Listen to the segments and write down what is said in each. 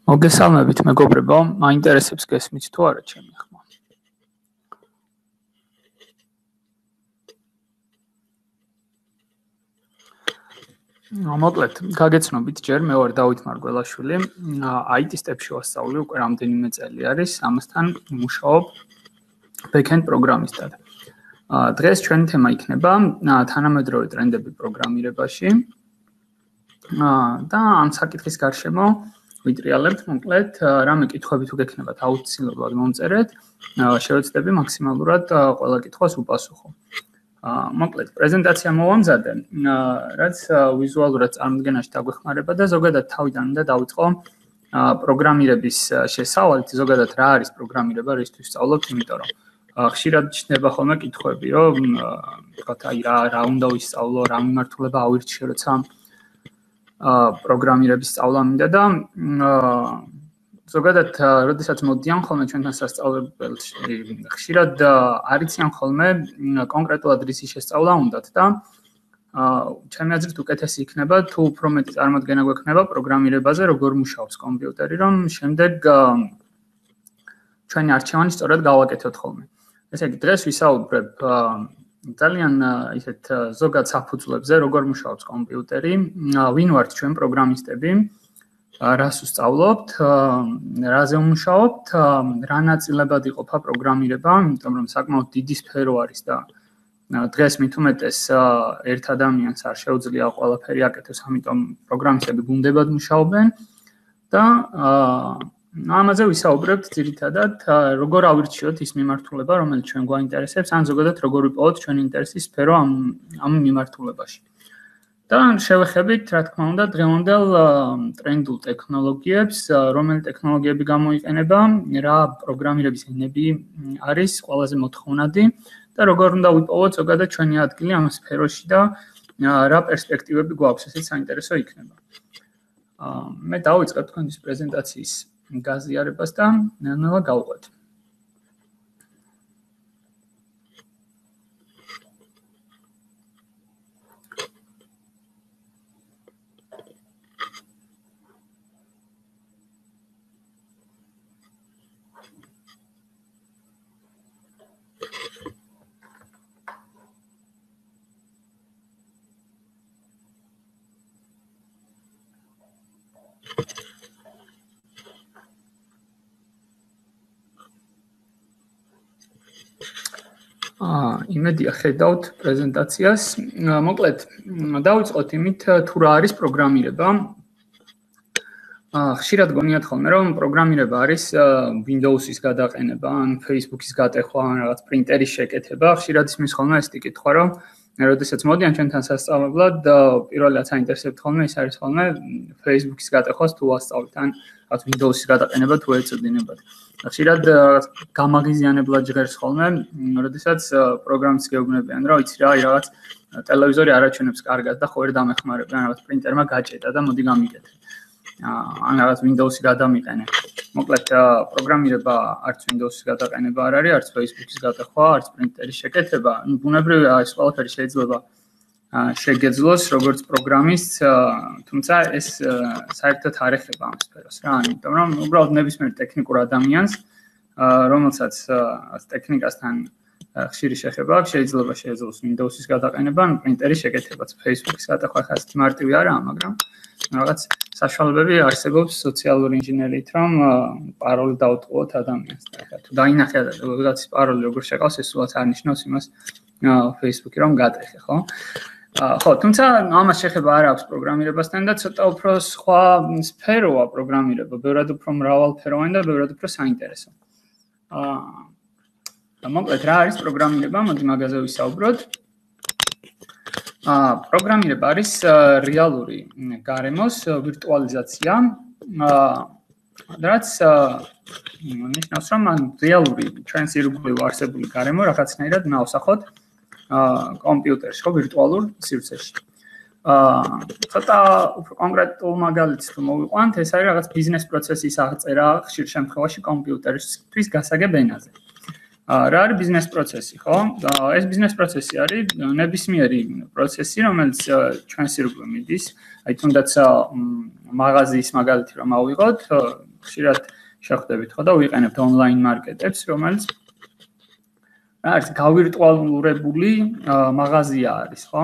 მოგესალმებით მეგობრებო, მაინტერესებს გესმით თუ არა ჩემი ხმა. მოკლედ, გაგეცნობით ჯერ მე ვარ დავით მარგველაშვილი, IT სტეპში ვასწავლი უკვე რამდენიმე წელი არის, ამასთან მუშაობ backend პროგრამისტად. დღეს ჩვენი თემა იქნება თანამედროვე ტრენდები პროგრამირებაში. და ამ საკითხის გარშემო ვიტრიალებთ მოკლედ რამე კითხვები თუ გექნებათ აუცილებლად მომწერეთ, შევეცდები მაქსიმალურად ყველა კითხვას უპასუხო. მოკლედ პრეზენტაცია მოვამზადე, რაც ვიზუალურად წარმოდგენაში დაგვეხმარება და ზოგადად თავიდან უნდა დავიწყო პროგრამირების შესავალით, ზოგადად რა არის პროგრამირება, რისთვის სწავლობთ, იმიტომ რომ ხშირად ჩნდება ხოლმე კითხვები, რომ თქვათ აი რა უნდა ვისწავლო, რა მიმართულება ავირჩიო, როცა პროგრამირების სწავლა მინდა და ზოგადად როდესაც მოდიან ხოლმე ჩვენთან სასწავლებელში ხშირად არიციან ხოლმე კონკრეტულად რისი შესწავლა უნდათ და ჩემი აზრით უკეთესი იქნება თუ უფრო მეტი წარმოდგენა გვექნება პროგრამირებაზე როგორ მუშაობს კომპიუტერი რომ შემდეგ ჩვენი არჩევანი სწორად გავაკეთოთ ხოლმე. ესე იგი დღეს ვისაუბრებ ძალიან ისეთ ზოგად საფუძვლებზე როგორ მუშაობს კომპიუტერი, ვინ ვართ ჩვენ პროგრამისტები, რას ვსწავლობთ, რაზე ვმუშაობთ, რა ნაწილებად იყოფა პროგრამირება, იმიტომ რომ საკმაოდ დიდი სფერო არის და დღეს მით უმეტეს ერთ ადამიანს არ შეუძლია ყველაფერი აკეთოს, ამიტომ პროგრამისტები გუნდებად მუშაობენ და ამაზე ვისაუბრებთ ძირითადად როგორ ავირჩიოთ ის მიმართულება, რომელიც ჩვენ გვაინტერესებს, ან ზოგადად როგორ ვიპოვოთ ჩვენი ინტერესის სფერო ამ მიმართულებაში. და შევეხებით, რა თქმა უნდა, დღევანდელ ტრენდულ ტექნოლოგიებს, რომელი ტექნოლოგიები გამოიყენება, რა პროგრამირების ენები არის ყველაზე მოთხოვნადი და როგორ უნდა ვიპოვოთ ზოგადად ჩვენი ადგილი ამ სფეროში და რა პერსპექტივები გვაქვს, ესეც საინტერესო იქნება. მე დავიწყებ თქვენთვის პრეზენტაციის გაზიარებას და ნელ-ნელა გავყვეთ. იმედია ხედავთ პრეზენტაციას. მოკლედ, დავიწყოთ იმით, თუ რა არის პროგრამირება. ხშირად გონიათ ხოლმე, რომ პროგრამირება არის Windows-ის გადაყენება, ან Facebook-ის გატეხვა, ან რაღაც პრინტერის შეკეთება. ხშირად ისმის ხოლმე ესეთი კითხვა, რომ როდესაც მოდიან ჩვენთან სასწავლებლად, პირველად საინტერესებთ ხოლმე ის არის ხოლმე Facebook-ის გატეხვას თუ ვასწავლეთ, ან რაღაც Windows-ის გადაყენება თუ ეწოდინებათ. ხშირად გამაღიზიანებლად ჟღერს ხოლმე, როდესაც პროგრამისტს გეუბნებიან, რომ იცი რა, რაღაც ტელევიზორი არ აჩვენებს კარგად და ხო ვერ დამეხმარებიან, რაღაც პრინტერმა გაჭედა და მოდი გამიკეთე. ან რაღაც Windows-ი გადამიყენე. მოკლედ, პროგრამირება არც Windows-ის გადაყენება არ არის, არც Facebook-ის გატეხვა, არც პრინტერის შეკეთება. ბუნებრივია ეს ყველაფერი შეიძლება შეგეძლოს როგორც პროგრამისტს, თუმცა ეს საერთოდ არ ეხება ამ სფეროს რა, იმიტომ რომ უბრალოდ ნებისმიერ ტექნიკურ ადამიანს, რომელსაც ტექნიკასთან ხშირი შეხება აქვს, შეიძლება შეეძლოს Windows-ის გადაყენება, ან პრინტერის შეკეთებაც. Facebook-ის გატეხვა ხა ისეთი მარტივი არაა, მაგრამ რაღაც საშუალებები არსებობს სოციალური ინჟინერიით, რომ პაროლი დაუტყუოთ ადამიანს. თუ დაინახე რაღაცის პაროლი როგორ შეყავს, ეს სულაც არ ნიშნავს იმას Facebook-ი რომ გატეხე, ხო? ხო, თუმცა ამას შეხება არ აქვს პროგრამირებასთან და ცოტა უფრო სხვა სფეროა პროგრამირება, ბევრად უფრო მრავალფეროვანი და ბევრად უფრო საინტერესო. მოკლედ, რა არის პროგრამირება? მოდი მაგაზე ვისაუბროთ. პროგრამირება არის რეალური გარემოს ვირტუალიზაცია, რაც ნიშნავს, რომ რეალური ჩვენს ირგვლივ არსებული გარემო რაღაცნაირად ნავსახოთ კომპიუტერში, ხო, ვირტუალურ სივრცეში. ცოტა უფრო კონკრეტულ მაგალითს თუ მოვიყვანთ, ეს არის რაღაც ბიზნეს პროცესის აღწერა ხშირ შემთხვევაში კომპიუტერისთვის გასაგებ ენაზე. რა არის ბიზნეს პროცესი, ხო? ეს ბიზნეს პროცესი არის ნებისმიერი პროცესი, რომელიც ჩვენს ირგვლივ მიდის. აი თუნდაც მაღაზიის მაგალითი რომ ავიღოთ, ხშირად შეხვდებით ხო და ვიყენებთ ონლაინ მარკეტებს, რომელიც არის გავირტუალურებული მაღაზია არის, ხო?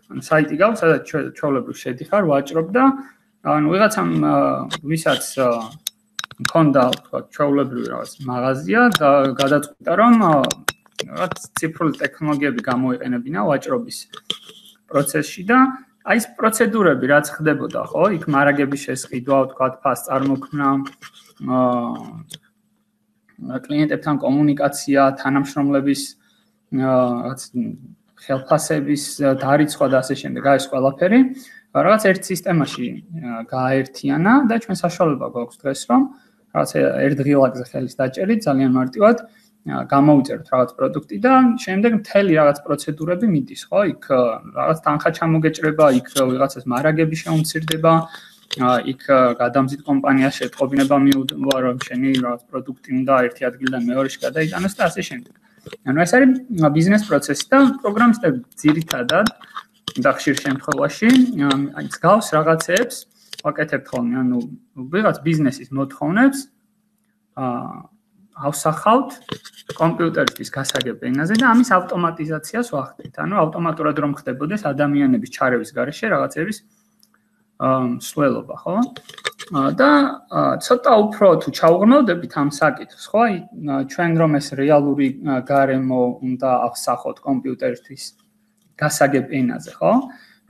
ანუ საიტი გაქვს, სადაც ჩვეულებრივ შედიხარ, ვაჭრობ და ანუ ვიღაცამ ვისაც მქონდა თქვა ჩვეულებრივი რაღაც მაღაზია და გადაწყვიტა რომ რაღაც ციფრული ტექნოლოგიები გამოიყენებინა ვაჭრობის პროცესში და აი ეს პროცედურები რაც ხდებოდა ხო იქ მარაგების შესყიდვა თქვა ფას წარმოქმნა კლიენტებთან კომუნიკაცია თანამშრომლების რაღაც ხელფასების დარიცხვა და ასე შემდეგ აი ეს ყველაფერი რაღაც ერთ სისტემაში გააერთიანა და ჩვენ საშუალება გვაქვს დღეს რომ რაღაც ერთდღიურად ხელის დაჭერით ძალიან მარტივად გამოვიწეროთ რაღაც პროდუქტი და შემდეგ მთელი რაღაც პროცედურები მიდის, ხო? იქ რაღაც თანხა ჩამოგეჭრება, იქ ვიღაცას მარაგები შეუმცირდება, იქ გადამზიდ კომპანიას შეტყობინება მიუდგა, რომ შენი რაღაც პროდუქტი უნდა ერთი ადგილიდან მეორეში გადაიტანოს და ასე შემდეგ. ანუ ეს არის ბიზნეს პროცესი და პროგრამისტები ძირითადად და ხშირ შემთხვევაში აი გავს რაღაცებს ვაკეთებთ ხოლმე, ანუ ვიღაც ბიზნესის მოთხოვნებს ავსახავთ კომპიუტერისთვის გასაგებ ენაზე და ამის ავტომატიზაციას ვახდით. ანუ ავტომატურად რომ ხდებოდეს ადამიანების ჩარევის გარეშე რაღაცების მსვლელობა, ხო? და ცოტა უფრო თუ ჩაუღრმავდებით ამ საკითხს, ხო? ჩვენ რომ ეს რეალური გარემო უნდა ავსახოთ კომპიუტერისთვის გასაგებ ენაზე, ხო?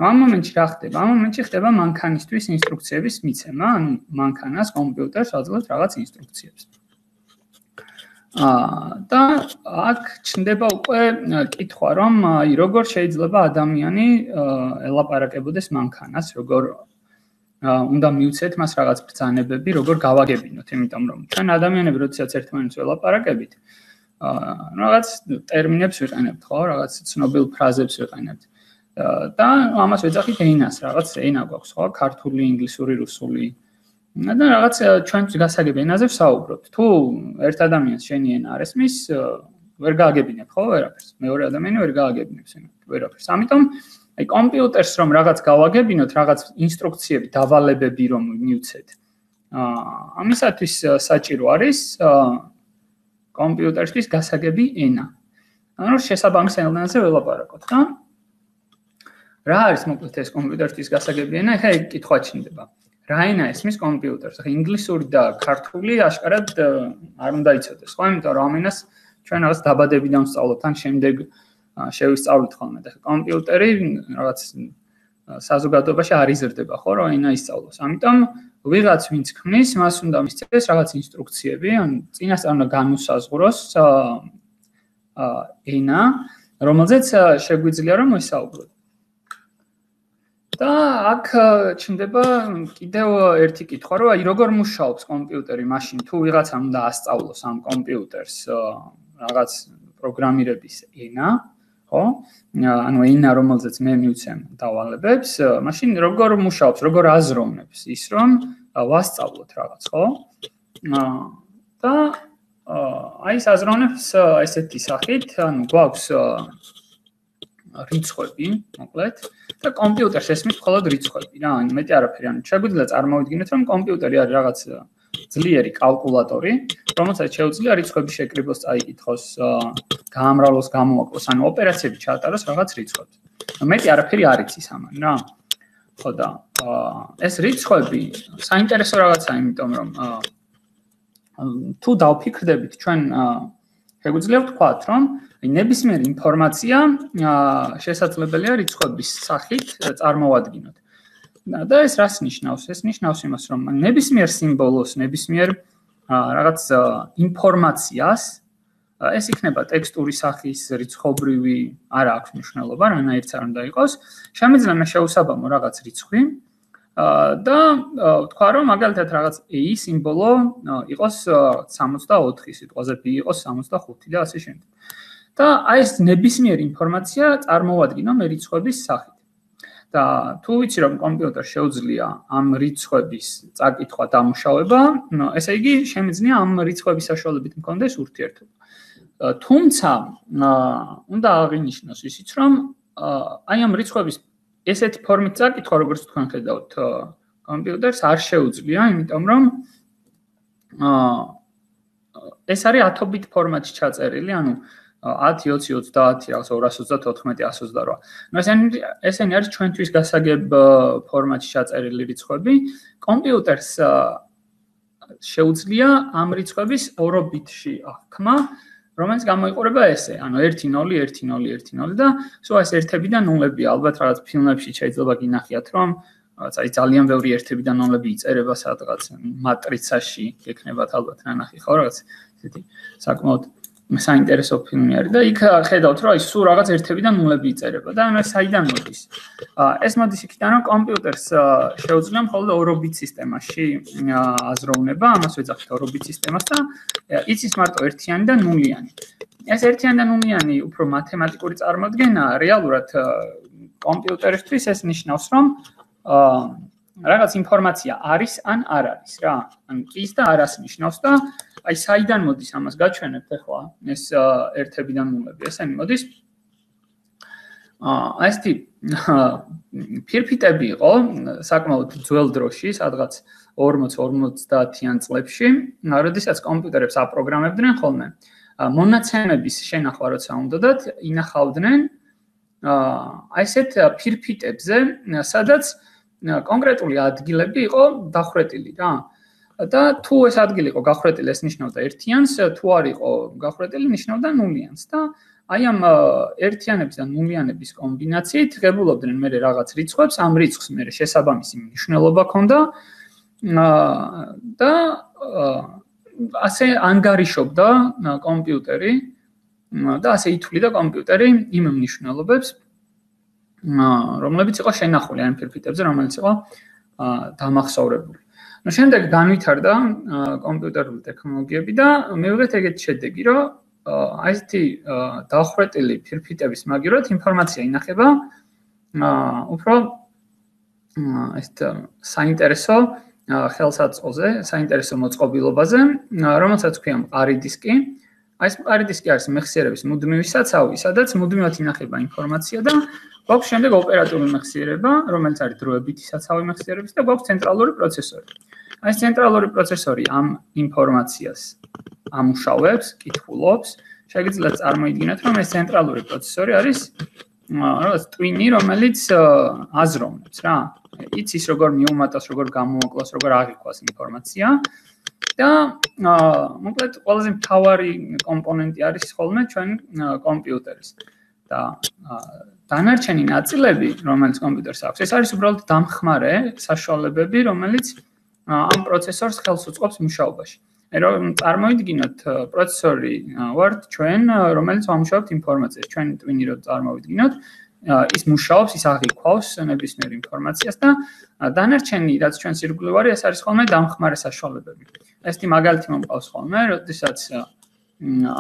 ამ მომენტში რა ხდება? ამ მომენტში ხდება მანქანისთვის ინსტრუქციების მიცემა, ანუ მანქანას კომპიუტერს აძლევს რაღაც ინსტრუქციებს. და აქ ჩნდება უკვე კითხვა, რომ აი როგორ შეიძლება ადამიანი ელაპარაკებოდეს მანქანას, როგორ უნდა მივცეთ მას რაღაც ბრძანებები, როგორ გავაგებინოთ, იმიტომ რომ ჩვენ ადამიანები როდესაც ერთმანეთს ველაპარაკებით, რაღაც ტერმინებს ვიყენებთ, ხო, რაღაც ცნობილ ფრაზებს ვიყენებთ. და ამას ვეძახით ენას, რაღაც ენა გვაქვს, ხო, ქართული, ინგლისური, რუსული. და რაღაც ჩვენთვის გასაგებ ენაზე ვსაუბრობთ. თუ ერთ ადამიანს შენი ენა არ ესმის, ვერ გააგებინებ, ხო, ვერაფერს. მეორე ადამიანი ვერ გააგებინებს ვერაფერს. ამიტომ აი კომპიუტერს რომ რაღაც გავაგებინოთ, რაღაც ინსტრუქციები, დავალებები რომ მივცეთ. ამისათვის საჭირო არის კომპიუტერისთვის გასაგები ენა. ანუ შესაბამის ენაზე ველაპარაკოთ და რა არის მოკლედ ეს კომპიუტერისთვის გასაგები ენა? ეხლა ეგ კითხვა ჩნდება. რა ენა ესმის კომპიუტერს? ეხლა ინგლისური და ქართული აშკარად არ უნდა იცოდეს, ხო? იმიტომ რომ ამ ენას ჩვენ რაღაც დაბადებიდან ვსწავლობთ, ან შემდეგ შევისწავლით ხოლმე. ეხლა კომპიუტერი რაღაც საზოგადოებაში არ იზრდება, ხო, რომ ენა ისწავლოს. ამიტომ ვიღაც ვინც ქმნის, მას უნდა მისცეს რაღაც ინსტრუქციები, ან წინასწარ უნდა განუსაზღვროს ენა, რომელზეც შეგვიძლია რომ ვისაუბროთ. და აქ ჩნდება კიდევ ერთი კითხვა, რომ აი როგორ მუშაობს კომპიუტერი მაშინ, თუ ვიღაცამ უნდა ასწავლოს ამ კომპიუტერს რაღაც პროგრამირების ენა, ხო? ანუ ენა, რომელზეც მე მივცემ დავალებებს, მაშინ როგორ მუშაობს, როგორ აზროვნებს ის, რომ ვასწავლოთ რაღაც, ხო? და აი ეს აზროვნებს ესეთი სახით, ანუ გვაქვს რიცხვები, მოკლედ, და კომპიუტერს ესმის მხოლოდ რიცხვები რა, ანუ მეტი არაფერი, ანუ შეგვიძლია წარმოვიდგინოთ, რომ კომპიუტერი არის რაღაც ძლიერი კალკულატორი, რომელსაც შეუძლია რიცხვები შეკრიბოს, წაიკითხოს, გაამრავლოს, გამოაკლოს, ანუ ოპერაციები ჩაატაროს რაღაც რიცხვებს. მეტი არაფერი არ იცის ამან რა. ხო და ეს რიცხვები საინტერესო რაღაცაა, იმიტომ რომ თუ დავფიქრდებით, ჩვენ შეგვიძლია ვთქვათ, რომ ნებისმიერი ინფორმაცია შესაძლებელია რიცხვების სახით წარმოვადგინოთ. და ეს რას ნიშნავს? ეს ნიშნავს იმას, რომ ნებისმიერ სიმბოლოს, ნებისმიერ რაღაც ინფორმაციას, ეს იქნება ტექსტური სახის, რიცხობრივი, არა აქვს მნიშვნელობა, რანაირიც არ უნდა იყოს, შემიძლია შეუსაბამო რაღაც რიცხვი და ვთქვა, რომ მაგალითად რაღაც A სიმბოლო იყოს 64, სიტყვაზე B იყოს 65 და ასე შემდეგ. და აი ეს ნებისმიერი ინფორმაცია წარმოვადგინო მე რიცხვების სახით. და თუ ვიცი რომ კომპიუტერს შეუძლია ამ რიცხვების წაკითხვა დამუშავება, ესე იგი შემიძლია ამ რიცხვების საშუალებით მქონდეს ურთიერთობა. თუმცა უნდა აღინიშნოს ისიც რომ აი ამ რიცხვების ესეთი ფორმით წაკითხვა, როგორც თქვენ ხედავთ, კომპიუტერს არ შეუძლია, იმიტომ რომ ეს არის 10 bit ფორმატში ჩაწერილი, ანუ 10, 20, 30, რაღაც 234, 128. ნუ ესენი არის ჩვენთვის გასაგებ ფორმატში ჩაწერილი რიცხვები. კომპიუტერს შეუძლია ამ რიცხვების 2 ბიტში აღქმა, რომელიც გამოიყურება ესე, ანუ 1 0 1 0 1 0 და სულ ეს ერთები და ნულები, ალბათ რაღაც ფილმებში შეიძლება გინახიათ, რომ რაღაც აი ძალიან ბევრი ერთები და ნულები იწერება სადღაც მატრიცაში, გექნებათ ალბათ ნანახი ხო რაღაც ესეთი საკმაოდ საინტერესო ფილმი არის და იქ ხედავთ რომ აი სულ რაღაც ერთები და ნულები იწერება და ანუ ეს საიდან მოდის? ეს მოდის იქიდან რომ კომპიუტერს შეუძლია მხოლოდ 2 bit სისტემაში აზროვნება, ამას ვეძახით 2 bit სისტემას და იცის მარტო ერთიანი და ნულიანი. ეს ერთიანი და ნულიანი უფრო მათემატიკური წარმოდგენაა, რეალურად კომპიუტერისთვის ეს ნიშნავს რომ რაღაც ინფორმაცია არის ან არ არის რა. ანუ ის და არას ნიშნავს და აი საიდან მოდის ამას გაჩვენებთ ახლა ეს ერთები და ნულები. ესენი მოდის ასეთი ფირფიტები იყო საკმაოდ ძველ დროში, სადღაც 40-50-იან წლებში, როდესაც კომპიუტერებს აპროგრამებდნენ ხოლმე. მონაცემების შენახვა როცა უნდათ, ინახავდნენ აი ესეთ ფირფიტებზე, სადაც კონკრეტული ადგილები იყო დახრეტილი რა. და თუ ეს ადგილი იყო გახრეტილი, ეს ნიშნავდა ერთიანს, თუ არ იყო გახრეტილი, ნიშნავდა ნულიანს და აი ამ ერთიანების და ნულიანების კომბინაციით ღებულობდნენ მე რაღაც რიცხვებს, ამ რიცხვს მე შესაბამისი მნიშვნელობა ჰქონდა და ასე ანგარიშობდა კომპიუტერი და ასე ითვლიდა კომპიუტერი იმ მნიშვნელობებს, რომლებიც იყო შენახული ამ ფირფიტებზე, რომელიც იყო დამახსოვრებული. ნუ შემდეგ განვითარდა კომპიუტერული ტექნოლოგიები და მივიღეთ ეგეთი შედეგი, რომ აი ესეთი დახრეტილი ფირფიტების მაგივრად ინფორმაცია ინახება უფრო ესეთ საინტერესო ხელსაწყოზე, საინტერესო მოწყობილობაზე, რომელსაც ქვია მყარი დისკი. აი ეს მყარი დისკი არის მეხსიერების მუდმივი საცავი, სადაც მუდმივად ინახება ინფორმაცია და გვაქვს შემდეგ ოპერატიული მეხსიერება, რომელიც არის დროებითი საცავი მეხსიერების და გვაქვს ცენტრალური პროცესორი. აი ეს ცენტრალური პროცესორი ამ ინფორმაციას ამუშავებს, კითხულობს. შეგიძლიათ წარმოიდგინოთ, რომ ეს ცენტრალური პროცესორი არის რაღაც ტვინი, რომელიც აზროვნებს რა. იცის როგორ მიუმატოს, როგორ გამოაკლოს, როგორ აღიქვას ინფორმაცია. და მოკლედ ყველაზე მთავარი კომპონენტი არის ხოლმე ჩვენ კომპიუტერის. და დანარჩენი ნაწილები, რომელიც კომპიუტერს აქვს, ეს არის უბრალოდ დამხმარე საშუალებები, რომელიც ამ პროცესორს ხელს უწყობს მუშაობაში. რომ წარმოვიდგინოთ პროცესორი ვართ ჩვენ, რომელიც ვამუშავებთ ინფორმაციას, ჩვენი ტვინი რო წარმოვიდგინოთ, ის მუშაობს, ის აღიქვავს ნებისმიერ ინფორმაციას და დანარჩენი, რაც ჩვენს ირგვლივ არის, ეს არის ხოლმე დამხმარე საშუალებები. ესეთი მაგალითი მომყავს ხოლმე, როდესაც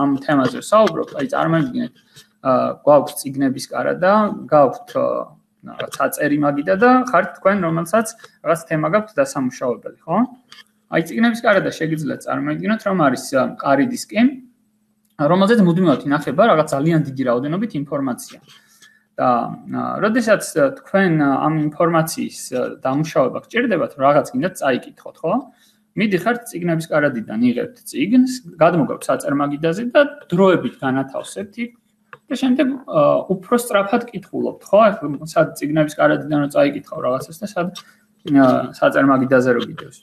ამ თემაზე ვსაუბრობ, აი წარმოვიდგინეთ, გვაქვს წიგნების კარა და გაქვთ რაღაც აწერი მაგიდა და ხართ თქვენ, რომელსაც რაღაც თემა გაქვთ დასამუშავებელი, ხო? აი წიგნების კარა და შეგიძლიათ წარმოიდგინოთ, რომ არის მყარი დისკი, რომელზეც მუდმივად ინახება რაღაც ძალიან დიდი რაოდენობით ინფორმაცია. და როდესაც თქვენ ამ ინფორმაციის დამუშავება გჭირდებათ, რაღაც გინდათ წაიკითხოთ, ხო? მიდიხართ წიგნების კარადიდან, იღებთ წიგნს, გადმოგავთ საწერ-მაგიდაზე და დროებით განათავსებთ იქ და შემდეგ უფრო სწრაფად კითხულობთ, ხო? სად წიგნების კარადიდან რო წაიკითხავ რაღაცას და სად საწერ-მაგიდაზე რო გიდევს.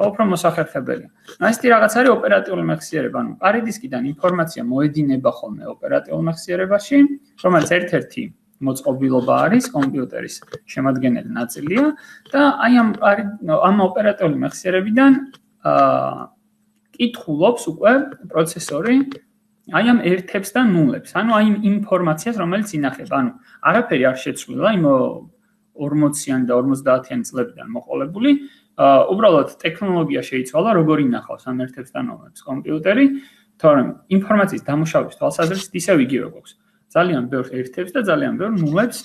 ხო, უფრო მოსახერხებელია. ასეთი რაღაც არის ოპერატიული მეხსიერება, ანუ მყარი დისკიდან ინფორმაცია მოედინება ხოლმე ოპერატიულ მეხსიერებაში, რომელიც ერთ-ერთი მოწყობილობა არის კომპიუტერის შემადგენელი ნაწილია და აი ამ ოპერატიული მეხსიერებიდან კითხულობს უკვე პროცესორი აი ამ ერთებს და ნულებს, ანუ აი იმ ინფორმაციას, რომელიც ინახება, ანუ არაფერი არ შეცვლილა იმ 40-იან და 50-იან წლებიდან მოყოლებული, უბრალოდ ტექნოლოგია შეიცვალა, როგორ ინახავს ამ ერთებს და ნულებს კომპიუტერი, თორემ ინფორმაციის დამუშავების თვალსაზრისით ისევ იგივე გვაქვს. ძალიან ბევრ ერთებს და ძალიან ბევრ ნულებს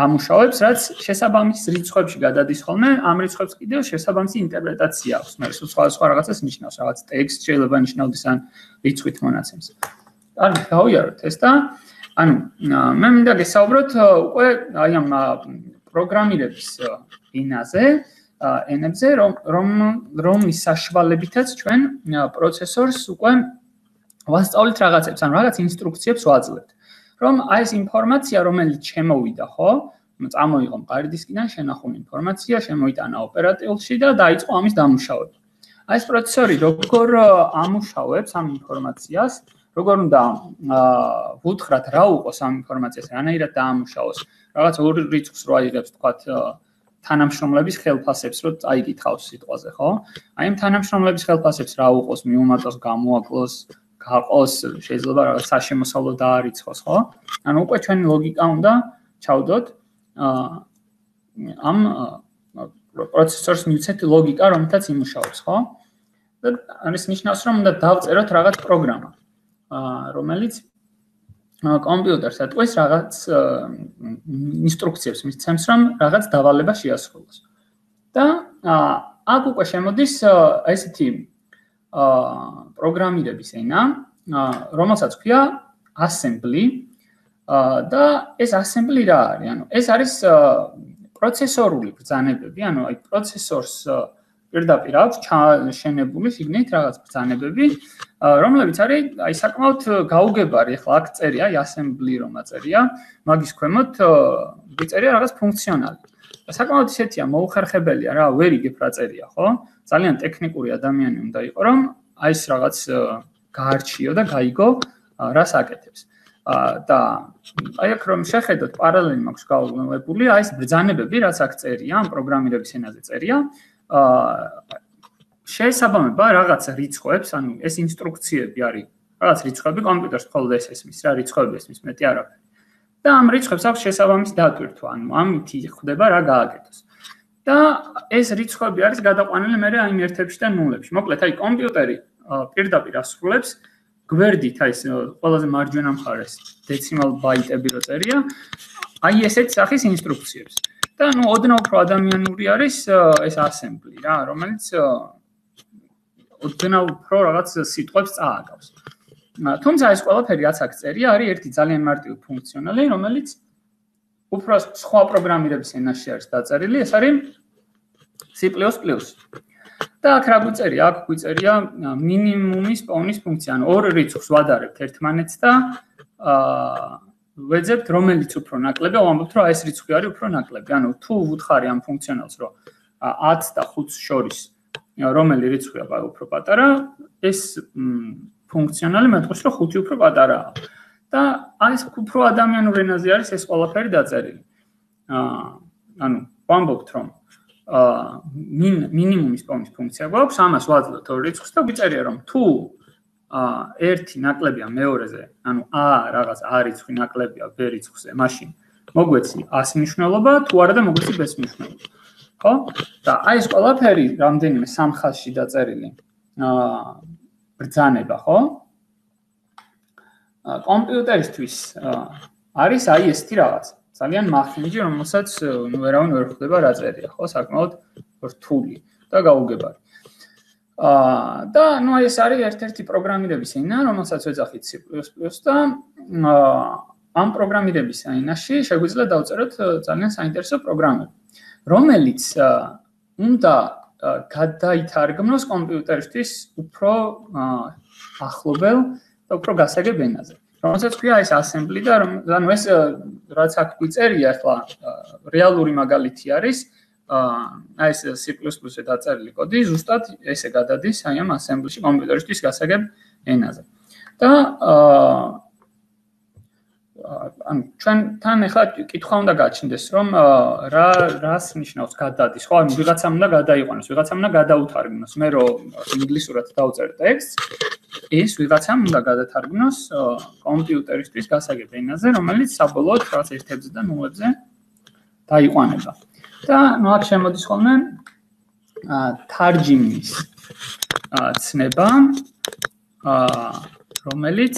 ამუშავებს, რაც შესაბამის რიცხვებში გადადის ხოლმე, ამ რიცხვებს კიდევ შესაბამისი ინტერპრეტაცია აქვს. მე სხვა რაღაცას ნიშნავს, რაღაც ტექსტ შეიძლება ნიშნავდეს ან რიცხვით მონაცემს. კარგი, გავიაროთ ეს და ანუ მე მინდა გესაუბროთ უკვე აი ამ პროგრამირების ენაზე, ენებზე, რომლის საშუალებითაც ჩვენ პროცესორს უკვე ვასწავლით რაღაცებს, ანუ რაღაც ინსტრუქციებს ვაძლევთ. რომ აი ეს ინფორმაცია, რომელიც შემოვიდა, ხო? წამოიღო მყარი დისკიდან, შენახული ინფორმაცია, შემოიტანა ოპერატიულში და დაიწყო ამის დამუშავება. აი ეს პროცესორი როგორ ამუშავებს ამ ინფორმაციას, როგორ უნდა ვუთხრათ რა უყოს ამ ინფორმაციას, რანაირად დაამუშავოს. რაღაც ორ რიცხვს რო აიღებს, თქვათ, თანამშრომლების ხელფასებს რო წაიკითხავს სიტყვაზე, ხო? აი ამ თანამშრომლების ხელფასებს რა უყოს, მიუმატოს, გამოაკლოს, გაყოს, შეიძლება რაღაც საშემოსავლო დაარიცხოს, ხო? ანუ უკვე ჩვენი ლოგიკა უნდა ჩავდოთ ამ პროცესორს მივცეთ ლოგიკა, რომელთაც იმუშავებს, ხო? და ამის ნიშნავს, რომ უნდა დავწეროთ რაღაც პროგრამა, რომელიც კომპიუტერს ატყვის რაღაც ინსტრუქციებს მისცემს, რომ რაღაც დავალება შეასრულოს. და აქ უკვე შემოდის ესეთი პროგრამირების ენა, რომელსაც ქვია assembly და ეს assembly რა არის? ანუ ეს არის პროცესორული ბრძანებები, ანუ აი პროცესორს პირდაპირ აქვს შენებული შიგნით რაღაც ბრძანებები, რომლებიც არის აი საკმაოდ გაუგებარი, ახლა აქ წერია, აი assembly რომ აწერია, მაგის ქვემოთ ვიწერია რაღაც ფუნქციონალი. და საკმაოდ ისეთია მოუხერხებელია რა, ვერ იგებ რა წერია, ხო? ძალიან ტექნიკური ადამიანი უნდა იყო, რომ აი ეს რაღაც გაარჩიო და გაიგო რას აკეთებს. და აი აქ რომ შეხედოთ პარალელი მაქვს გაუგებული, აი ეს ბრძანებები, რაც აქ წერია, ამ პროგრამირების ენაზე წერია, შეესაბამება რაღაც რიცხვებს, ანუ ეს ინსტრუქციები არის, რაღაც რიცხვები კომპიუტერს მხოლოდ ეს ესმის, რა რიცხვები ესმის, მეტი არაფერი. და ამ რიცხვებს აქვს შესაბამისი დატვირთვა, ანუ ამით ხდება რა გააკეთოს. და ეს რიცხვები არის გადაყვანილი მე აი ერთებში და ნულებში. მოკლედ, აი კომპიუტერი პირდაპირ ასრულებს გვერდით, აი ეს ყველაზე მარჯვენა მხარეს დეციმალ ბაიტები რო წერია, აი ესეთ სახის ინსტრუქციებს. და ნუ ოდნავ უფრო ადამიანური არის ეს assembly რა, რომელიც ოდნავ უფრო რაღაც სიტყვებს წააგავს. თუმცა ეს ყველაფერი რაც აქ წერია, არის ერთი ძალიან მარტივი ფუნქციონალი, რომელიც უფრო სხვა პროგრამირების ენაში არის დაწერილი, ეს არის C++. და აქ რა გვიწერია? აქ გვიწერია მინიმუმის პოვნის ფუნქცია, ანუ ორ რიცხვს ვადარებთ ერთმანეთს და ვეძებთ რომელიც უფრო ნაკლებია, ვამბობთ რომ ეს რიცხვი არის უფრო ნაკლები. ანუ თუ ვუთხარი ამ ფუნქციონალს, რომ 10 და 5 შორის რომელი რიცხვია უფრო პატარა, ეს ფუნქციონალი მეტყვის რომ 5 უფრო პატარაა. და ეს უფრო ადამიანურ ენაზე არის ეს ყველაფერი დაწერილი. ანუ ვამბობთ რომ მინიმუმის პოვნის ფუნქცია გვაქვს, ამას ვაძლევთ ორ რიცხვს და ვიწერია რომ თუ ერთი ნაკლებია მეორეზე, ანუ a რაღაც a რიცხვი ნაკლებია b რიცხვზე, მაშინ მოგვეცი a-ს მნიშვნელობა, თუ არა და მოგვეცი b-ს მნიშვნელობა. ხო? და აი ეს ყველაფერი რამდენიმე სამ ხაზში დაწერილი ბრძანება, ხო? კომპიუტერისთვის არის აი ესეთი რაღაც. ძალიან მახინჯი, რომელსაც ვერავინ ვერ ხვდება რა წერია, ხო? საკმაოდ რთული და გაუგებარი. და ნუ ეს არის ერთ-ერთი პროგრამირების ენა, რომელსაც ვეძახით C++ და ამ პროგრამირების ენაში შეგვიძლია დავწეროთ ძალიან საინტერესო პროგრამები, რომელიც უნდა გადაითარგმნოს კომპიუტერისთვის უფრო ახლობელ და უფრო გასაგებ ენაზე. რომელსაც ქვია ეს assembly და ანუ ეს რაც აქ გვიწერია ახლა რეალური მაგალითი არის აი ეს C++-ზე დაწერილი კოდი ზუსტად ესე გადადის აი ამ assembly-ში კომპიუტერისთვის გასაგებ ენაზე. და ანუ ჩვენთან ახლა კითხვა უნდა გაჩნდეს რომ რას ნიშნავს გადადის, ხო? ანუ ვიღაცამ უნდა გადაიყვანოს, ვიღაცამ უნდა გადაუთარგმნოს. მე რომ ინგლისურად დავწერ ტექსტს, ეს ვიღაცამ უნდა გადათარგმნოს კომპიუტერისთვის გასაგებ ენაზე, რომელიც საბოლოოდ რაღაც ერთებზე და ნულებზე დაიყვანება. და ნუ აქ შემოდის ხოლმე თარჯიმის ცნება, რომელიც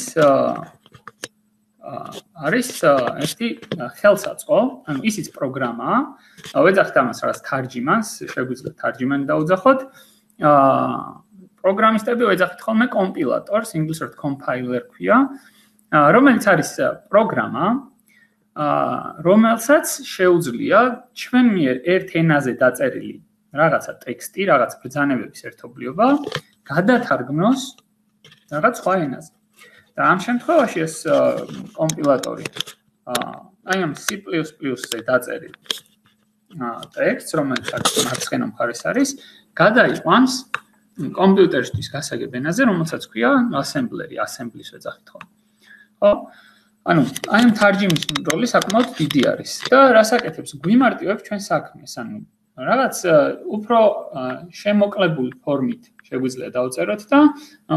არის ერთი ხელსაწყო, ანუ ისიც პროგრამაა. ვეძახით ამას რაღაც თარჯიმანს, შეგვიძლია თარჯიმანი დაუძახოთ. პროგრამისტები ვეძახით ხოლმე კომპილატორს, ინგლისურად compiler ქვია, რომელიც არის პროგრამა, რომელსაც შეუძლია ჩვენ მიერ ერთ ენაზე დაწერილი რაღაცა ტექსტი, რაღაც ბრძანებების ერთობლიობა გადათარგმნოს რაღაც სხვა ენაზე. და ამ შემთხვევაში ეს კომპილატორი აი ამ C++-ზე დაწერილ ტექსტს, რომელიც მარცხენა მხარეს არის, გადაიყვანს კომპიუტერისთვის გასაგებ ენაზე, რომელსაც ქვია ასემბლერი, ასემბლის ვეძახით ხოლმე. ხო? ანუ აი ამ თარჯიმის როლი საკმაოდ დიდი არის და რას აკეთებს? გვიმარტივებს ჩვენ საქმეს, ანუ რაღაც უფრო შემოკლებული ფორმით შეგვიძლია დავწეროთ და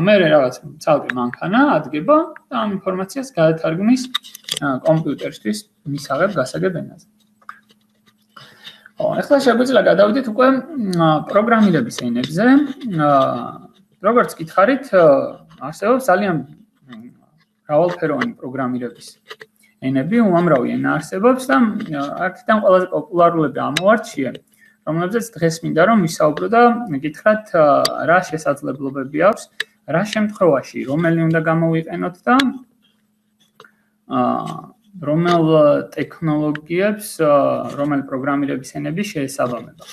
მე რაღაც ცალკე მანქანა ადგება და ამ ინფორმაციას გადათარგმნის კომპიუტერისთვის მისაღებ გასაგებ ენაზე. ახლა შეგვიძლია გადავიდეთ უკვე პროგრამირების ენებზე. როგორც გითხარით, არსებობს ძალიან მრავალფეროვანი პროგრამირების ენები, უამრავი ენა არსებობს და აქედან ყველაზე პოპულარულები ამოვარჩიე, რომლებზეც დღეს მინდა რომ ვისაუბრო და გითხრათ რა შესაძლებლობები აქვს, რა შემთხვევაში რომელი უნდა გამოვიყენოთ და რომელ ტექნოლოგიებს, რომელ პროგრამირების ენები შეესაბამება.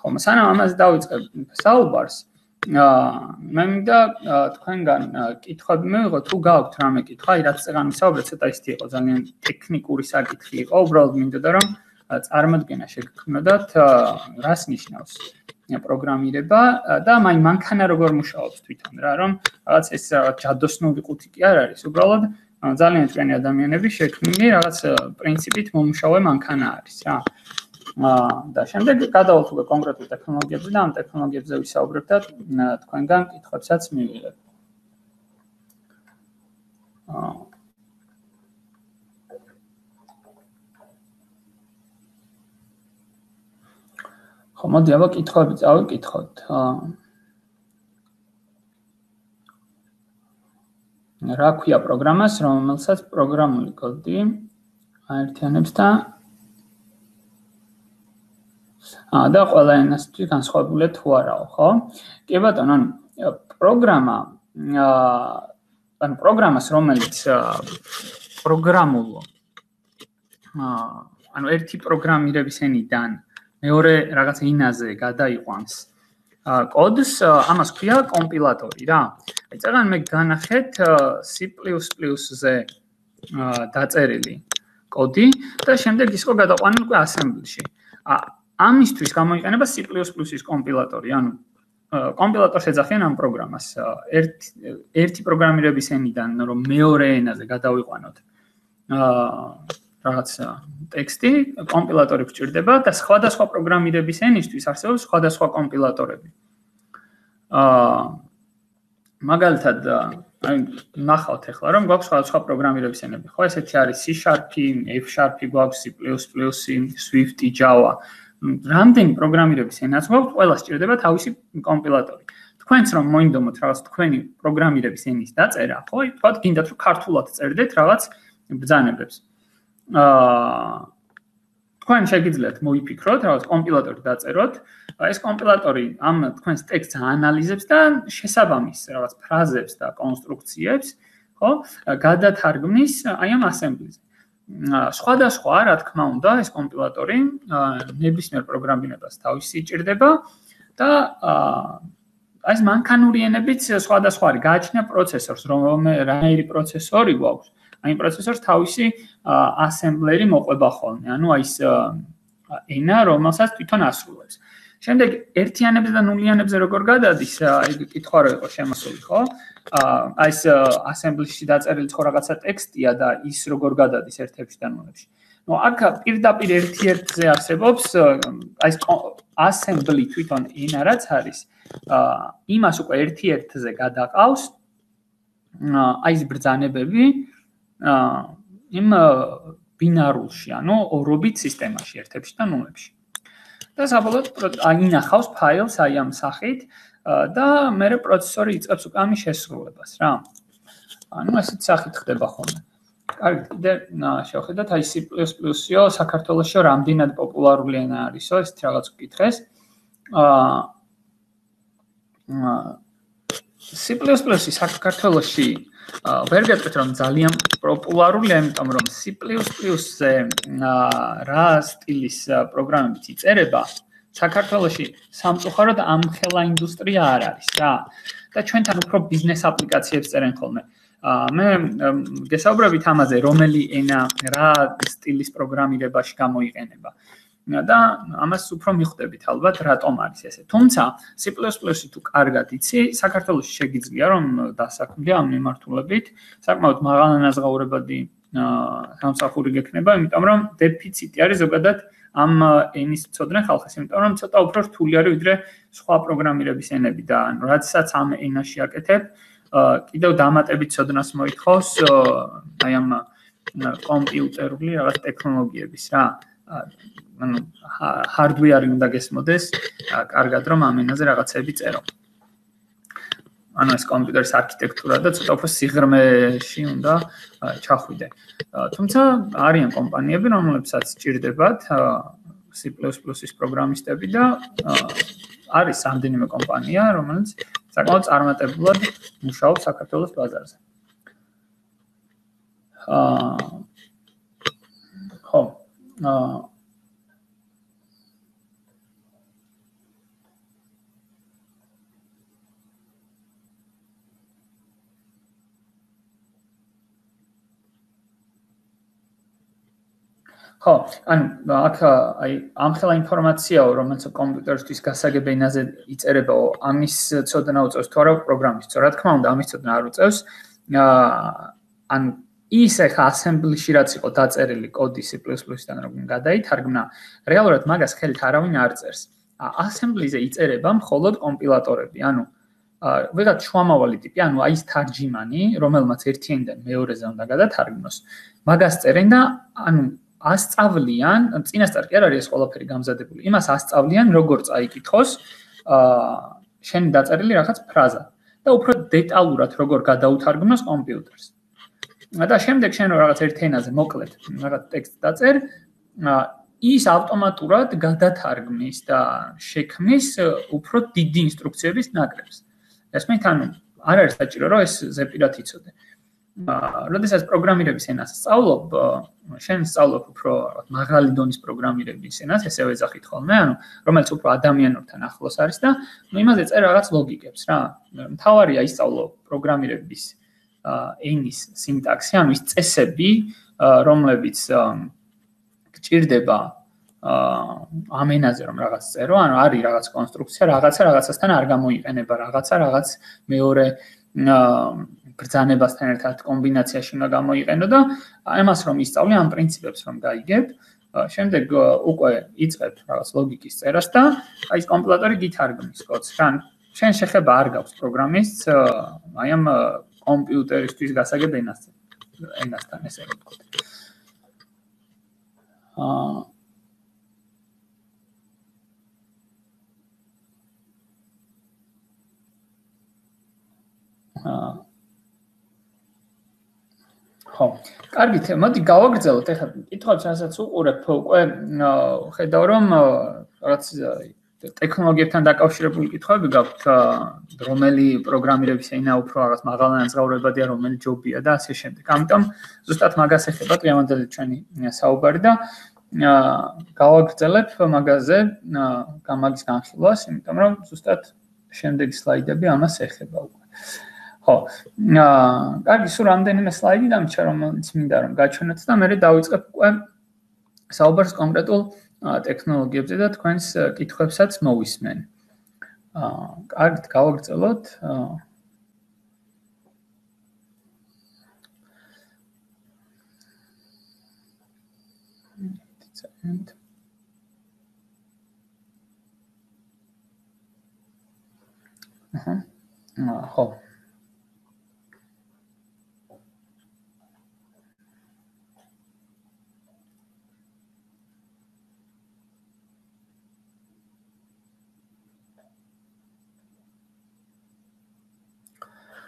ხოლმე სანამ ამაზე დავიწყებ საუბარს, მე მინდა თქვენგან კითხვები მივიღო, თუ გააქვთ რამე კითხვა, რაც წეგან ვისაუბრეთ, ცოტა ისეთი იყო, ძალიან ტექნიკური საკითხი იყო, უბრალოდ მინდოდა რომ წარმოდგენა შეგქმნოდათ, რას ნიშნავს პროგრამირება და მაინ მანქანა როგორ მუშაობს თვითონ რა, რომ რაღაც ეს ჯადოსნური ყუთი კი არ არის, უბრალოდ ძალიან ჭკვიანი ადამიანები შექმნილი რაღაც პრინციპით მომუშავე მანქანა არის რა. და შემდეგ გადავალთ უკვე კონკრეტულ ტექნოლოგიებზე და ამ ტექნოლოგიებზე ვისაუბრებ და თქვენგან კითხვებსაც მივიღებ. ხო, მოდი აბა კითხვები წავიკითხოთ. რა ქვია პროგრამას, რომელსაც პროგრამული კოდი აერთიანებს და და ყველა ენასთვის განსხვავებულია თუ არაო, ხო? კი ბატონო, ანუ პროგრამას, რომელიც პროგრამულო ანუ ერთი პროგრამირების ენიდან მეორე რაღაც ენაზე გადაიყვანს კოდს, ამას ქვია კომპილატორი რა. აი წეგან მე განახეთ C++-ზე დაწერილი კოდი და შემდეგ ისო გადაყვანილ უკვე ასემბლში. ამისთვის გამოიყენება C++-ის კომპილატორი, ანუ კომპილატორს ეძახიან ამ პროგრამას. ერთი პროგრამირების ენიდან რომ მეორე ენაზე გადავიყვანოთ რაღაც ტექსტი, კომპილატორი გვჭირდება და სხვადასხვა პროგრამირების ენისთვის არსებობს სხვადასხვა კომპილატორები. მაგალითად, აი ნახავთ ახლა რომ გვაქვს სხვადასხვა პროგრამირების ენები, ხო? ესეთი არის C#, F#, გვაქვს C++, Swift, Java. რამდენი პროგრამირების ენაც გვაქვს, ყველას სჭირდება თავისი კომპილატორი. თქვენც რომ მოინდომოთ რაღაც თქვენი პროგრამირების ენის დაწერა, ხო? თქვათ გინდათ რომ ქართულად წერდეთ რაღაც ბრძანებებს. თქვენ შეგიძლიათ მოიფიქროთ, რაღაც კომპილატორი დაწეროთ, ეს კომპილატორი ამ თქვენს ტექსტს აანალიზებს და შესაბამის რაღაც ფრაზებს და კონსტრუქციებს, ხო, გადათარგმნის აი ამ ასემბლიზე. სხვადასხვა, რა თქმა უნდა, ეს კომპილატორი ნებისმიერ პროგრამირებას თავისი ჭირდება და აი ეს მანქანური ენებიც სხვადასხვა არის. გააჩნია პროცესორს, რამეერი პროცესორი გვაქვს. აი პროცესორს თავისი ასემბლერი მოყვება ხოლმე. ანუ აი ეს ენა, რომელსაც თვითონ ასრულებს. შემდეგ ერთიანებზე და ნულიანებზე როგორ გადადის, აი კითხვა რო იყო შემოსული, ხო? აი ეს ასემბლიში დაწერილი ხო რაღაცა ტექსტია და ის როგორ გადადის ერთებში და ნულებში. ნუ აქ პირდაპირ ერთ-ერთზე არსებობს აი ეს ასემბლი თვითონ ენა რაც არის, იმას უკვე ერთ-ერთზე გადაყავს აი ეს ბრძანებები იმ ბინარულში, ანუ ორობით სისტემაში, ერთებში და ნულებში. და საბოლოოდ ინახავს ფაილს აი ამ სახით და მერე პროცესორი იწყებს უკვე ამის შესრულებას რა. ანუ ესეთ სახით ხდება ხოლმე. კარგი, კიდე შევხედოთ აი C++-იო საქართველოსში რამდენად პოპულარული ენა არისო, ეს რაღაც ვკითხეს. C++-ი საქართველოსში ვერ გეტყვით რომ ძალიან პოპულარულია, იმიტომ რომ C++-ზე რა სტილის პროგრამებით იწერება, საქართველოში სამწუხაროდ ამხელა ინდუსტრია არ არის რა. და ჩვენთან უფრო ბიზნეს აპლიკაციებს წერენ ხოლმე. მე გესაუბრებით ამაზე, რომელი ენა რა სტილის პროგრამირებაში გამოიყენება. და ამას უფრო მიხვდებით ალბათ, რატომ არის ესე. თუმცა C++-ი თუ კარგად იცი, საქართველოში შეგიძლია რომ დასაქმდე ამ მიმართულებით, საკმაოდ მაღალანაზღაურებადი სამსახური გექნება, იმიტომ რომ დეფიციტი არის ზოგადად ამ ენის ცოდნე ხალხის, იმიტომ რომ ცოტა უფრო რთული არის ვიდრე სხვა პროგრამირების ენები და როდესაც ამ ენაში აკეთებ, კიდევ დამატებით ცოდნას მოითხოვს აი ამ კომპიუტერული რაღაც ტექნოლოგიების რა. ანუ hardware-ი უნდა გესმოდეს, კარგად რომ ამ ენაზე რაღაცები წერო. ანუ ეს კომპიუტერის არქიტექტურა და ცოტა უფრო სიღრმეში უნდა ჩახვიდე. თუმცა არიან კომპანიები, რომლებსაც სჭირდებათ C++-ის პროგრამისტები და არის რამდენიმე კომპანია, რომელიც საკმაოდ წარმატებულად მუშაობს საქართველოს ბაზარზე. ხო. ხო, ანუ აქ აი ამხელა ინფორმაციაო, რომელიც კომპიუტერისთვის გასაგებ ენაზე იწერებაო, ამის ცოდნა უწევს თუ არა პროგრამისტს. რა თქმა უნდა, ამის ცოდნა არ უწევს. ანუ ის ახლა assembly-ში რაც იყო დაწერილი კოდი C++-დან რომ გადაითარგმნა, რეალურად მაგას ხელით არავინ არ წერს. Assembly-ზე იწერება მხოლოდ კომპილატორები, ანუ ვიღაც შუამავალი ტიპი, ანუ აი ეს თარჯიმანი, რომელმაც ერთიანიდან მეორეზე უნდა გადათარგმნოს, მაგას წერენ და ანუ ასწავლიან, წინასწარ კი არ არის ეს ყველაფერი გამზადებული. იმას ასწავლიან, როგორ წაიკითხოს შენი დაწერილი რაღაც ფრაზა და უფრო დეტალურად როგორ გადაუთარგმნოს კომპიუტერს. და შემდეგ შენ რაღაც ერთ ენაზე მოკლედ რაღაც ტექსტს დაწერ, ის ავტომატურად გადათარგმნის და შექმნის უფრო დიდი ინსტრუქციების ნაკრებს. ესმით, ანუ არ არის საჭირო, რომ ეს ზეპირად იცოდე. როდესაც პროგრამირების ენას სწავლობ, შენ სწავლობ უფრო მაღალი დონის პროგრამირების ენას, ესე ვეძახით ხოლმე, ანუ რომელიც უფრო ადამიანურთან ახლოს არის და იმაზე წერ რაღაც ლოგიკებს რა. მთავარია ისწავლო პროგრამირების ენის სინტაქსი, ანუ ის წესები, რომლებიც გჭირდება ამ ენაზე რომ რაღაც წერო, ანუ არის რაღაც კონსტრუქცია, რაღაცასთან არ გამოიყენება, რაღაც მეორე ბრძანებასთან ერთად კომბინაციაში უნდა გამოიყენო და ამას რომ ისწავლე, ამ პრინციპებს რომ გაიგებ, შემდეგ უკვე იწყებ რაღაც ლოგიკის წერას და აი ეს კომპილატორი გითარგმნის კოდს. შენ შეხება არ გაქვს პროგრამისტს აი ამ კომპიუტერისთვის გასაგებ ენასთან ესე ვთქვათ. ხო, კარგით, მოდი გავაგრძელოთ ახლა კითხვებს, რასაც უყურებ, უკვე ხედავ რომ რაღაც ტექნოლოგიებთან დაკავშირებული კითხვები გაქვთ, რომელი პროგრამირების ენა უფრო რაღაც მაღალანაზღაურებადია, რომელი ჯობია და ასე შემდეგ. ამიტომ ზუსტად მაგას ეხება დღევანდელი ჩვენი საუბარი და გავაგრძელებ მაგაზე მაგის განხილვას, იმიტომ რომ ზუსტად შემდეგი სლაიდები ამას ეხება უკვე. ხო, კარგი, სულ რამდენიმე სლაიდი დამრჩა, რომელიც მინდა რომ გაჩვენოთ და მე დავიწყებ უკვე საუბარს კონკრეტულ ტექნოლოგიებზე და თქვენს კითხვებსაც მოვისმენ. კარგით, გავაგრძელოთ. ხო.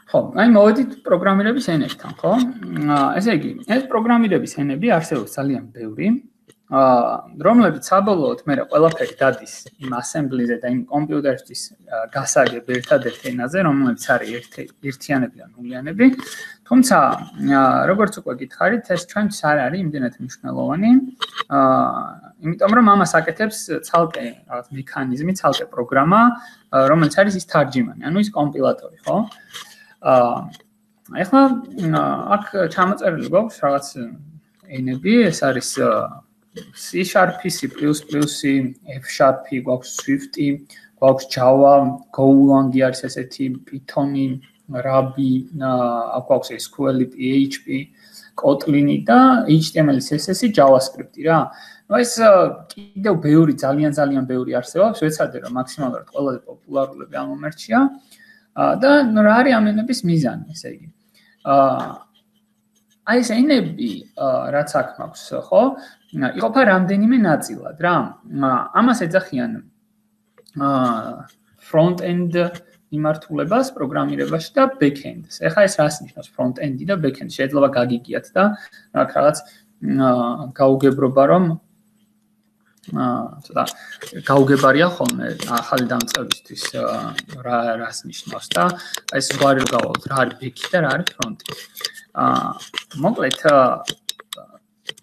ხო, აი მოვედით პროგრამირების ენებთან, ხო? ესე იგი, ეს პროგრამირების ენები არსებობს ძალიან ბევრი, რომლებიც საბოლოოდ მე ყველაფერი დადის იმ assembly-ზე და იმ კომპიუტერისთვის გასაგებ ერთადერთ ენაზე, რომელიც არის ერთიანები და ნულიანები. თუმცა, როგორც უკვე გითხარით, ეს ჩვენთვის არ არის იმდენად მნიშვნელოვანი. იმიტომ რომ ამას აკეთებს ცალკე რაღაც მექანიზმი, ცალკე პროგრამა, რომელიც არის ის თარჯიმანი, ანუ ის კომპილატორი, ხო? ეხლა აქ ჩამოწერილი გვაქვს რაღაც ენები, ეს არის C#, C++, F#, გვაქვს Swift, გვაქვს Java, Golang არის ესეთი, Python, Ruby, აქ გვაქვს SQL, PHP, Kotlin და HTML, CSS, JavaScript რა. ნუ ეს კიდევ ბევრი ძალიან ბევრი არსებობს, ვეცადე რომ მაქსიმალურად ყველაზე პოპულარულები ამ მომენტშია. და ნუ რა არის ამ ენების მიზანი, ესე იგი. აი ეს ენები, რაც აქ მაქვს, ხო? იყოფა რამდენიმე ნაწილად, რა. ამას ეძახიან front-end მიმართულებას პროგრამირებაში და back-endს. ეხლა ეს რას ნიშნავს front-end-ი და back-end? შეიძლება გაგიგიათ და რაღაც გაუგებრობა რომ ცოტა გაუგებარია ხოლმე ახალი დამწყებისთვის რას ნიშნავს და ეს გვარი რო გავალთ რა არის back-ი და რა არის front-ი. მოკლედ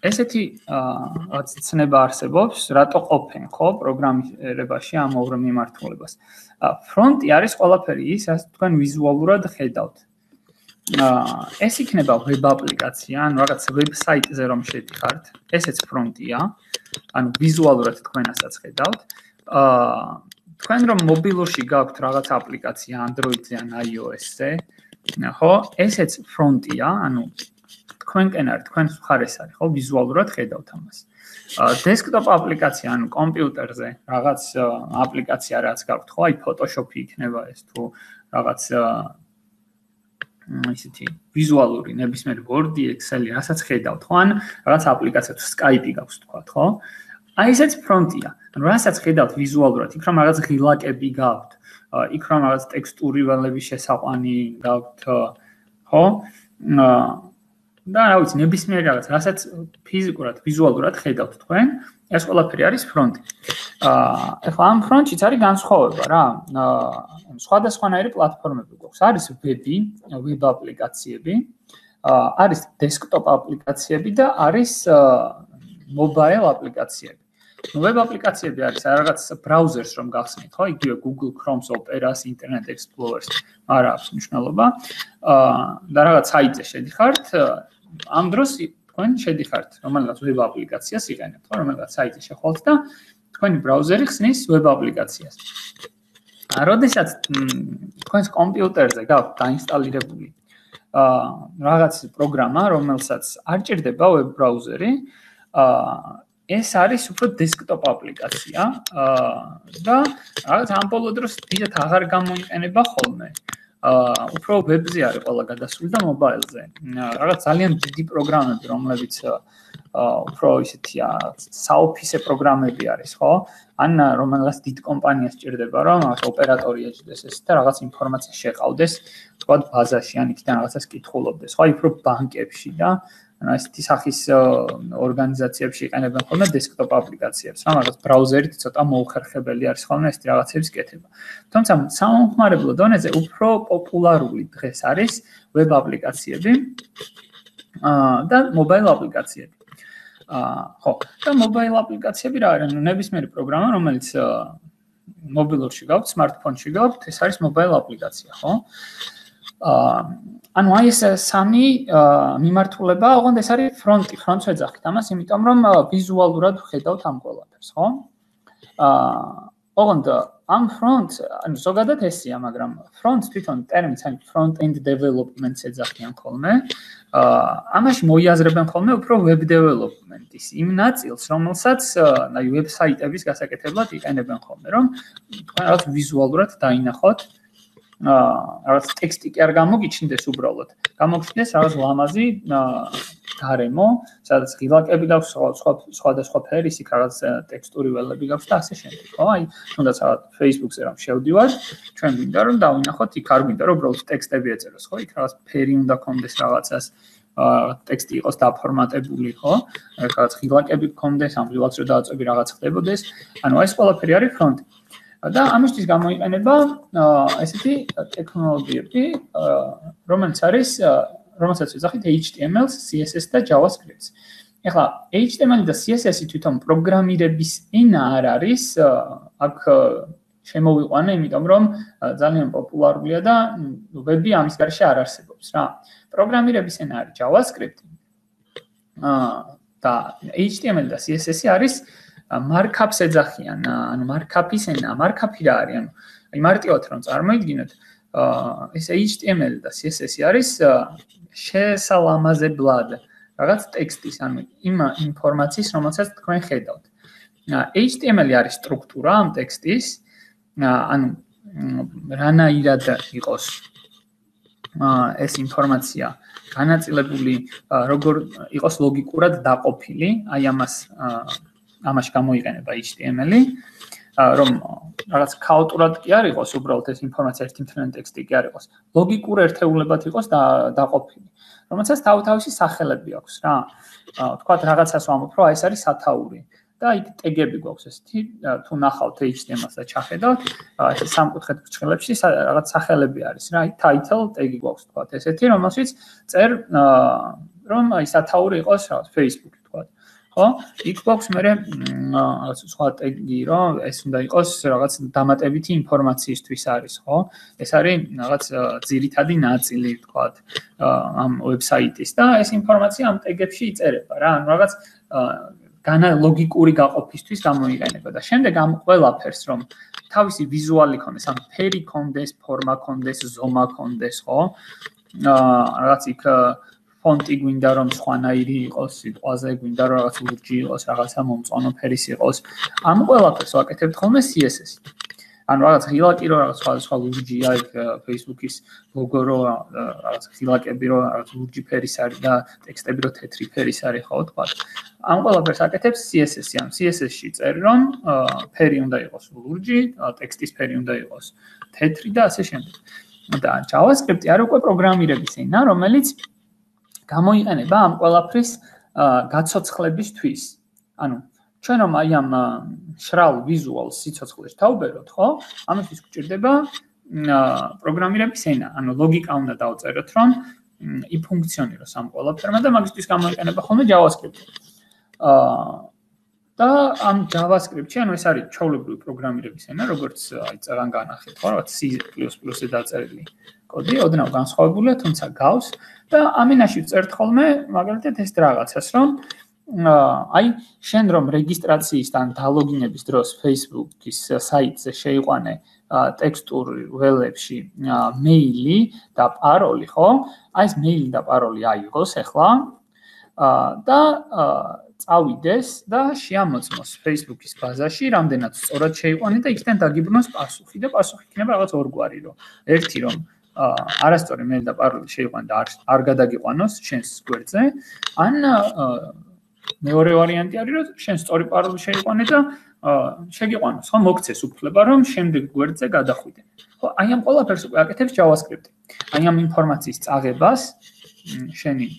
ესეთი რაც ცნება არსებობს, რატო ყოფენ, ხო, პროგრამირებაში ამ ორ მიმართულებას. ფრონტი არის ყველაფერი ის, რაც თქვენ ვიზუალურად ხედავთ. ეს იქნება ვებ აპლიკაცია, ანუ რაღაც ვებსაიტზე რომ შედიხართ, ესეც ფრონტია, ანუ ვიზუალურად თქვენასაც ხედავთ. თქვენ რომ მობილურში გაქვთ რაღაც აპლიკაცია Android-ზე ან iOS-ზე, ხო, ესეც ფრონტია, ანუ თქვენკენ არის, თქვენს მხარეს არის, ხო, ვიზუალურად ხედავთ ამას. Desktop აპლიკაცია, ანუ კომპიუტერზე რაღაც აპლიკაცია რაც გაქვთ, ხო, აი Photoshop-ი იქნება ეს თუ რაღაც ისეთი ვიზუალური ნებისმიერი Word-ი, Excel-ი, რასაც ხედავთ, ხო, ან რაღაც აპლიკაცია თუ Skype-ი გაქვთ, თქვათ, ხო? აი ესეც ფრონტია. ანუ რასაც ხედავთ ვიზუალურად, იქ რომ რაღაც ღილაკები გაქვთ, იქ რომ რაღაც ტექსტურივალების შესაყვანი გაქვთ, ხო? და რა ვიცი, ნებისმიერი რაღაც, რასაც ფიზიკურად, ვიზუალურად ხედავთ თქვენ, ეს ყველაფერი არის ფრონტი. ეხლა ამ ფრონტშიც არის განსხვავება რა. სხვადასხვანაირი პლატფორმები გვაქვს. არის ვები, ვებ აპლიკაციები, არის დესკტოპ აპლიკაციები და არის მობაილ აპლიკაციები. ვებ აპლიკაციები არის რაღაც ბრაუზერს რომ გახსნით, ხო? იგივე Google Chrome-ს, Opera-ს, Internet Explorer-ს, არ აქვს მნიშვნელობა. და რაღაც საიტზე შედიხართ, ამ დროს თქვენ შედიხართ, რომელიღაც ვებ აპლიკაციას იყენებთ, ხო? რომელიღაც საიტზე შეხვალთ და თქვენი ბრაუზერი ხსნის ვებ აპლიკაციას. როდესაც თქვენს კომპიუტერზე გაქვთ დაინსტალირებული რაღაც პროგრამა, რომელსაც არ ჭირდება ვებ ბრაუზერი, ეს არის უფრო დესკტოპ აპლიკაცია და რაღაც ამ ბოლო დროს დიდად აღარ გამოიყენება ხოლმე. უფრო ვებზე არის ყველა გადასული და მობაილზე. რაღაც ძალიან დიდი პროგრამები, რომლებიც უფრო ისეთია, საოფისე პროგრამები არის, ხო? ან რომელსაც დიდ კომპანიას ჭირდება, რომ ოპერატორი ეჭდეს ეს და რაღაც ინფორმაცია შეყავდეს, თქვა ბაზაში, ან იქიდან რაღაცას კითხულობდეს, ხო? უფრო ბანკებში და ასეთი სახის ორგანიზაციებში იყენებენ ხოლმე დესკტოპ აპლიკაციებს, რა მაგას ბრაუზერით ცოტა მოუხერხებელი არის ხოლმე ესეთი რაღაცების კეთება. თუმცა სამომხმარებლო დონეზე უფრო პოპულარული დღეს არის ვებ აპლიკაციები და მობაილ აპლიკაციები. ხო, და მობაილ აპლიკაციები რა არის? ნებისმიერი პროგრამა, რომელიც მობილურში გაქვთ, smartphone-ში გაქვთ, ეს არის მობაილ აპლიკაცია, ხო? ანუ აი ეს სამი მიმართულება, ოღონდ ეს არის ფრონტი, ფრონტს ვეძახით ამას, იმიტომ რომ ვიზუალურად ხედავთ ამ ყველაფერს, ხო? ოღონდ ამ ფრონტს, ანუ ზოგადად ესია, მაგრამ ფრონტს თვითონ ტერმინს აი front-end development-ს ეძახიან ხოლმე. ამაში მოიაზრებენ ხოლმე უფრო web development-ის იმ ნაწილს, რომელსაც აი ვებსაიტების გასაკეთებლად იყენებენ ხოლმე, რომ თქვენ რაღაც ვიზუალურად დაინახოთ რაღაც ტექსტი კი არ გამოგიჩნდეს უბრალოდ. გამოგიჩნდეს რაღაც ლამაზი გარემო, სადაც ღილაკები გაქვს, სხვადასხვა ფერის, იქ რაღაც ტექსტური ველები გაქვს და ასე შემდეგ, ხო? აი, თუნდაც რაღაც Facebook-ზე რომ შევდივართ, ჩვენ გვინდა რომ დავინახოთ, იქ არ გვინდა რომ უბრალოდ ტექსტები ეწეროს, ხო? იქ რაღაც ფერი უნდა კონდეს რაღაცას, ტექსტი იყოს დაფორმატებული, ხო? რაღაც ღილაკები გქონდეს, ამ ღილაკს რო დააწვევი რაღაც ხდებოდეს. ანუ ეს ყველაფერი არის ფრონტი. და ამისთვის გამოიყენება ესეთი ტექნოლოგიები, რომელსაც ეძახით HTML, CSS და JavaScript. ეხლა HTML და CSS-ი თვითონ პროგრამირების ენა არ არის, აქ შემოვიყვანე, იმიტომ რომ ძალიან პოპულარულია და ვები ამის გარშე არ არსებობს რა. პროგრამირების ენა არის JavaScript-ი. და HTML და CSS-ი არის markup-ს ეძახიან, ანუ markup-ის ენა. markup-ი რა არის? ანუ მარტივად რომ წარმოიდგინოთ, ეს HTML და CSS-ი არის შესალამაზებლად რაღაც ტექსტის, ანუ იმ ინფორმაციის, რომელსაც თქვენ ხედავთ. HTML-ი არის სტრუქტურა ამ ტექსტის, ანუ რანაირად იყოს ეს ინფორმაცია განაწილებული, როგორ იყოს ლოგიკურად დაყოფილი, აი ამაში გამოიყენება HTML-ი, რომ რაღაც ქაოტურად კი არ იყოს, უბრალოდ ეს ინფორმაცია ერთი მთლიანი ტექსტი კი არ იყოს, ლოგიკურ ერთეულებად იყოს დაყოფილი, რომელსაც თავთავისი სახელები აქვს რა. თქვათ რაღაცას ვამბობ, რომ ეს არის სათაური და იქ ტეგები გვაქვს ესეთი, თუ ნახავთ HTML-ს და ჩახედავთ, ეს სამკუთხედ ფრჩხილებში რაღაც სახელები არის რა, title ტეგი გვაქვს თქვათ ესეთი, რომელშიც წერ რომ აი სათაური იყოს რაღაც Facebook თქვათ. ხო? იქ გვაქვს მე რაღაც სხვა ტეგი, რომ ეს უნდა იყოს რაღაც დამატებითი ინფორმაციისთვის არის, ხო? ეს არის რაღაც ძირითადი ნაწილი, თქვათ, ამ ვებსაიტის და ეს ინფორმაცია ამ ტეგებში იწერება რა, ანუ რაღაც ლოგიკური გაყოფისთვის გამოიყენება და შემდეგ ამ ყველაფერს რომ თავისი ვიზუალი ქონდეს, ან ფერი ქონდეს, ფორმა ქონდეს, ზომა ქონდეს, ხო? რაღაც იქ ფონტი გვინდა რომ სხვანაირი იყოს, სიტყვაზე გვინდა რომ რაღაც ლურჯი იყოს, რაღაცა მომწვანო ფერის იყოს. ამ ყველაფერს ვაკეთებთ ხოლმე CSS-ით. ანუ რაღაც ღილაკი რო რაღაც სხვა ლურჯია, იქ Facebook-ის ლოგო რო რაღაც ღილაკები რო რაღაც ლურჯი ფერის არის და ტექსტები რო თეთრი ფერის არის, ხო, თქვა. ამ ყველაფერს აკეთებს CSS-ი, ან CSS-ში წერ რომ ფერი უნდა იყოს ლურჯი, ტექსტის ფერი უნდა იყოს თეთრი და ასე შემდეგ. და JavaScript-ი არის უკვე პროგრამირების ენა, რომელიც გამოიყენება ამ ყველაფრის გაცოცხლებისთვის. ანუ ჩვენ რომ აი ამ შრალ ვიზუალს სიცოცხლეში თავბეროთ, ხო? ამისთვის გვჭირდება პროგრამირების ენა, ანუ ლოგიკა უნდა დავწეროთ, რომ იფუნქციონიროს ამ ყველაფერმა და მაგისთვის გამოიყენება ხოლმე JavaScript. და ამ JavaScript-ში, ანუ ეს არის ჩვეულებრივი პროგრამირების ენა, როგორც აი წეგან განახეთ, ხო? რაღაც C++-ზე დაწერილი კოდი, ოდნავ განსხვავებულია, თუმცა გავს და ამ ენაში ვწერთ ხოლმე, მაგალითად ეს რაღაცას, რომ აი შენ რომ რეგისტრაციის ან დალოგინების დროს Facebook-ის საიტზე შეიყვანე ტექსტურ ველებში მეილი და პაროლი, ხო? აი ეს მეილი და პაროლი აიღოს ახლა და წავიდეს და შეამოწმოს Facebook-ის ბაზაში, რამდენად სწორად შეიყვანე და იქიდან დაგიბრუნოს პასუხი და პასუხი იქნება რაღაც ორგვარი, რომ ერთი რომ არასწორი მეილი და პაროლი შეიყვანე და არ გადაგიყვანოს შენს გვერდზე, ან მეორე ვარიანტი არის, რომ შენ სწორი პაროლი შეიყვანე და შეგიყვანოს, ხო, მოგცეს უფლება, რომ შემდეგ გვერდზე გადახვიდე. ხო, აი ამ ყველაფერს უკვე აკეთებს JavaScript-ი. აი ამ ინფორმაციის წაღებას შენი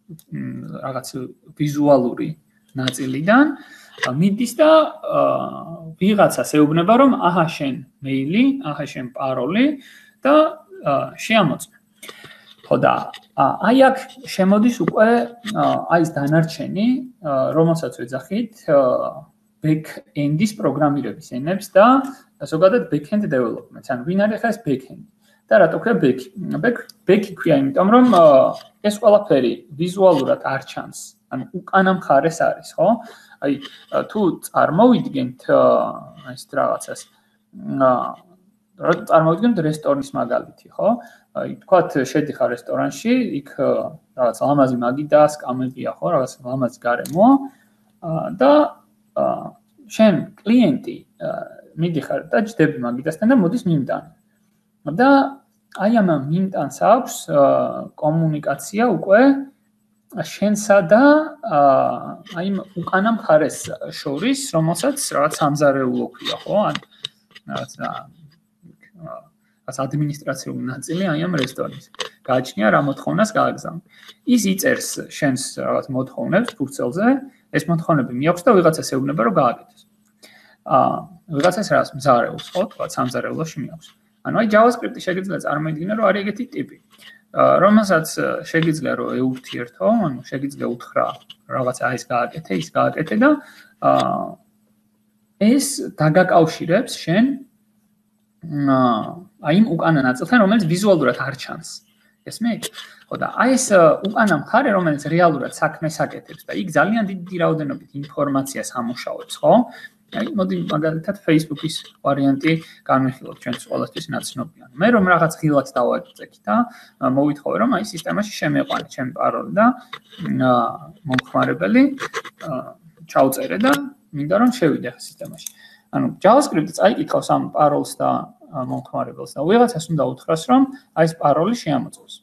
რაღაც ვიზუალური ნაწილიდან მიდის და ვიღაცას ეუბნება, რომ აჰა შენ მეილი, აჰა შენ პაროლი და შეამოწმე. ხო და აი აქ შემოდის უკვე აი ეს დანარჩენი, რომელსაც ვეძახით back-end-ის პროგრამირების ენებს და ზოგადად back-end development-ს. ანუ ვინ არის ხა ეს back-end? და რატო ქვია back-end ქვია, იმიტომ რომ ეს ყველაფერი ვიზუალურად არ ჩანს, ანუ უკანა მხარეს არის, ხო? აი თუ წარმოვიდგენთ ეს რაღაცას, წარმოვიდგენთ რესტორნის მაგალითი, ხო? აი თქვათ შედიხარ რესტორანში, იქ რაღაც ლამაზი მაგიდა, სკამებია, ხო, რაღაც ლამაზი გარემოა და შენ კლიენტი მიდიხარ და ჯდები მაგიდასთან და მოდის მიმტანი. და აი ამ მიმტანს აქვს კომუნიკაცია უკვე შენსა და აი უკანა მხარეს შორის, რომელსაც რაღაც სამზარეულო ქვია, ხო? ან რაღაც ადმინისტრაციული ნაწილი აი ამ რესტორნის. გააჩნია რა მოთხოვნას გააგზავნე. ის იწერს შენს რაღაც მოთხოვნებს ფურცელზე, ეს მოთხოვნები მიაქვს და ვიღაცას ეუბნება რომ გააკეთოს. ვიღაცას რაღაც მზარეულს, ხო? თქვა სამზარეულოში მიაქვს. ანუ აი JavaScript-ი შეგიძლია წარმოიდგინო, რომ არის ეგეთი ტიპი, რომელსაც შეგიძლია რომ ეურთიერთო, ანუ შეგიძლია უთხრა რაღაცა ის გააკეთე, ის გააკეთე და ეს დაგაკავშირებს შენ აი იმ უკანა ნაწილთან, რომელიც ვიზუალურად არ ჩანს. ესმით? ხო და აი ეს უკანა მხარე, რომელიც რეალურად საქმეს აკეთებს და იქ ძალიან დიდი რაოდენობით ინფორმაციას ამუშავებს, ხო? აი მოდი მაგალითად Facebook-ის ვარიანტი განვიხილოთ ჩვენს ყველასთვის ნაცნობია. მე რომ რაღაც ღილაკს დავაწექი და მოვითხოვე რომ აი სისტემაში შემეყვანე ჩემი პაროლი და მომხმარებელი ჩავწერე და მინდა რომ შევიდე სისტემაში. ანუ JavaScript-ი წაიკითხავს ამ პაროლს და მომხმარებელს და ვიღაცას უნდა უთხრას რომ აი ეს პაროლი შეამოწმოს.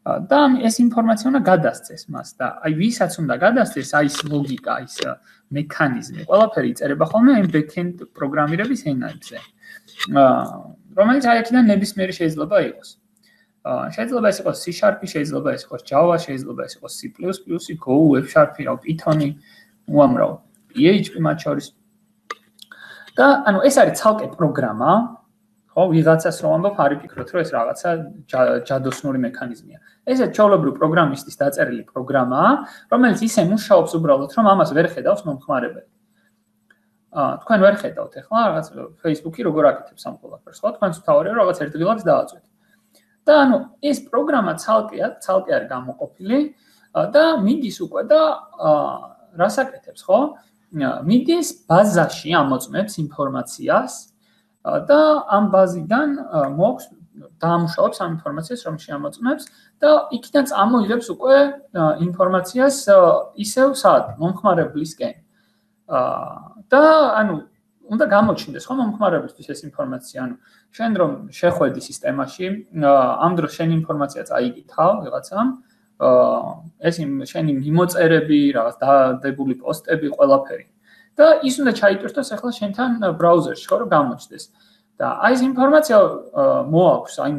და ეს ინფორმაცია უნდა გადასცეს მას და აი ვისაც უნდა გადასცეს აი ეს ლოგიკა, ის მექანიზმი, ყველაფერი იწერება ხოლმე იმ back-end პროგრამირების ენებზე. რომელიც აი აქედან ნებისმიერი შეიძლება იყოს. შეიძლება ეს იყოს C#, შეიძლება ეს იყოს Java, შეიძლება ეს იყოს C++, Go, F#, Python, უამრავ, PHP მათ შორის. და ანუ ეს არის ცალკე პროგრამა, ხო, ვიღაცას რომ ამბობ, არ იფიქროთ, რომ ეს რაღაცა ჯადოსნური მექანიზმია. ესეც ჩვეულებრივ პროგრამისტის დაწერილი პროგრამაა, რომელიც ისე მუშაობს უბრალოდ, რომ ამას ვერ ხედავს მომხმარებელი. თქვენ ვერ ხედავთ ახლა რაღაც Facebook-ი როგორ აკეთებს ამ ყველაფერს, ხო? თქვენს თავარია რომ რაღაც ერთ ღილაკს დააწვეთ. და ანუ ეს პროგრამა ცალკე არის გამოყოფილი და მიდის უკვე და რას აკეთებს, ხო? მიდის ბაზაში ამოწმებს ინფორმაციას და ამ ბაზიდან მოაქვს დაამუშავებს ამ ინფორმაციას, რომ შეამოწმებს და იქიდან წამოიღებს უკვე ინფორმაციას ისევ სად მომხმარებლისკენ. და ანუ უნდა გამოჩნდეს ხო მომხმარებლისთვის ეს ინფორმაცია, ანუ შენ რომ შეხვედი სისტემაში, ამ დროს შენ ინფორმაცია წაიკითხავ ვიღაცამ, ეს შენი მიმოწერები, რაღაც დადებული პოსტები, ყველაფერი. და ის უნდა ჩაიტვირთოს ახლა შენთან ბრაუზერში, ხო, რომ გამოჩნდეს. და აი ეს ინფორმაცია მოაქვს აი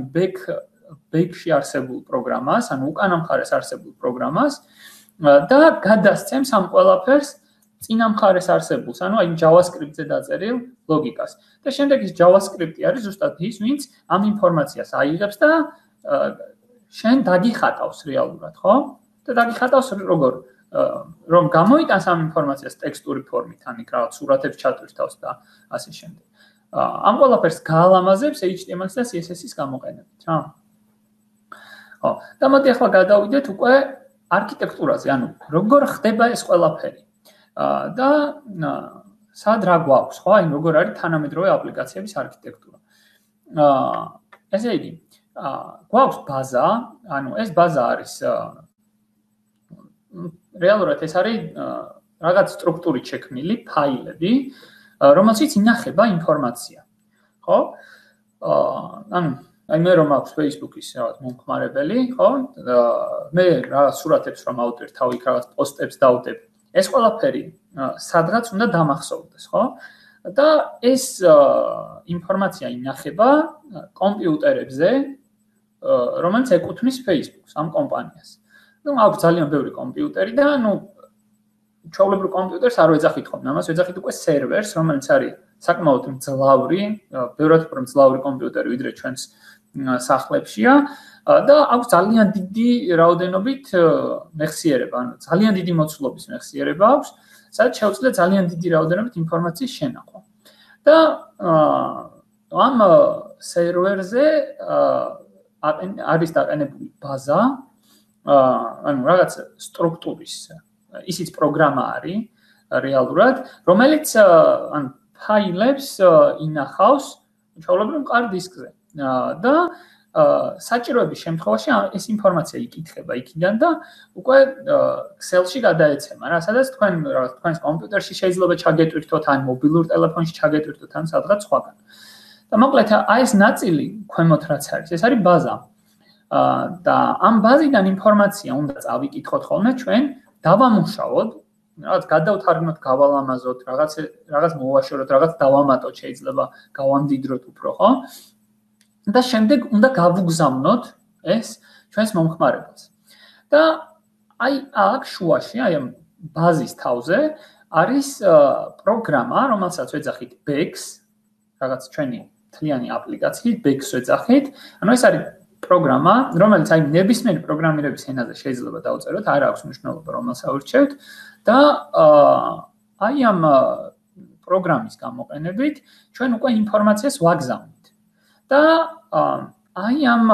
back-ში არსებულ პროგრამას, ანუ უკანა მხარეს არსებულ პროგრამას და გადასცემს ამ ყველაფერს წინა მხარეს არსებულს, ანუ აი JavaScript-ზე დაწერილ ლოგიკას. და შემდეგ ის JavaScript-ი არის ზუსტად ის, ვინც ამ ინფორმაციას აიღებს და შენ დაგიხატავს რეალურად, ხო? და დაგიხატავს როგორ რომ გამოიტანს ამ ინფორმაციას ტექსტური ფორმით, ან იქ რაღაც სურათებს ჩატვირთავს და ასე შემდეგ. ამ ყველაფერს გაალამაზებს HTML-ს და CSS-ის გამოყენებით, რა. ხო, და მოდი ახლა გადავიდეთ უკვე არქიტექტურაზე, ანუ როგორ ხდება ეს ყველაფერი. და სად რა გვაქვს, ხო? აი როგორ არის თანამედროვე აპლიკაციების არქიტექტურა. ესე იგი, გვაქვს ბაზა, ანუ ეს ბაზა არის რეალურად ეს არის რაღაც სტრუქტურით შექმნილი ფაილები, რომელშიც ინახება ინფორმაცია. ხო? ანუ აი მე რომ აქვს Facebook-ის რაღაც მომხმარებელი, ხო? მე რაღაც სურათებს რომ ავტვირთავ, იქ რაღაც პოსტებს დავდებ. ეს ყველაფერი სადღაც უნდა დამახსოვრდეს, ხო? და ეს ინფორმაცია ინახება კომპიუტერებზე, რომელიც ეკუთვნის Facebook-ს, ამ კომპანიას. ნუ აქვს ძალიან ბევრი კომპიუტერი და ნუ ჩვეულებრივ კომპიუტერს არ ვეძახით ხოლმე, ამას ვეძახით უკვე სერვერს, რომელიც არის საკმაოდ მძლავრი, ბევრად უფრო მძლავრი კომპიუტერი ვიდრე ჩვენს სახლებშია და აქვს ძალიან დიდი რაოდენობით მეხსიერება, ანუ ძალიან დიდი მოცულობის მეხსიერება აქვს, სადაც შეუძლია ძალიან დიდი რაოდენობით ინფორმაციის შენახვა. და ამ სერვერზე არის დაყენებული ბაზა, ანუ რაღაც სტრუქტურის ისიც პროგრამა არის რეალურად, რომელიც ან ფაილებს ინახავს ჩვეულებრივ მყარ დისკზე. და საჭიროების შემთხვევაში ეს ინფორმაცია იკითხება იქიდან და უკვე Excel-ში გადაეცემა, რა, სადაც თქვენს კომპიუტერში შეიძლება ჩაგეტვირთოთ, ან მობილურ ტელეფონში ჩაგეტვირთოთ, ან სადღაც სხვაგან. და მოკლედ აი ეს ნაწილი ქვემოთ რაც არის, ეს არის ბაზა. და ამ ბაზიდან ინფორმაცია უნდა წავიკითხოთ ხოლმე ჩვენ, დავამუშავოთ, რაღაც გადავთარგმნოთ, გავალამაზოთ, რაღაც მოვაშოროთ, რაღაც დავამატოთ, შეიძლება გავამდიდროთ უფრო, ხო? და შემდეგ უნდა გავუგზავნოთ ეს ჩვენს მომხმარებელს. და აი აქ შუაში, აი ამ ბაზის თავზე არის პროგრამა, რომელსაც ვეძახით Bex, რაღაც ჩვენი მთლიანი აპლიკაციით, ბექს ეძახით. ანუ ეს არის პროგრამა, რომელიც აი ნებისმიერ პროგრამირების ენაზე შეიძლება დავწეროთ, არ აქვს მნიშვნელობა რომელს ავირჩევთ და აი ამ პროგრამის გამოყენებით ჩვენ უკვე ინფორმაციას ვაგზავნით. და აი ამ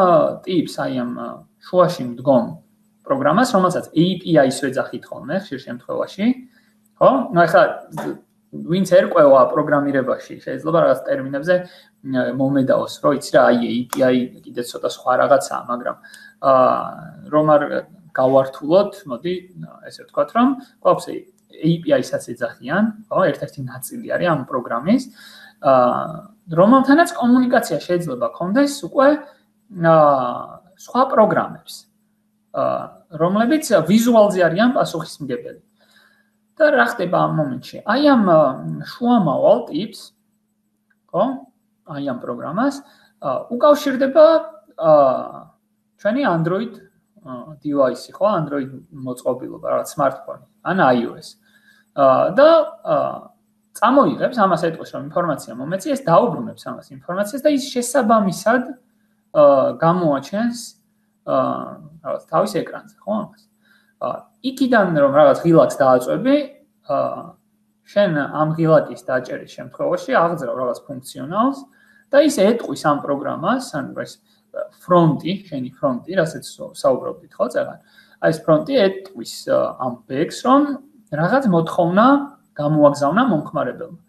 ტიპს, აი ამ შუაში მდგომ პროგრამას, რომელსაც API-ს ვეძახით ხოლმე ხშირ შემთხვევაში, ხო? ნუ ახლა ვინც ერკვევა პროგრამირებაში, შეიძლება რაღაც ტერმინებზე მომედაოს, რომ იცი რა, აი API კიდე ცოტა სხვა რაღაცაა, მაგრამ რომ არ გავართულოთ, მოდი ესე ვთქვათ, რომ გვაქვს API-საც ეძახიან, ხო, ერთ-ერთი ნაწილი არის ამ პროგრამის, რომელთანაც კომუნიკაცია შეიძლება გქონდეს უკვე სხვა პროგრამებს, რომლებიც ვიზუალზე არიან პასუხისმგებელი. და რა ხდება ამ მომენტში? აი ამ შუამავალ ტიპს, ხო? აი ამ პროგრამას უკავშირდება ჩვენი Android device-ი, ხო? Android მოწყობილობა, რაღაც smartphone, ან iOS. და წამოიღებს ამას ეტყვის, რომ ინფორმაცია მომეწიეს, დაუბრუნებს ამას ინფორმაციას და ის შესაბამისად გამოაჩენს რაღაც თავის ეკრანზე, ხო ამას? იქიდან რომ რაღაც ღილაკს დააწვევი, შენ ამ ღილაკის დაჭერის შემთხვევაში აღძრავ რაღაც ფუნქციონალს და ის ეტყვის ამ პროგრამას, ანუ ეს ფრონტი, შენი ფრონტი, რასაც საუბრობდით, ხო, წეგან. აი ეს ფრონტი ეტყვის ამ ბექს, რომ რაღაც მოთხოვნა გამოაგზავნა მომხმარებელმა.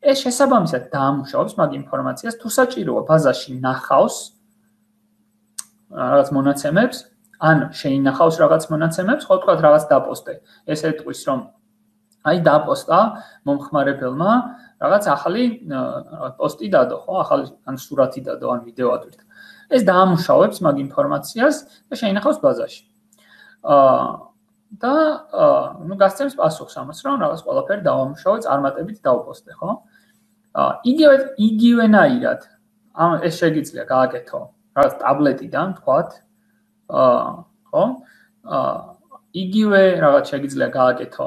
ეს შესაბამისად დაამუშავებს მაგ ინფორმაციას, თუ საჭიროა ბაზაში ნახავს რაღაც მონაცემებს, ან შეინახავს რაღაც მონაცემებს, ხო თქვათ რაღაც დაპოსტე. ეს ეტყვის, რომ აი დაპოსტა მომხმარებელმა რაღაც ახალი პოსტი დადო, ხო, ახალი ან სურათი დადო, ან ვიდეო ატვირთო. ეს დაამუშავებს მაგ ინფორმაციას და შეინახავს ბაზაში. და ნუ გასცემს პასუხს ამას, რომ რაღაც ყველაფერი დავამუშავე, წარმატებით დავპოსტე, ხო? იგივენაირად ეს შეგიძლია გააკეთო რაღაც ტაბლეტიდან, თქვათ, ხო? იგივე რაღაც შეგიძლია გააკეთო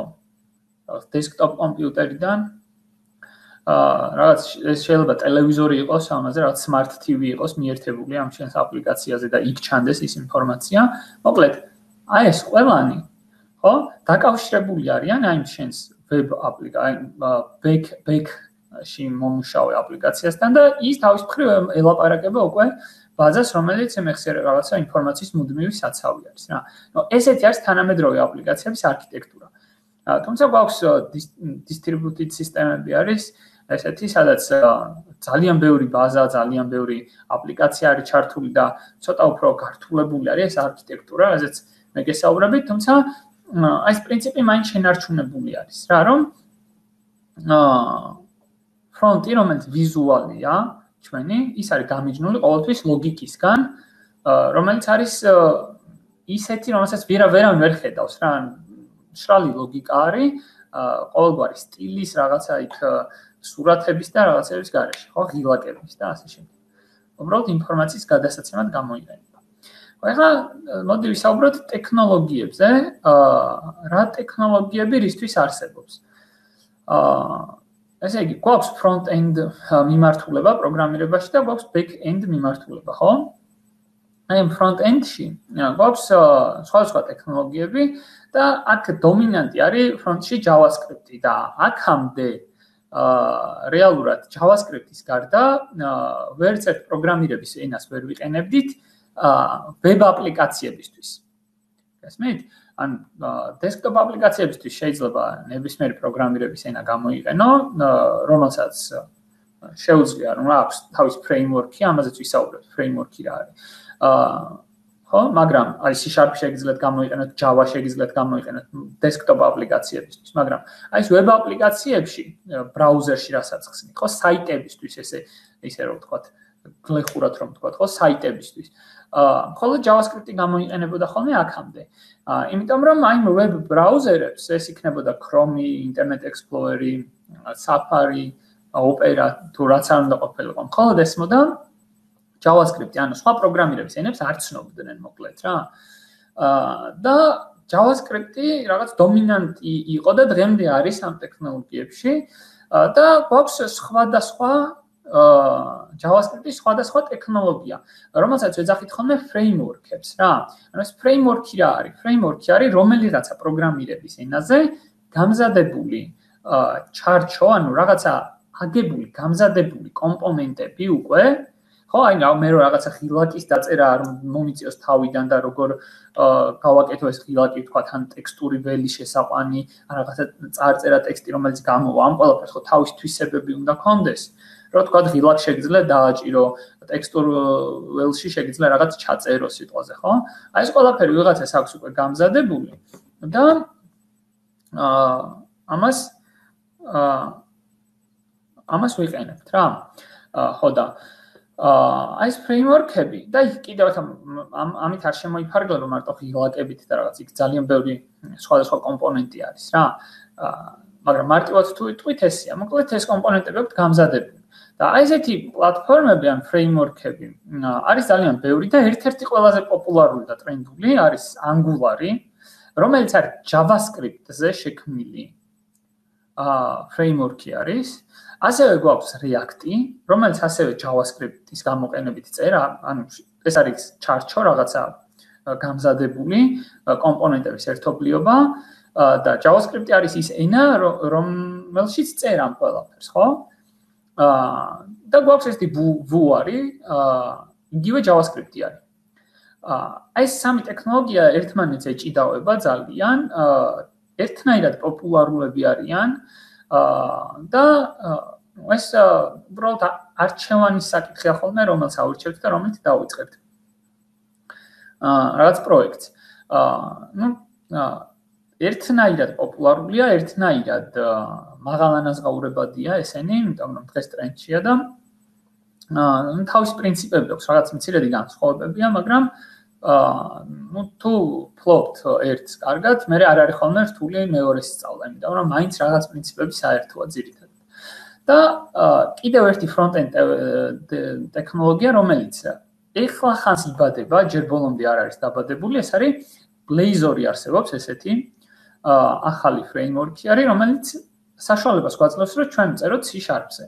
რაღაც დესკტოპ კომპიუტერიდან, რაღაც ეს შეიძლება ტელევიზორი იყოს, ამაზე რაღაც smart TV იყოს მიერთებული ამ შენს აპლიკაციაზე და იქ ჩანდეს ის ინფორმაცია. მოკლედ, აი ეს ყველანი, ხო? დაკავშირებული არიან აი შენს web back-ში მომუშავე აპლიკაციასთან და ის თავის მხრივ ელაპარაკება უკვე ბაზას, რომელიც მეხსიერება რაღაცა ინფორმაციის მუდმივი საცავი არის რა. ნუ ესეთი არის თანამედროვე აპლიკაციების არქიტექტურა. თუმცა გვაქვს distributed სისტემები არის ესეთი, სადაც ძალიან ბევრი ბაზა, ძალიან ბევრი აპლიკაცია არის ჩართული და ცოტა უფრო გართულებული არის ეს არქიტექტურა, რაზეც მე გესაუბრებით, თუმცა აი ეს პრინციპი მაინც შენარჩუნებული არის რა, რომ ფრონტი, რომელიც ვიზუალია, ჩვენი, ის არის გამიჯნული ყოველთვის ლოგიკისგან, რომელიც არის ისეთი, რომელსაც ვერავინ ვერ ხედავს რა, მშრალი ლოგიკა არის, ყოველგვარი სტილის, რაღაცა იქ სურათების და რაღაცების გარეშე, ხო, ღილაკების და ასე შემდეგ. უბრალოდ ინფორმაციის გადასაცემად გამოიყენება. ახლა მოდი ვისაუბროთ ტექნოლოგიებზე, რა ტექნოლოგიები რისთვის არსებობს. ესე იგი, გვაქვს front-end მიმართულება პროგრამირებაში და გვაქვს back-end მიმართულება, ხო? აი front-end-ში გვაქვს სხვადასხვა ტექნოლოგიები და აქ დომინანტი არის front-ში JavaScript-ი და აქამდე რეალურად JavaScript-ის გარდა ვერც ერთ პროგრამირების ენას ვერ ვიყენებდით web აპლიკაციებისთვის. გასმით? ან desktop აპლიკაციებისთვის შეიძლება ნებისმიერი პროგრამირების ენა გამოიყენო, რომელსაც შეუძლია, რომ აქვს თავის framework-ი, ამაზეც ვისაუბრებთ, framework-ი რა არის. ხო, მაგრამ აი C# შეგიძლიათ გამოიყენოთ, Java შეგიძლიათ გამოიყენოთ desktop აპლიკაციებისთვის, მაგრამ აი ეს web აპლიკაციებში, ბრაუზერში რასაც ხსნით, ხო, საიტებისთვის ესე რომ ვთქვათ, გლეხურად რომ ვთქვათ, ხო, საიტებისთვის. ხოლო JavaScript-ი გამოიყენებოდა ხოლმე აქამდე. იმიტომ რომ აი web ბრაუზერებს ეს იქნებოდა Chrome, Internet Explorer-ი, Safari, Opera, თუ რაც არ უნდა ყოფილიყო. ხოლო ესმოდა JavaScript-ი, ანუ სხვა პროგრამირების ენებს არ ცნობდნენ მოკლედ რა. და JavaScript-ი რაღაც დომინანტი იყო და დღემდე არის ამ ტექნოლოგიებში და გვაქვს სხვადასხვა JavaScript-ის სხვადასხვა ტექნოლოგია, რომელსაც ეძახით ხოლმე framework-ებს რა. ანუ ეს framework-ი რა არის? Framework-ი არის რომელიღაცა პროგრამირების ენაზე გამზადებული ჩარჩო, ანუ რაღაცა აგებული, გამზადებული კომპონენტები უკვე, ხო, აი მე რო რაღაცა ღილაკის დაწერა არ მომიწიოს თავიდან და როგორ გავაკეთო ეს ღილაკი, ვთქვათ, ან ტექსტური ველი შესაყვანი, ან რაღაცა წარწერა ტექსტი, რომელიც გამოვა, ამ ყველაფერს ხო თავის თვისებები უნდა გქონდეს. რო თქვა ღილაკ შეგიძლია დააჭირო, ტექსტურ ველში შეგიძლია რაღაც ჩაწერო სიტყვაზე, ხო? აი ეს ყველაფერი ვიღაცას აქვს უკვე გამზადებული და ამას ვიყენებთ რა. ხო და აი ეს framework-ები და კიდევ ამით არ შემოიფარგლე რომ მარტო ღილაკებით და რაღაც იქ ძალიან ბევრი სხვადასხვა კომპონენტი არის რა. მაგრამ მარტივად თუ ვიტყვით ესია, მოკლედ ეს კომპონენტები აქვთ გამზადებული. და აი ესეთი პლატფორმები ან framework-ები არის ძალიან ბევრი და ერთ-ერთი ყველაზე პოპულარული და ტრენდული არის Angular-ი, რომელიც არის JavaScript-ზე შექმნილი framework-ი არის. ასევე გვაქვს React-ი, რომელიც ასევე JavaScript-ის გამოყენებით წერა, ანუ ეს არის ჩარჩო რაღაცა გამზადებული კომპონენტების ერთობლიობა და JavaScript-ი არის ის ენა, რომელშიც წერა ამ ყველაფერს, ხო? და გვაქვს ესეთი Vue არის, იგივე JavaScript-ი არის. აი ეს სამი ტექნოლოგია ერთმანეთს ეჭიდავება ძალიან, ერთნაირად პოპულარულები არიან და ეს უბრალოდ არჩევანის საკითხია ხოლმე, რომელს ავირჩევთ და რომელიც დავიწყებთ. რაღაც პროექტს. ერთნაირად პოპულარულია, ერთნაირად მაღალანაზღაურებადია ესენი, იმიტომ რომ დღეს ტრენდშია და თავის პრინციპები აქვს, რაღაც მცირედი განსხვავებებია, მაგრამ თუ ფლობთ ერთს კარგად, მე არ არის ხოლმე რთული მეორეს სწავლა, იმიტომ რომ მაინც რაღაც პრინციპები საერთოა ძირითადად. და კიდევ ერთი front-end ტექნოლოგია, რომელიც ეხლა ხანს იბადება, ჯერ ბოლომდე არ არის დაბადებული, ეს არის Blazor-ი არსებობს ესეთი ახალი framework-ი არის, რომელიც საშუალებას გვაძლევს, რომ ჩვენ ვწეროთ C#-ზე.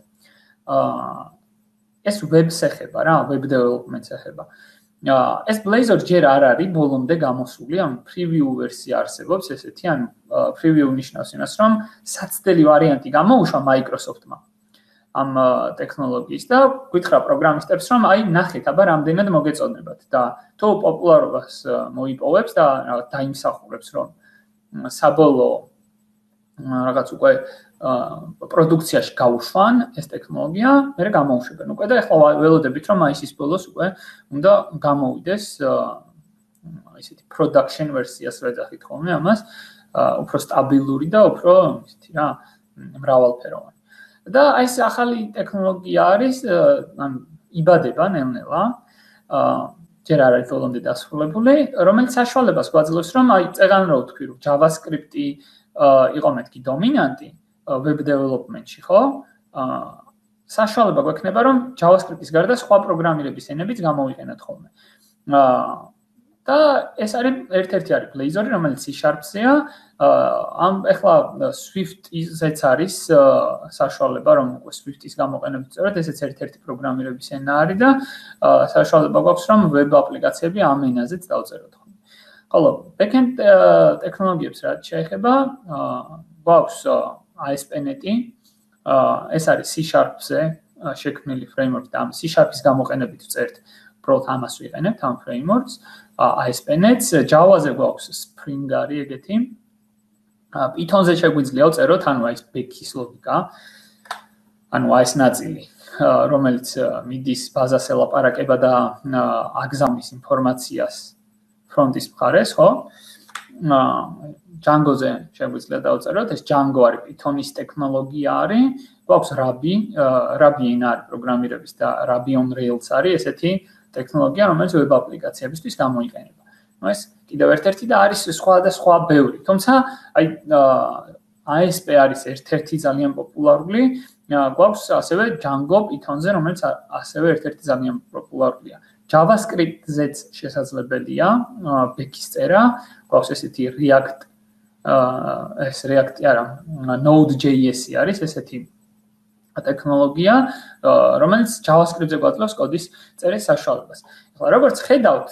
ეს web-ს ეხება რა, web development-ს ეხება. ეს Blazor ჯერ არ არის ბოლომდე გამოსული, ანუ preview ვერსია არსებობს ესეთი, ანუ preview ნიშნავს იმას, რომ საცდელი ვარიანტი გამოუშვა Microsoft-მა ამ ტექნოლოგიის და გითხრა პროგრამისტებს, რომ აი ნახეთ, აბა რამდენად მოგეწონებათ და თუ პოპულარობას მოიპოვებს და დაიმსახურებს, რომ საბოლოო რაღაც უკვე პროდუქციაში გაუშვან ეს ტექნოლოგია, მერე გამოუშვებენ უკვე და ეხლა ველოდებით, რომ მაისის ბოლოს უკვე უნდა გამოვიდეს ისეთი production ვერსიას ვეძახით ხოლმე ამას, უფრო სტაბილური და უფრო ისეთი რა, მრავალფეროვანი. და აი ეს ახალი ტექნოლოგია არის, ანუ იბადება ნელ-ნელა, ჯერ არ არის ბოლომდე დასრულებული, რომელიც საშუალებას გვაძლევს, რომ აი წეგან რო ვთქვი, რომ JavaScript-ი იყო მეთქი დომინანტი web development-ში, ხო? საშუალება გვექნება, რომ JavaScript-ის გარდა სხვა პროგრამირების ენებიც გამოვიყენოთ ხოლმე. და ეს არის ერთ-ერთი არის Blazor-ი, რომელიც C#-ზეა. ეხლა Swift-იზეც არის საშუალება, რომ უკვე Swift-ის გამოყენებით წეროთ, ესეც ერთ-ერთი პროგრამირების ენა არის და საშუალება გვაქვს, რომ web აპლიკაციები ამ ენაზეც დავწეროთ ხოლმე. ხოლო backend ტექნოლოგიებს რაც შეეხება, გვაქვს ASP.NET-ი, ეს არის C#-ზე შექმნილი framework და ამ C#-ის გამოყენებით ვწერთ, უბრალოდ ამას ვიყენებთ ამ frameworks, ASP.NET-ს, Java-ზე გვაქვს Spring არის ეგეთი. Python-ზე შეგვიძლია ვწეროთ, ანუ აი ეს back-ის ლოგიკა, ანუ აი ეს ნაწილი, რომელიც მიდის ბაზას ელაპარაკება და აგზავნის ინფორმაციას ფრონტის მხარეს, ხო? Django-ზე შეგვიძლია დავწეროთ, ეს Django არის Python-ის ტექნოლოგია არის, გვაქვს Ruby ენა არის პროგრამირების და Ruby on Rails არის ესეთი ტექნოლოგია, რომელიც web აპლიკაციებისთვის გამოიყენება. ეს კიდევ ერთ-ერთი და არის სხვა და სხვა ბევრი. თუმცა აი ASP არის ერთ-ერთი ძალიან პოპულარული, გვაქვს ასევე Django Python-ზე, რომელიც ასევე ერთ-ერთი ძალიან პოპულარულია. JavaScript-ზეც შესაძლებელია back-ის წერა, გვაქვს ესეთი React, ეს React-ი არა, Node.js-ი არის ესეთი ტექნოლოგია, რომელიც JavaScript-ზე გვაძლევს კოდის წერის საშუალებას. ახლა როგორც ხედავთ,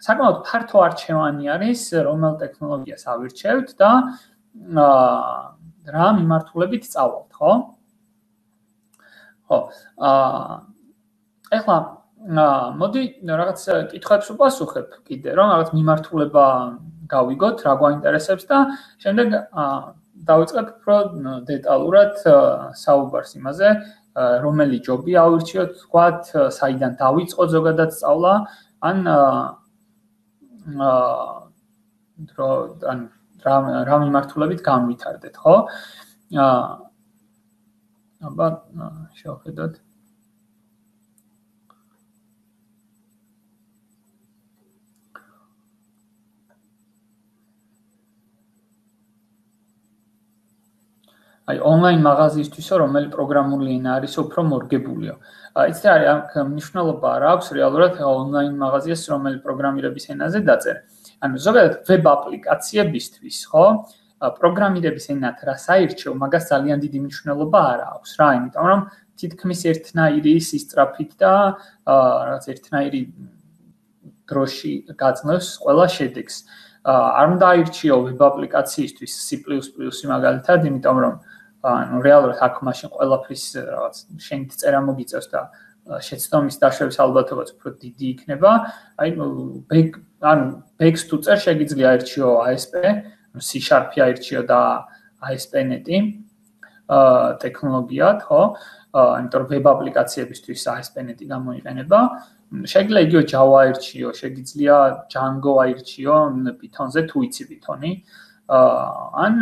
საკმაოდ ფართო არჩევანი არის, რომელ ტექნოლოგიას ავირჩევთ და რა მიმართულებით სწავლობთ, ხო? ხო. ახლა მოდი რაღაც კითხვებს უპასუხებ კიდე, რომ რაღაც მიმართულება გავიგოთ, რა გვაინტერესებს და შემდეგ დავიწყებ უფრო დეტალურად საუბარს იმაზე, რომელი ჯობი ავირჩიოთ, თქვათ, საიდან დავიწყოთ ზოგადად სწავლა, ან რა მიმართულებით განვითარდეთ, ხო? აბა შევხედოთ. აი ონლაინ მაღაზიისთვისო რომელი პროგრამული ენა არის უფრო მორგებულიო. იცით არის აქ მნიშვნელობა არ აქვს რეალურად ონლაინ მაღაზიას რომელი პროგრამირების ენაზე დაწერა. ანუ ზოგადად ვებ აპლიკაციებისთვის, ხო? პროგრამირების ენად რა საირჩეო, მაგას ძალიან დიდი მნიშვნელობა არ აქვს რა, იმიტომ რომ თითქმის ერთნაირი სისწრაფით და რაღაც ერთნაირი დროში გაძლევს ყველა შედეგს. არ უნდა აირჩიო ვებ აპლიკაციისთვის C++ მაგალითად, იმიტომ რომ ანუ რეალურად აქ მაშინ ყველაფრის რაღაც შენით წერა მოგიწევს და შეცდომის დაშვების ალბათობაც უფრო დიდი იქნება. აი ანუ ბექს თუ წერ შეგიძლია აირჩიო ASP, C# აირჩიო და ASP.NET ტექნოლოგიად, ხო? იმიტომ რომ ვებ აპლიკაციებისთვის ASP.NET გამოიყენება. შეგიძლია იგივე Java აირჩიო, შეგიძლია Django აირჩიო Python-ზე თუ იცი Python-ი. ან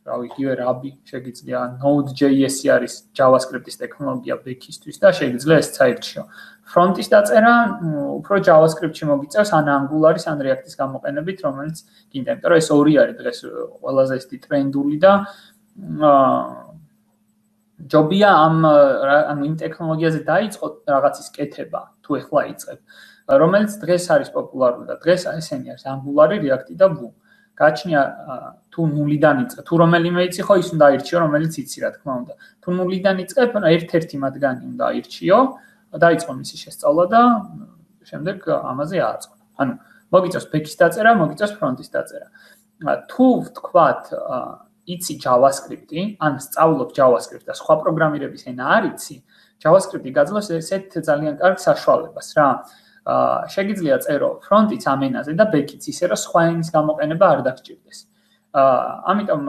რავი, იგივე Ruby შეგიძლია Node.js-ი არის JavaScript-ის ტექნოლოგია back-ისთვის და შეგიძლია ეს აირჩიო. Front-ის დაწერა უფრო JavaScript-ში მოგიწევს ან Angular-ის ან React-ის გამოყენებით, რომელიც გინდა, იმიტომ რომ ეს ორი არის დღეს ყველაზე ისეთი ტრენდული და ჯობია ანუ იმ ტექნოლოგიაზე დაიწყო რაღაცის კეთება, თუ ეხლა იწყებ, რომელიც დღეს არის პოპულარული და დღეს ესენი არის Angular, React და Vue. გაჩნია თუ ნულიდან იწყებ, თუ რომელიმე იცი ხო, ის უნდა აირჩიო, რომელიც იცი, რა თქმა უნდა. თუ ნულიდან იწყებ, ერთ-ერთი მათგანი უნდა აირჩიო, დაიწყო მისი შესწავლა და შემდეგ ამაზე ააწყო. ანუ მოგიწევს back-ის დაწერა, მოგიწევს front-ის დაწერა. თუ ვთქვათ იცი JavaScript-ი, ან სწავლობ JavaScript და სხვა პროგრამირების ენა არ იცი, JavaScript-ი გაძლევს ესეთ ძალიან კარგ საშუალებას რა. შეგიძლია წერო front-იც ამ ენაზე და back-იც ისე რომ სხვა ენის გამოყენება არ დაგჭირდეს. ამიტომ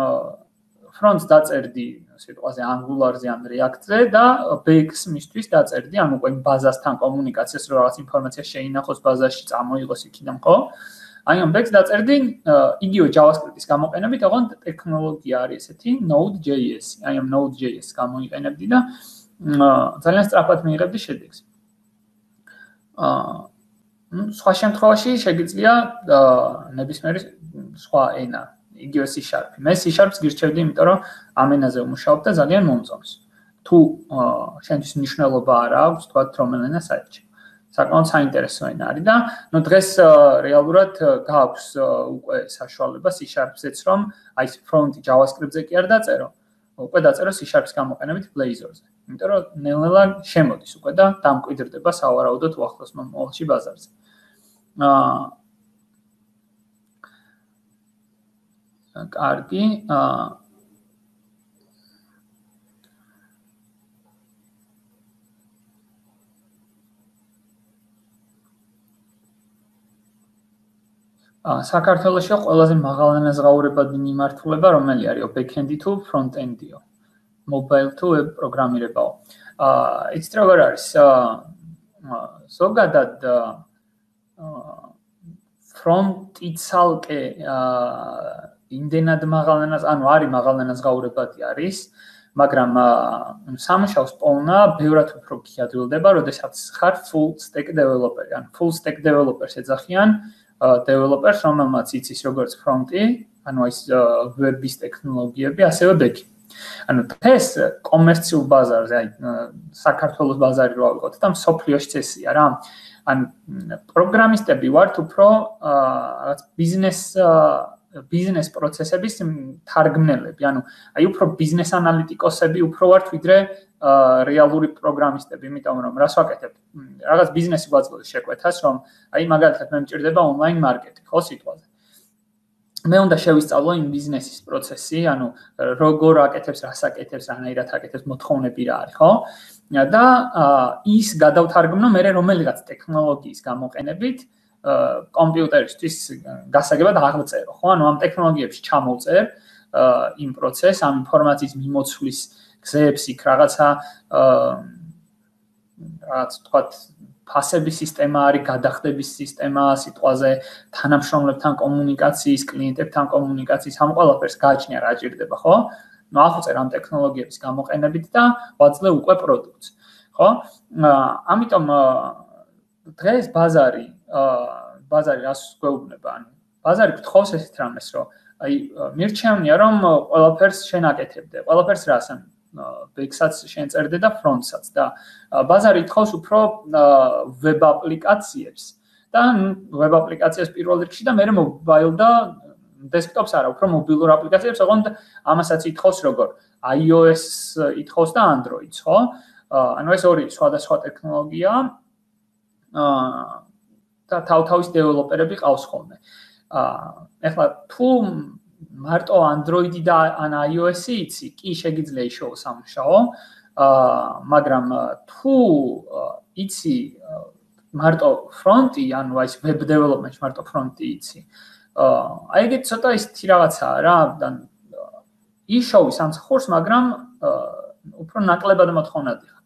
front-ს დაწერდი სიტყვაზე Angular-ზე ან React-ზე და back-ს მისთვის დაწერდი, ანუ უკვე ბაზასთან კომუნიკაციას რომ რაღაც ინფორმაცია შეინახოს ბაზაში, წამოიღოს იქიდან, ხო? აი ამ back-ს დაწერდი იგივე JavaScript-ის გამოყენებით, ოღონდ ტექნოლოგია არის ესეთი Node.js. აი ამ Node.js-ს გამოიყენებდი და ძალიან სწრაფად მიიღებდი შედეგს. სხვა შემთხვევაში შეგიძლია ნებისმიერი სხვა ენა, იგივე C#. მე C#-ს გირჩევდი, იმიტომ რომ ამ ენაზე ვმუშაობ და ძალიან მომწონს. თუ შენთვის მნიშვნელობა არ აქვს, თქვათ რომელ ენას აირჩევ. საკმაოდ საინტერესო ენა არის და დღეს რეალურად გააქვს უკვე საშუალება C#-ზეც, რომ აი front JavaScript-ზე კი არ დაწერო, უკვე დაწერო C#-ის გამოყენებით Blazor-ზე. იმიტომ რომ ნელ-ნელა შემოდის უკვე და დამკვიდრდება სავარაუდოდ უახლოს მომავალში ბაზარზე. კარგი. საქართველოში ყველაზე მაღალანაზღაურებადი მიმართულება რომელი არის? back-end-ი თუ front-end-იო? Mobile თუ web პროგრამირებაო. იცით როგორ არის? ზოგადად front-ი ცალკე იმდენად ანუ არის მაღალანაზღაურებადი არის, მაგრამ სამუშაოს პოვნა ბევრად უფრო გიადვილდება, როდესაც ხარ full stack developer-ი. ან full stack developer-ს ეძახიან developers, რომელმაც იცის როგორც front-ი, ანუ ის web-ის ტექნოლოგიები, ასევე back-ი. ანუ დღეს კომერციულ ბაზარზე, აი საქართველოს ბაზარი რო ავიღოთ და მსოფლიოშიც ესია რა. ანუ პროგრამისტები ვართ უფრო რაღაც ბიზნეს ბიზნეს პროცესების თარგმნელები, ანუ აი უფრო ბიზნეს ანალიტიკოსები უფრო ვართ ვიდრე რეალური პროგრამისტები, იმიტომ რომ რას ვაკეთებ? რაღაც ბიზნესი გვაძლევს შეკვეთას, რომ აი მაგალითად მე მჭირდება ონლაინ მარკეტინგი, ხო სიტყვაზე. მე უნდა შევისწავლო იმ ბიზნესის პროცესი, ანუ როგორ აკეთებს, რას აკეთებს, რანაირად აკეთებს, მოთხოვნები რა არის, ხო? და ის გადავთარგმნო მე რომელიღაც ტექნოლოგიის გამოყენებით კომპიუტერისთვის გასაგებად აღწერო, ხო? ანუ ამ ტექნოლოგიებში ჩამოვწერ იმ პროცესს, ამ ინფორმაციის მიმოცვლის გზებს, იქ რაღაცა თქვათ ფასების სისტემა არის, გადახდების სისტემა, სიტყვაზე თანამშრომლებთან კომუნიკაციის, კლიენტებთან კომუნიკაციის, ამ ყველაფერს გააჩნია რა ჭირდება, ხო? ნუ ახუწერ ამ ტექნოლოგიების გამოყენებით და ვაძლევ უკვე პროდუქტს, ხო? ამიტომ დღეს ბაზარი რას გვეუბნება? ანუ ბაზარი გთხოვს ესეთ რამეს, რომ აი მირჩევნია რომ ყველაფერს შენ აკეთებდე, ყველაფერს რას ან ბექსაც შენ წერდე და ფრონტსაც და ბაზარი გთხოვს უფრო ვებ აპლიკაციებს და ვებ აპლიკაციებს პირველ რიგში და მე მობაილ და დესკტოპს არა, უფრო მობილურ აპლიკაციებს, ოღონდ ამასაც ითხოვს როგორ iOS ითხოვს და Android-ს, ხო? ანუ ეს ორი სხვადასხვა ტექნოლოგია და თავთავის დეველოპერები ყავს ხოლმე. ეხლა თუ მარტო Android-ი და ან iOS-ი იცი, კი შეგიძლია იშოვო სამუშაო, მაგრამ თუ იცი მარტო ფრონტი, ანუ აი web development-ში მარტო ფრონტი იცი, აი ეგეთ ცოტა ისეთი რაღაცაა რა, იშოვი სამსახურს, მაგრამ უფრო ნაკლებად მოთხოვნადი ხარ.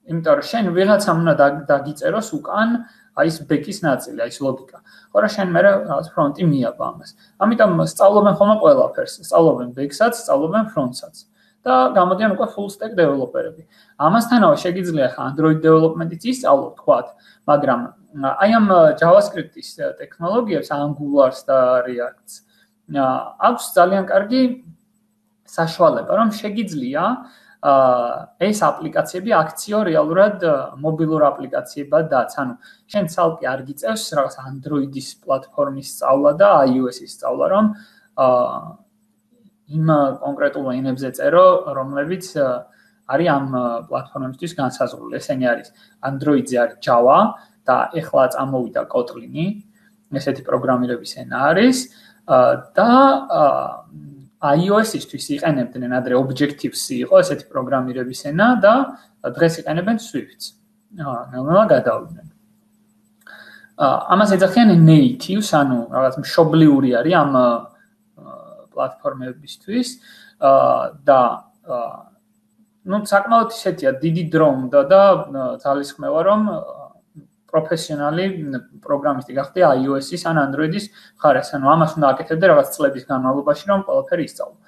იმიტომ რომ შენ ვიღაცამ უნდა დაგიწეროს უკან აი ეს ბექის ნაწილი, აი ეს ლოგიკა. ხო რა შენ მე რაღაც ფრონტი მიაბა ამას. ამიტომ სწავლობენ ხოლმე ყველაფერს, სწავლობენ ბექსაც, სწავლობენ ფრონტსაც. და გამოდიან უკვე full stack developer-ები. ამასთანავე შეგიძლია ხა Android development-იც ისწავლო, თქვათ, მაგრამ აი ამ JavaScript-ის ტექნოლოგიებს, Angular-ს და React-ს აქვს ძალიან კარგი საშუალება, რომ შეგიძლია ეს აპლიკაციები აქციო რეალურად მობილურ აპლიკაციებადაც, ანუ შენ ცალკე არ გიწევს რაღაც Android-ის პლატფორმის სწავლა და iOS-ის სწავლა, რომ იმ კონკრეტულ ენებზე წერო, რომლებიც არის ამ პლატფორმებისთვის განსაზღვრული. ესენი არის Android-ზე არის Java და ეხლა წამოვიდა Kotlin-ი, ესეთი პროგრამირების ენა არის და iOS-ისთვის იყენებდნენ ადრე Objective-C იყო ესეთი პროგრამირების ენა და დღეს იყენებენ Swift-ს. ნელ-ნელა გადავიდნენ. ამას ეძახიან natives, ანუ რაღაც მშობლიური არის ამ პლატფორმებისთვის და ну საკმაოდ ისეთია დიდი დრო უნდა და ძალისხმევა რომ პროფესიონალი პროგრამისტი გახდე iOS-ის ან Android-ის მხარეს, ანუ ამას უნდა აკეთებდე რაღაც წლების განმავლობაში, რომ ყველაფერი ისწავლო.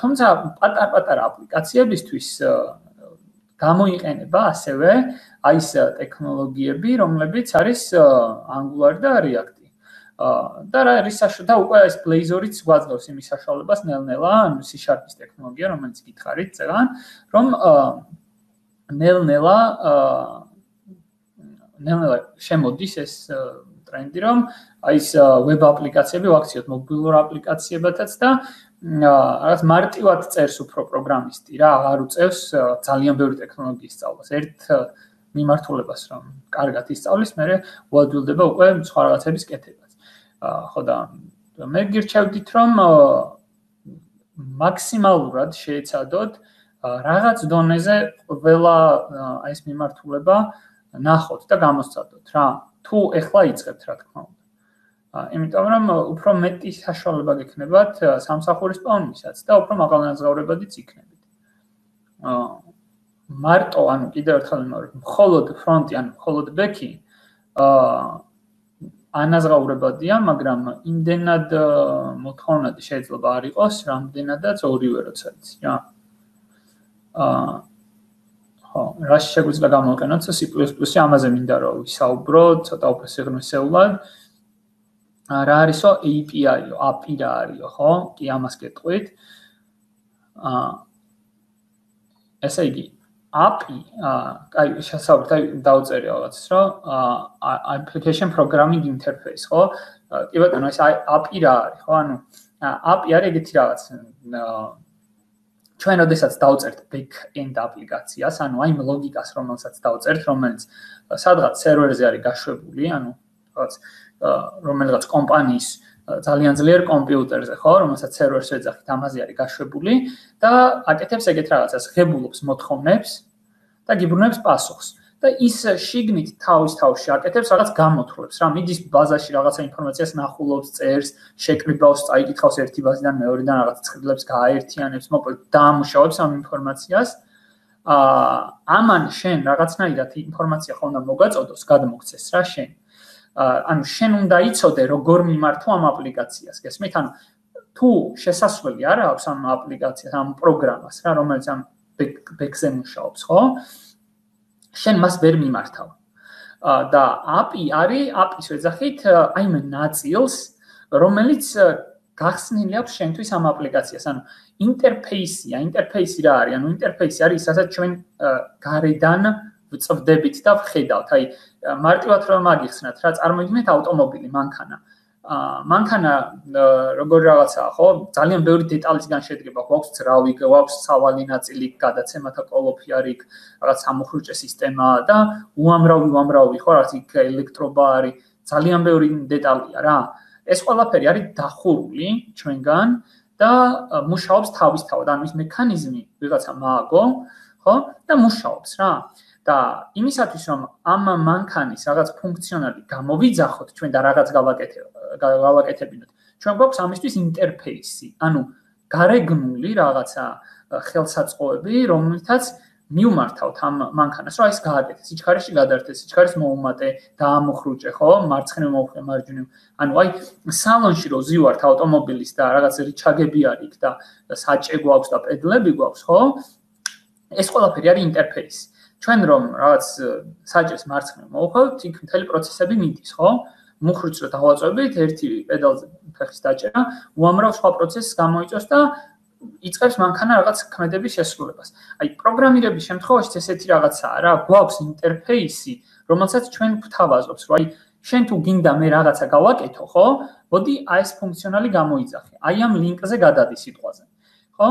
თუმცა პატარ-პატარა აპლიკაციებისთვის გამოიყენება ასევე აი ეს ტექნოლოგიები, რომლებიც არის Angular და React. და რა არის და უკვე ეს Blazor-იც გვაძლევს იმის საშუალებას ნელ-ნელა, ანუ C# ტექნოლოგია, რომელიც გითხარით წეგან, რომ ნელ-ნელა შემოდის ეს ტრენდი, რომ აი ეს web აპლიკაციები ვაქციოთ მობილურ აპლიკაციებათაც და რაღაც მარტივად წერს უფრო პროგრამისტი რა, აღარ უწევს ძალიან ბევრი ტექნოლოგიის სწავლას. ერთ მიმართულებას რომ კარგად ისწავლის, მერე უადვილდება უკვე სხვა რაღაცების კეთებას. ხო და მე გირჩევდით რომ მაქსიმალურად შეეცადოთ რაღაც დონეზე ყველა აი ეს მიმართულება ნახოთ და გამოსცადოთ რა. თუ ეხლა იწყებთ რა თქმა უნდა. იმიტომ რომ უფრო მეტი საშუალება გექნებათ სამსახურის პოვნისაც და უფრო მაღალანაზღაურებადიც იქნებით. მარტო ანუ კიდევ ერთხელ ვიმეორებ, მხოლოდ ფრონტი ან მხოლოდ ბექი ანაზღაურებადია, მაგრამ იმდენად მოთხოვნადი შეიძლება არ იყოს, რამდენადაც ორივე როცა იცი რა. ხო, რა შეგვიძლია გამოვიყენოთ C++-ში, ამაზე მინდა რომ ვისაუბრო, ცოტა უფრო სიღრმისეულად. რა არისო API-ო, API რა არისო, ხო? კი ამას გეტყვით. ესე იგი, API, აი შესაძლოა დავწერე რაღაცას, რომ application programming interface, ხო? კი ბატონო, ეს API რა არის, ხო? ანუ API არის ეგეთი რაღაც. ჩვენ ოდესაც დავწერთ back-end აპლიკაციას, ანუ აი იმ ლოგიკას, რომელსაც დავწერთ, რომელიც სადღაც სერვერზე არის გაშვებული, ანუ რომელიღაც კომპანიის ძალიან ძლიერ კომპიუტერზე, ხო, რომელსაც სერვერს ეძახით, ამაზე არის გაშვებული და აკეთებს ეგეთ რაღაცას, ღებულობს მოთხოვნებს და გიბრუნებს პასუხს. და ის შიგნით თავში აკეთებს რაღაც გამოთვლებს, რა, მიდის ბაზაში რაღაცა ინფორმაციას ნახულობს, წერს, შეკრიბავს, წაიკითხავს ერთი ბაზიდან მეორედან რაღაც ცხრილებს გააერთიანებს, მოკლედ დაამუშავებს ამ ინფორმაციას. ამან შენ რაღაცნაირად ინფორმაცია ხო უნდა მოგაწოდოს, გადმოგცეს რა შენ. ანუ შენ უნდა იცოდე როგორ მიმართო ამ აპლიკაციას. გესმით? ანუ თუ შესასვლელი არ აქვს ამ აპლიკაციას, ამ პროგრამას, რა, რომელიც ამ back-ზე მუშაობს, ხო? შენ მას ვერ მიმართავ. და API არის, API-ს ვეძახით, აი იმ ნაწილს, რომელიც გახსნილი აქვს შენთვის ამ აპლიკაციას. ანუ ინტერფეისია, ინტერფეისი რა არის? ანუ ინტერფეისი არის, სადაც ჩვენ გარედან ვწვდებით და ვხედავთ. აი, მარტივად რომ მაგიხსნათ, რა, წარმოიდგინეთ ავტომობილი, მანქანა. მანქანა როგორ რაღაცაა, ხო? ძალიან ბევრი დეტალისგან შედგება. გვაქვს ძრავი, გვაქვს სავალი ნაწილი, გადაცემათა კოლოფი არის, რაღაც სამუხრუჭე სისტემა და უამრავი, ხო, რაღაც იქ ელექტრობა არის, ძალიან ბევრი დეტალია რა. ეს ყველაფერი არის დახურული ჩვენგან და მუშაობს თავისთავად, ანუ ის მექანიზმი ვიღაცა მააგო, ხო? და მუშაობს რა. და იმისათვის რომ ამ მანქანის რაღაც ფუნქციონალი გამოვიძახოთ ჩვენ და რაღაც გავაკეთებინოთ, ჩვენ გვაქვს ამისთვის ინტერფეისი, ანუ გარეგნული რაღაცა ხელსაწყოები, რომელთაც მიუმართავთ ამ მანქანას, რომ ეს გააკეთეს, სიჩქარეში გადაერთეს, სიჩქარის მოუმატე, დაამოხრუჭე, ხო, მარცხნივ მოუხმე, მარჯვნივ. ანუ აი სალონში რო ზივართ ავტომობილის და რაღაც რიჩაგები არის იქ და საჭე გვაქვს და პედლები გვაქვს, ხო? ეს ყველაფერი არის ინტერფეისი. ჩვენ რომ რაღაც საჭეს მარცხნივ მოვუხმევთ, იქ მთელი პროცესები მიდის, ხო? მუხრუჭს რო დავაწვევით, ერთი პედალზე ფეხის დაჭერა, უამრავ სხვა პროცესს გამოიწვევს და იწყებს მანქანა რაღაც ქმედების შესრულებას. აი, პროგრამირების შემთხვევაში ესეთი რაღაცაა რა, გვაქვს ინტერფეისი, რომელსაც ჩვენ გვთავაზობს, რომ აი, შენ თუ გინდა მე რაღაცა გავაკეთო, ხო? მოდი აი ეს ფუნქციონალი გამოიძახე. აი ამ ლინკზე გადადი სიტყვაზე. ხო?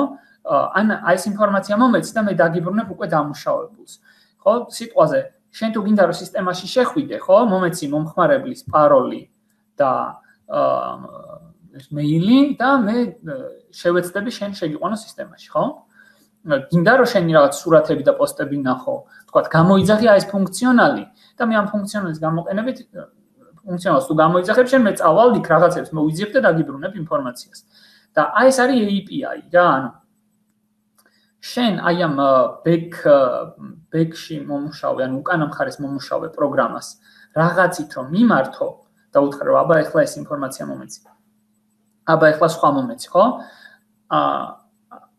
ან აი ეს ინფორმაცია მომეც და მე დაგიბრუნებ უკვე დამუშავებულს. ხო? სიტყვაზე შენ თუ გინდა რომ სისტემაში შეხვიდე, ხო? მომეცი მომხმარებლის პაროლი და მეილი და მე შევეცდები შენ შეგიყვანო სისტემაში, ხო? გინდა რომ შენი რაღაც სურათები და პოსტები ნახო, თქვა გამოიძახე აი ეს ფუნქციონალი და მე ამ ფუნქციონალის გამოყენებით ფუნქციონალს თუ გამოიძახებ, შენ მე წავალ იქ რაღაცებს მოვიძიებ და დაგიბრუნებ ინფორმაციას. და აი ეს არის API რა, ანუ შენ აი ამ back-ში მომუშავე, ანუ უკანა მხარეს მომუშავე პროგრამას რაღაცით რომ მიმართო და უთხრა რომ აბა ეხლა ეს ინფორმაცია მომეცი. აბა ეხლა სხვა მომეცი, ხო?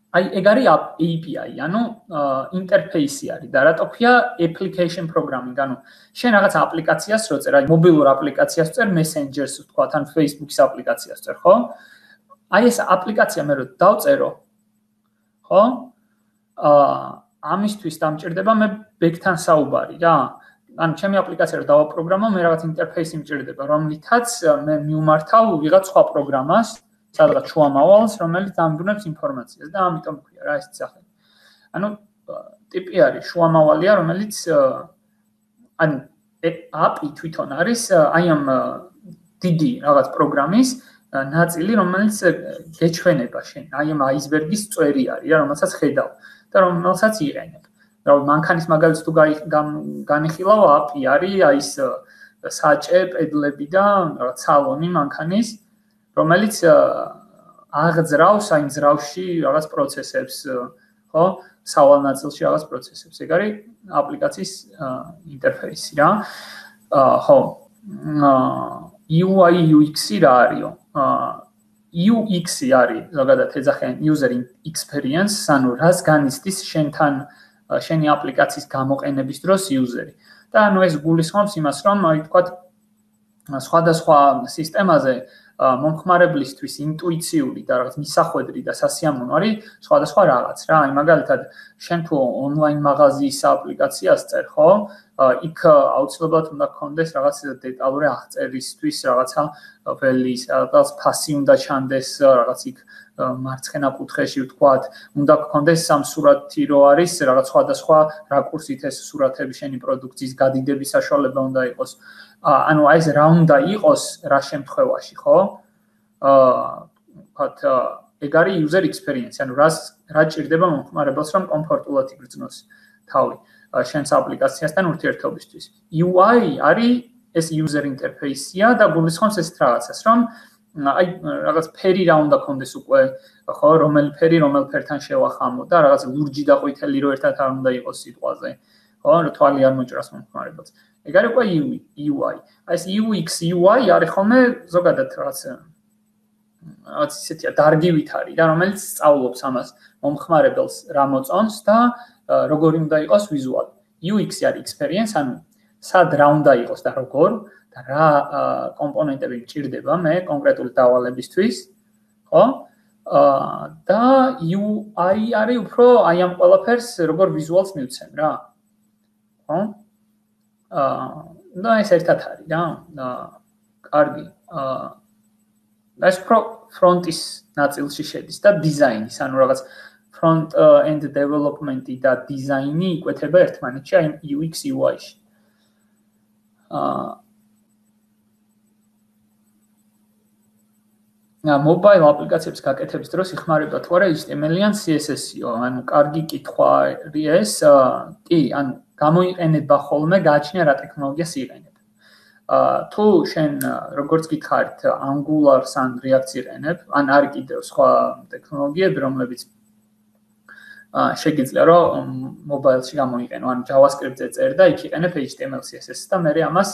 აი ეგ არის API, ანუ ინტერფეისი არის და რატო ქვია application programming, ანუ შენ რაღაც აპლიკაციას რო წერ, აი მობილურ აპლიკაციას წერ, Messenger-ს ვთქვა, თან Facebook-ის აპლიკაციას წერ, ხო? აი ეს აპლიკაცია მე რო დავწერო, ხო? ამისთვის დამჭირდება მე back-თან საუბარი რა. ანუ ჩემი აპლიკაცია რო დავაპროგრამო, მე რაღაც ინტერფეისი მჭირდება, რომლითაც მე მიუმართავ ვიღაც სხვა პროგრამას, სადღაც შუამავალს, რომელიც დამბრუნებს ინფორმაციას და ამიტომ ქვია რა ეს სახელი. ანუ ტიპი არის შუამავალია, რომელიც ანუ API თვითონ არის აი ამ დიდი რაღაც პროგრამის ნაწილი, რომელიც გეჩვენება შენ. აი ამ აისბერგის წვერი არის რა, რომელსაც ხედავ და რომელსაც იყენებ. რა მანქანის მაგალითს თუ განიხილავ, API არის აი ეს საჭე, პედლები და რაღაც სალონი მანქანის, რომელიც აღძრავს აი ძრავში რაღაც პროცესებს, ხო? სავალ ნაწილში რაღაც პროცესებს. ეგ არის აპლიკაციის ინტერფეისი რა. ხო. UI UX-ი რა არისო? UX-ი არის ზოგადად ეძახიან user experience, ანუ რას განიცდის შენთან შენი აპლიკაციის გამოყენების დროს user-ი. და ანუ ეს გულისხმობს იმას, რომ აი თქვა სხვადასხვა სისტემაზე მომხმარებლისთვის ინტუიციული და რაღაც მისახვედრი და სასიამოვნო არის სხვადასხვა რაღაც რა. აი მაგალითად, შენ თუ ონლაინ მაღაზიის აპლიკაციას წერ, ხო? იქ აუცილებლად უნდა გქონდეს რაღაც დეტალური აღწერისთვის რაღაცა ველის, რაღაც ფასი უნდა ჩანდეს, რაღაც იქ მარცხენა კუთხეში ვთქვათ, უნდა გქონდეს სამსურათი რო არის, რაღაც სხვადასხვა რაკურსით ეს სურათები შენი პროდუქციის გადიდების საშუალება უნდა იყოს. ანუ აი ეს რა უნდა იყოს რა შემთხვევაში, ხო? ვთქვათ, ეგ არის user experience, ანუ რა ჭირდება მომხმარებელს, რომ კომფორტულად იგრძნოს თავი შენს აპლიკაციასთან ურთიერთობისთვის. UI არის ეს user interface-ია და გულისხმობს ეს რაღაცას, რომ აი რაღაც ფერი რა უნდა გქონდეს უკვე, ხო, რომელი ფერი რომელ ფერთან შევახამო და რაღაც ლურჯი და ყვითელი რო ერთად არ უნდა იყოს სიტყვაზე, ხო, რომ თვალი არ მოჭრას მომხმარებელს. ეგ არის უკვე UI. აი ეს UX, UI არის ხოლმე ზოგადად რაღაც ისეთია დარგივით არის და რომელიც სწავლობს ამას მომხმარებელს რა მოწონს და როგორი უნდა იყოს ვიზუალი. UX არის experience, ანუ სად რა უნდა იყოს და როგორ და რა კომპონენტები მჭირდება მე კონკრეტული დავალებისთვის, ხო? და UI არის უფრო აი ამ ყველაფერს როგორ ვიზუალს მივცემ რა. ხო? და ეს ერთად არის რა. კარგი. ეს ფრონტის ნაწილში შედის და დიზაინის, ანუ რაღაც front end development-ი და დიზაინი იკვეთება ერთმანეთში, აი UX UI-ში. Mobile აპლიკაციების გაკეთების დროს იხმარება თუ არა HTML-იან CSS-იო, ანუ კარგი კითხვა არის ეს, კი, ანუ გამოიყენება ხოლმე, გააჩნია რა ტექნოლოგიას იყენებ. თუ შენ როგორც გითხარით Angular-ს ან React-ს იყენებ, ან არის კიდევ სხვა ტექნოლოგიები, რომლებიც შეგიძლია რომ mobile-ში გამოიყენო, ანუ JavaScript-ზე წერ და იქ იყენებ HTML CSS-ს და მე ამას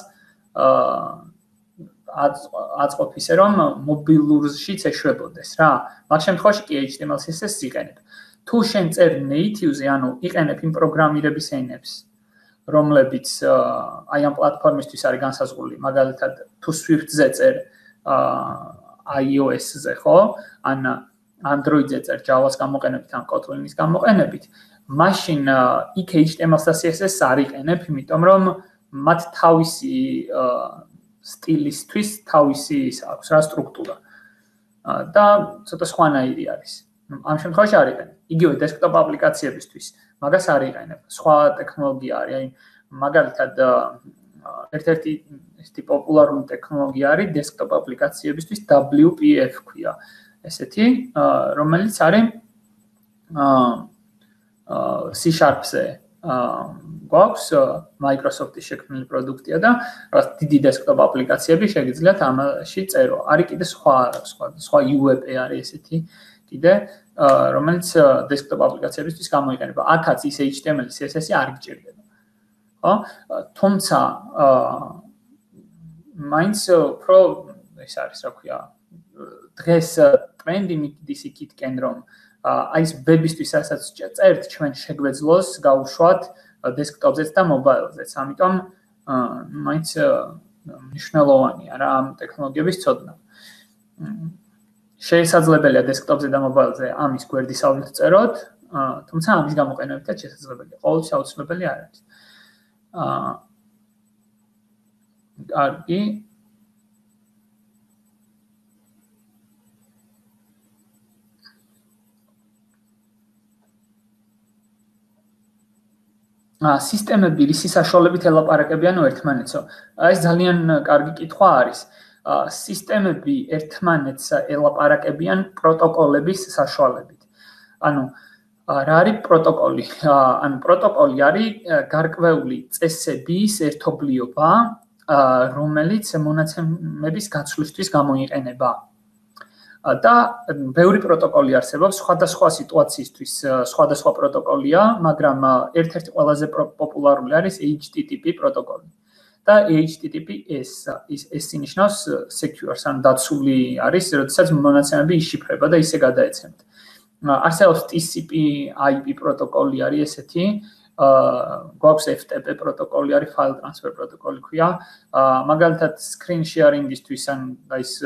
აწყობ ისე რომ მობილურშიც ეშვებოდეს რა. მაგ შემთხვევაში კი HTML CSS-ს იყენებ. თუ შენ წერ native-ზე, ანუ იყენებ იმ პროგრამირების ენებს, რომლებიც აი ამ პლატფორმისთვის არის განსაზღვრული, მაგალითად თუ Swift-ზე წერ iOS-ზე, ხო? ან Android-ზე წერ Java-ს გამოყენებით ან Kotlin-ის გამოყენებით, მაშინ იქ HTML-ს და CSS-ს არ იყენებ, იმიტომ რომ მათ თავისი სტილისთვის თავისი აქვს რა სტრუქტურა. და ცოტა სხვანაირი არის. ამ შემთხვევაში არ იყენებ. იგივე desktop აპლიკაციებისთვის მაგას არ იყენებ. სხვა ტექნოლოგია არის, აი მაგალითად ერთ-ერთი ისეთი პოპულარული ტექნოლოგია არის desktop აპლიკაციებისთვის WPF ქვია. ესეთი, რომელიც არის C#-ზე გვაქვს Microsoft-ის შექმნილი პროდუქტია და რაღაც დიდი desktop აპლიკაციები შეგიძლიათ ამაში წერო. არის კიდე სხვა UWP არის ესეთი კიდე, რომელიც desktop აპლიკაციებისთვის გამოიყენება. აქაც ის HTML, CSS-ი არ გჭირდება. ხო? თუმცა მაინც უფრო ეს არის, რა ქვია, დღეს ტრენდი მიდის იქითკენ, რომ აი ეს ვებისთვის ასაც წერთ, ჩვენ შეგვეძლოს გავუშვათ desktop-ზეც და mobile-ზეც. ამიტომ მაინც მნიშვნელოვანია რა ამ ტექნოლოგიების ცოდნა. შესაძლებელია desktop-ზე და mobile-ზე ამის გვერდისავლით წეროთ, თუმცა ამის გამოყენებითაც შესაძლებელია. ყოველთვის აუცილებელი არ არის. კარგი. სისტემები რისი საშუალებით ელაპარაკებიანო ერთმანეთსო? ეს ძალიან კარგი კითხვა არის. სისტემები ერთმანეთს ელაპარაკებიან პროტოკოლების საშუალებით. ანუ რა არის პროტოკოლი? ანუ პროტოკოლი არის გარკვეული წესების ერთობლიობა, რომელიც მონაცემების გაცვლისთვის გამოიყენება. და ბევრი პროტოკოლი არსებობს სხვადასხვა სიტუაციისთვის, სხვადასხვა პროტოკოლია, მაგრამ ერთ-ერთი ყველაზე პოპულარული არის HTTP პროტოკოლი. და HTTPS ის ნიშნავს secure, ან დაცული არის, როდესაც მონაცემები იშიფრება და ისე გადაეცემთ. არსებობს TCP/IP პროტოკოლი არის ესეთი, გვაქვს FTP პროტოკოლი არის, file transfer პროტოკოლი ქვია. მაგალითად screen sharing-ისთვის ან ის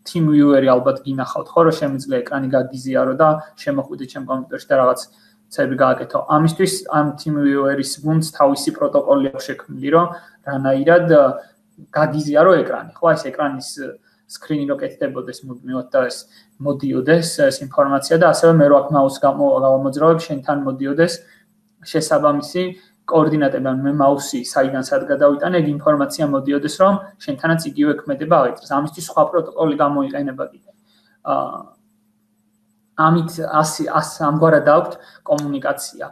team viewer-ი ალბათ გინახავთ, ხო, რომ შემიძლია ეკრანი გაგიზიარო და შემოხვიდეთ ჩემ კომპიუტერში და რაღაც ცები გააკეთო. ამისთვის ამ team viewer-ის გუნდს თავისი პროტოკოლი აქვს შექმნილი, რომ რანაირად გაგიზიარო ეკრანი, ხო, ეს ეკრანის screen-ი რო კეთდებოდეს მუდმივად და ეს მოდიოდეს ეს ინფორმაცია და ასევე მე რო აქ მაუს გამოძრავებ შენთან მოდიოდეს შესაბამისი კოორდინატები, მე მაუსი საიდან სად გადავიტანე, ეგ ინფორმაცია მოდიოდეს, რომ შენთანაც იგივე ქმედება აღიწერს. ამისთვის სხვა პროტოკოლი გამოიყენება კიდე. ამით ამგვარად აქვთ კომუნიკაცია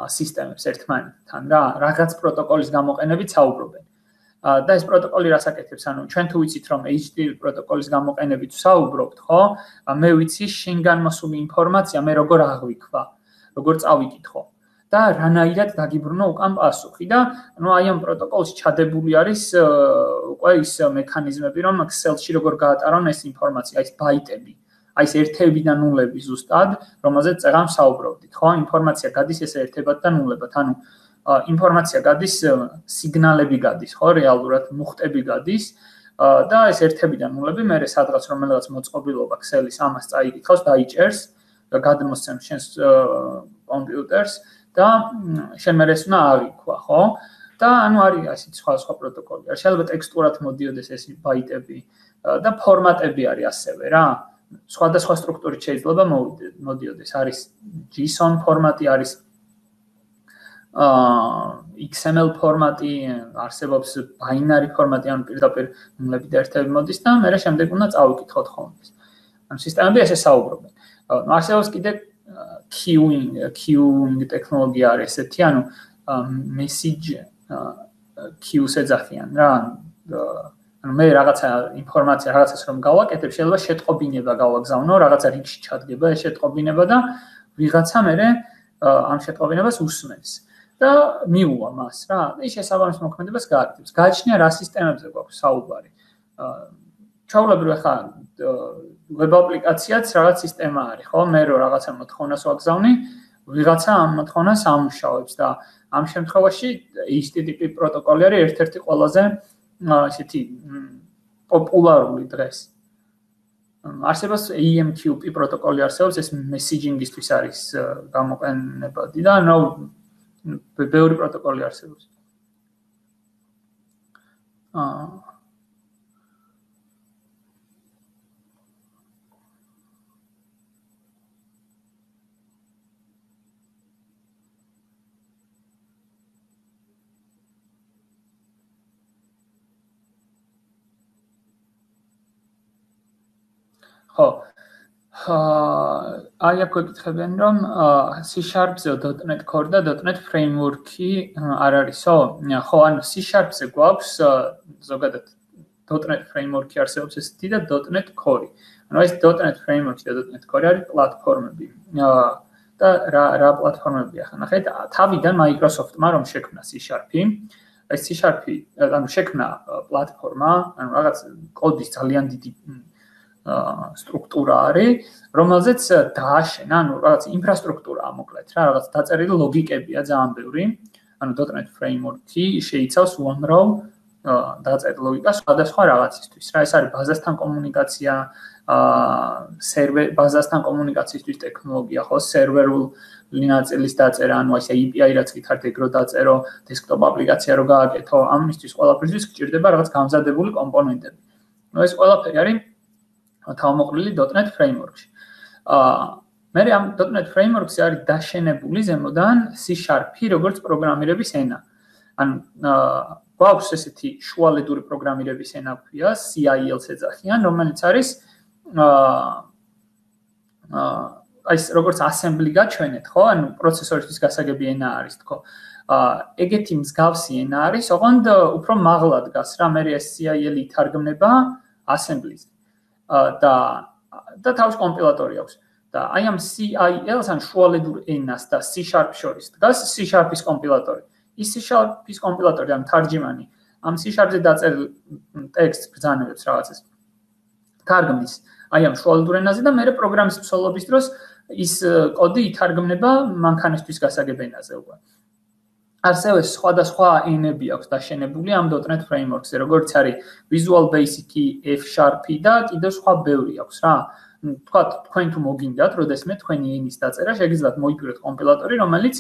სისტემებს ერთმანეთთან რა, რაღაც პროტოკოლის გამოყენებით საუბრობენ. და ეს პროტოკოლი რას აკეთებს? ანუ ჩვენ თუ ვიცით, რომ HTTP პროტოკოლის გამოყენებით ვსაუბრობთ, ხო? მე ვიცი შენგან მოსული ინფორმაცია მე როგორ აღვიქვა, როგორ წავიკითხო. და რანაირად დაგიბრუნო უკან პასუხი და ნუ აი ამ პროტოკოლში ჩადებული არის უკვე ის მექანიზმები, რომ Excel-ში როგორ გაატარონ ეს ინფორმაცია, ეს ბაიტები, აი ეს ერთები და ნულები ზუსტად, რომელზეც წეგან ვსაუბრობდით, ხო? ინფორმაცია გადის ეს ერთებად და ნულებად, ანუ ინფორმაცია გადის, სიგნალები გადის, ხო, რეალურად მუხტები გადის და ეს ერთები და ნულები მე სადღაც რომელიღაც მოწყობილობა Excel-ის ამას წაიკითხავს, დაიჭერს და გადმოსცემს შენს კომპიუტერს და შენ მე ეს უნდა აღიქვა, ხო? და ანუ არის ასეთი სხვა პროტოკოლი. შეიძლება ტექსტურად მოდიოდეს ეს ბაიტები და ფორმატები არის ასევე რა. სხვადასხვა სტრუქტურით შეიძლება მოდიოდეს. არის JSON ფორმატი, არის XML ფორმატი, არსებობს binary ფორმატი, ანუ პირდაპირ ნულები და ერთები მოდის და მე შემდეგ უნდა წავიკითხოთ ხოლმე. ანუ სისტემები ესე საუბრობენ. არსებობს კიდე queuing ტექნოლოგია არის ესეთი, ანუ message queues ეძახიან რა. ანუ მე რაღაცა ინფორმაცია, რაღაცას რომ გავაკეთებ, შეიძლება შეტყობინება გავაგზავნო, რაღაცა რიგში ჩადგება ეს შეტყობინება და ვიღაცა მე ამ შეტყობინებას უსმენს. და მიუვა მას რა. ის შესაბამის მოქმედებას გააკეთებს. გააჩნია რა სისტემებზე გვაქვს საუბარი. ჩაულებრივ ხა ვებ აპლიკაციაც რაღაც სისტემა არის, ხო? მე რო რაღაცა მოთხოვნას ვაგზავნი, ვიღაცა ამ მოთხოვნას ამუშავებს და ამ შემთხვევაში HTTP პროტოკოლი არის ერთ-ერთი ყველაზე ესეთი პოპულარული დღეს. არსებობს AMQP პროტოკოლი არსებობს, ეს messaging-ისთვის არის გამოყენებადი და ბევრი პროტოკოლი არსებობს. ხო. აი აქ გეკითხებიან, რომ C#-ზე .NET Core და .NET Framework-ი არ არისო? ხო, ანუ C#-ზე გვაქვს ზოგადად .NET Framework-ი არსებობს ესეთი და .NET Core-ი. ანუ ეს .NET Framework-ი და .NET Core არის პლატფორმები. და რა პლატფორმებია ხა? ნახეთ, თავიდან Microsoft-მა რომ შექმნა C#-ი, ეს C#-ი, ანუ შექმნა პლატფორმა, ანუ რაღაც კოდის ძალიან დიდი სტრუქტურა არის, რომელზეც დააშენა, ანუ რაღაც ინფრასტრუქტურაა მოკლედ რა, რაღაც დაწერილი ლოგიკებია ძალიან ბევრი. ანუ .NET Framework-ი შეიცავს უამრავ დაწერილი ლოგიკა სხვადასხვა რაღაცისთვის. რა, ეს არის ბაზასთან კომუნიკაცია, ბაზასთან კომუნიკაციისთვის ტექნოლოგია, ხო, სერვერული ნაწილის დაწერა, ანუ ესე API რაც გითხართ, ეგ რო დაწერო, დესკტოპ აპლიკაცია რო გააკეთო, ამისთვის ყველაფერთვის გჭირდება რაღაც გამზადებული კომპონენტები. ნუ ეს ყველაფერი არის თავმოყრილი .NET Framework-ში. მე ამ .NET Framework-ში არის დაშენებული ზემოდან C# როგორც პროგრამირების ენა. ანუ გვაქვს ესეთი შუალედური პროგრამირების ენა ქვია, CIL-ს ეძახიან, რომელიც არის აი როგორც assembly გაჩვენეთ, ხო? ანუ პროცესორისთვის გასაგები ენა არის, თქო. ეგეთი მსგავსი ენა არის, ოღონდ უფრო მაღლა დგას რა, მე ეს CIL ითარგმნება assembly-ზე. და თავის კომპილატორი აქვს. და აი ამ CIL-ს ან შუალედურ ენას და C# შორის დგას C#-ის კომპილატორი. ის C#-ის კომპილატორი ან თარჯიმანი ამ C#-ზე დაწერილ ტექსტს ბრძანებებს რაღაცას. თარგმნის აი ამ შუალედურ ენაზე და მე პროგრამის მსვლელობის დროს ის კოდი ითარგმნება მანქანისთვის გასაგებ ენაზე უკვე. ასევე სხვადასხვა ენები აქვს დაშენებული ამ .NET frameworks-ზე, როგორც არის Visual Basic-ი, F# და კიდევ სხვა ბევრი აქვს რა. თქვათ, თქვენ თუ მოგინდათ, როდესმე თქვენი ენის დაწერა, შეგიძლიათ მოიპიროთ კომპილატორი, რომელიც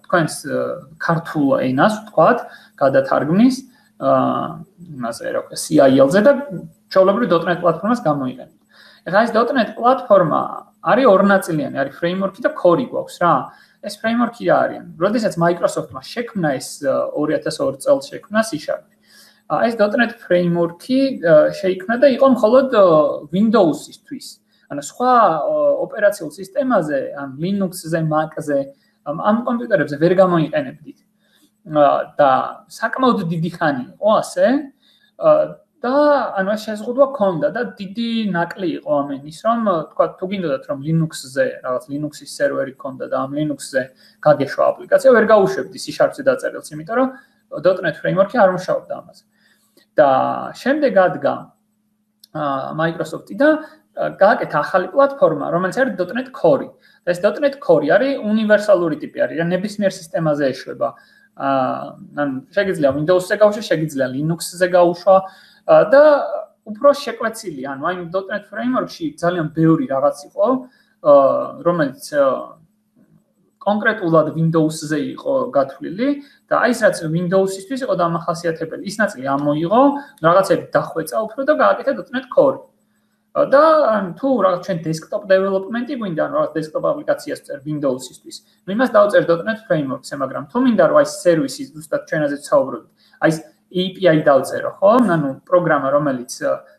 თქვენს ქართულ ენას, თქვათ, გადათარგმნის იმაზე, რა ქვია, CIL-ზე და ჩვეულებრივ .NET პლატფორმას გამოიყენებთ. ეხლა ეს .NET პლატფორმა არის ორნაწილიანი, არის framework-ი და core გვაქვს რა. ეს framework-ი რა არის? როდესაც Microsoft-მა შექმნა ეს 2002 წელს შექმნა C#. ეს .NET framework-ი შეიქმნა და იყო მხოლოდ Windows-ისთვის. ანუ სხვა ოპერაციულ სისტემაზე, ან Linux-ზე, Mac-ზე, ამ კომპიუტერებზე ვერ გამოიყენებდით. და საკმაოდ დიდი ხანი იყო ასე. და ანუ ეს შეზღუდვა ქონდა და დიდი ნაკლი იყო ამ ენის, რომ თქვა თუ გინდოდათ რომ Linux-ზე რაღაც Linux-ის სერვერი ქონდა და ამ Linux-ზე გაგეშვა აპლიკაცია, ვერ გაუშვებდი C#-ზე დაწერილს, იმიტომ რომ .NET framework-ი არ მუშაობდა ამაზე. და შემდეგ ადგა Microsoft-ი და გააკეთა ახალი პლატფორმა, რომელიც არის .NET Core. და ეს .NET Core არის უნივერსალური ტიპი, არის რა ნებისმიერ სისტემაზე ეშვება. ანუ შეგიძლია Windows-ზე გაუშვა, შეგიძლია Linux-ზე გაუშვა და უფრო შეკვეცილი, ანუ აი .NET framework-ში ძალიან ბევრი რაღაც იყო, რომელიც კონკრეტულად Windows-ზე იყო გათვლილი და აი ეს რაც Windows-ისთვის იყო დამახასიათებელი, ის ნაწილი ამოიღო, რაღაცები დახვეწა უფრო და გააკეთა .NET Core. და თუ რაღაც ჩვენ desktop development-ი გვინდა, რაღაც desktop აპლიკაციას წერ Windows-ისთვის, იმას დავწერ .NET framework-ზე, მაგრამ თუ მინდა რომ აი სერვისი ზუსტად ჩვენაზე ვცხოვრობთ, აი ეს API დავწერო, ხო? ანუ პროგრამა, რომელიც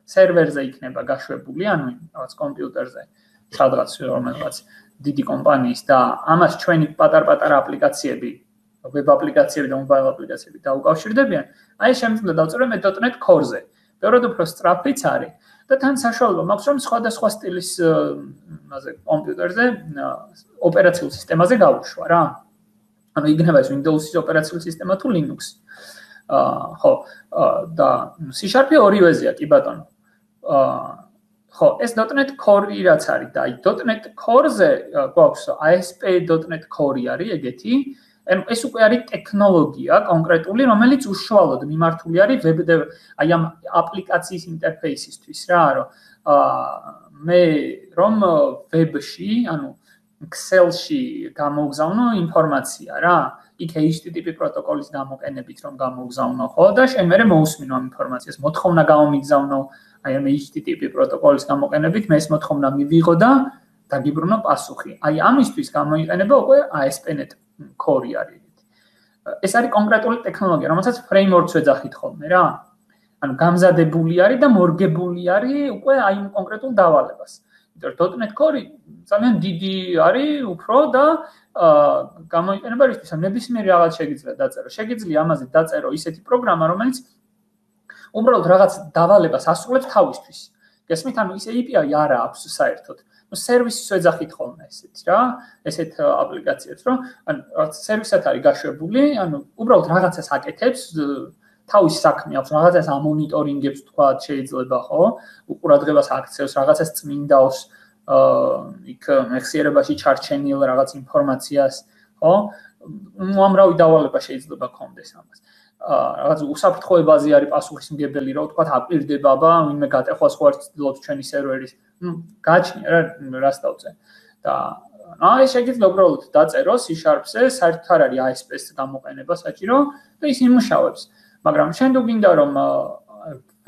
სერვერზე იქნება გაშვებული, ანუ რაღაც კომპიუტერზე, სადღაც რომელიღაც დიდი კომპანიის და ამას ჩვენი პატარ-პატარა აპლიკაციები, web აპლიკაციები და mobile აპლიკაციები დაუკავშირდებიან, აი ეს შემიძლია დავწერო მე .NET Core-ზე. ბევრად უფრო სწრაფიც არის და თან საშუალება მაქვს რომ სხვადასხვა სტილის კომპიუტერზე ოპერაციულ სისტემაზე გავუშვა რა. ანუ იქნება ეს Windows-ის ოპერაციული სისტემა თუ Linux. ხო, და C# ორივეზეა, კი ბატონო. ხო, ეს .NET Core-ი რაც არის და აი .NET Core-ზე გვაქვს ASP.NET Core არის ეგეთი. ეს უკვე არის ტექნოლოგია კონკრეტული, რომელიც უშუალოდ მიმართული არის აი ამ აპლიკაციის ინტერფეისისთვის რა, რომ მე რომ web-ში, ანუ Excel-ში გამოვგზავნო ინფორმაცია რა, იქ HTTP პროტოკოლის გამოყენებით რომ გამოვგზავნო, ხო და შენ მე მოусმინო ამ ინფორმაციას, მოთხოვნა გამომიგზავნო აი ამ HTTP პროტოკოლის გამოყენებით, მე ეს მოთხოვნა მივიღო და დაგიბრუნო პასუხი. აი ამისთვის გამოიყენება უკვე ASP.NET Core არის. ეს არის კონკრეტული ტექნოლოგია, რომელსაც frameworks ეძახით ხოლმე რა. ანუ გამზადებული არის და მორგებული არის უკვე აი იმ კონკრეტულ დავალებას. იმიტომ რომ .NET Core ძალიან დიდი არის უფრო და გამოიყენება რისთვის, რომ ნებისმიერი რაღაც შეგიძლია დაწერო. შეგიძლია ამაზე დაწერო ისეთი პროგრამა, რომელიც უბრალოდ რაღაც დავალებას ასრულებს თავისთვის. გესმით, ანუ ის API არა აქვს საერთოდ. სერვისს ეძახით ხოლმე ესეთ რა, ესეთ აპლიკაციებს, რომ ანუ სერვისად არის გაშვებული, ანუ უბრალოდ რაღაცას აკეთებს, თავის საქმე აქვს, რაღაცას ამონიტორინგებს თქვა შეიძლება, ხო? უყურადღებას აქცევს, რაღაცას წმინდავს, იქ მეხსიერებაში ჩარჩენილ რაღაც ინფორმაციას, ხო? უამრავი დავალება შეიძლება ქონდეს ამას. რაღაც უსაფრთხოებაზე არის პასუხისმგებელი, რა ვთქვათ, აპირდება, ვინმე გატეხვას ხო არ ცდილობს ჩვენი სერვერის. გააჩნია რა, რას დავწერ. და აი შეგიძლია უბრალოდ დაწერო C#-ზე, საერთოდ არ არის ASP-ს გამოყენება საჭირო და ის იმუშავებს. მაგრამ შენ თუ გინდა რომ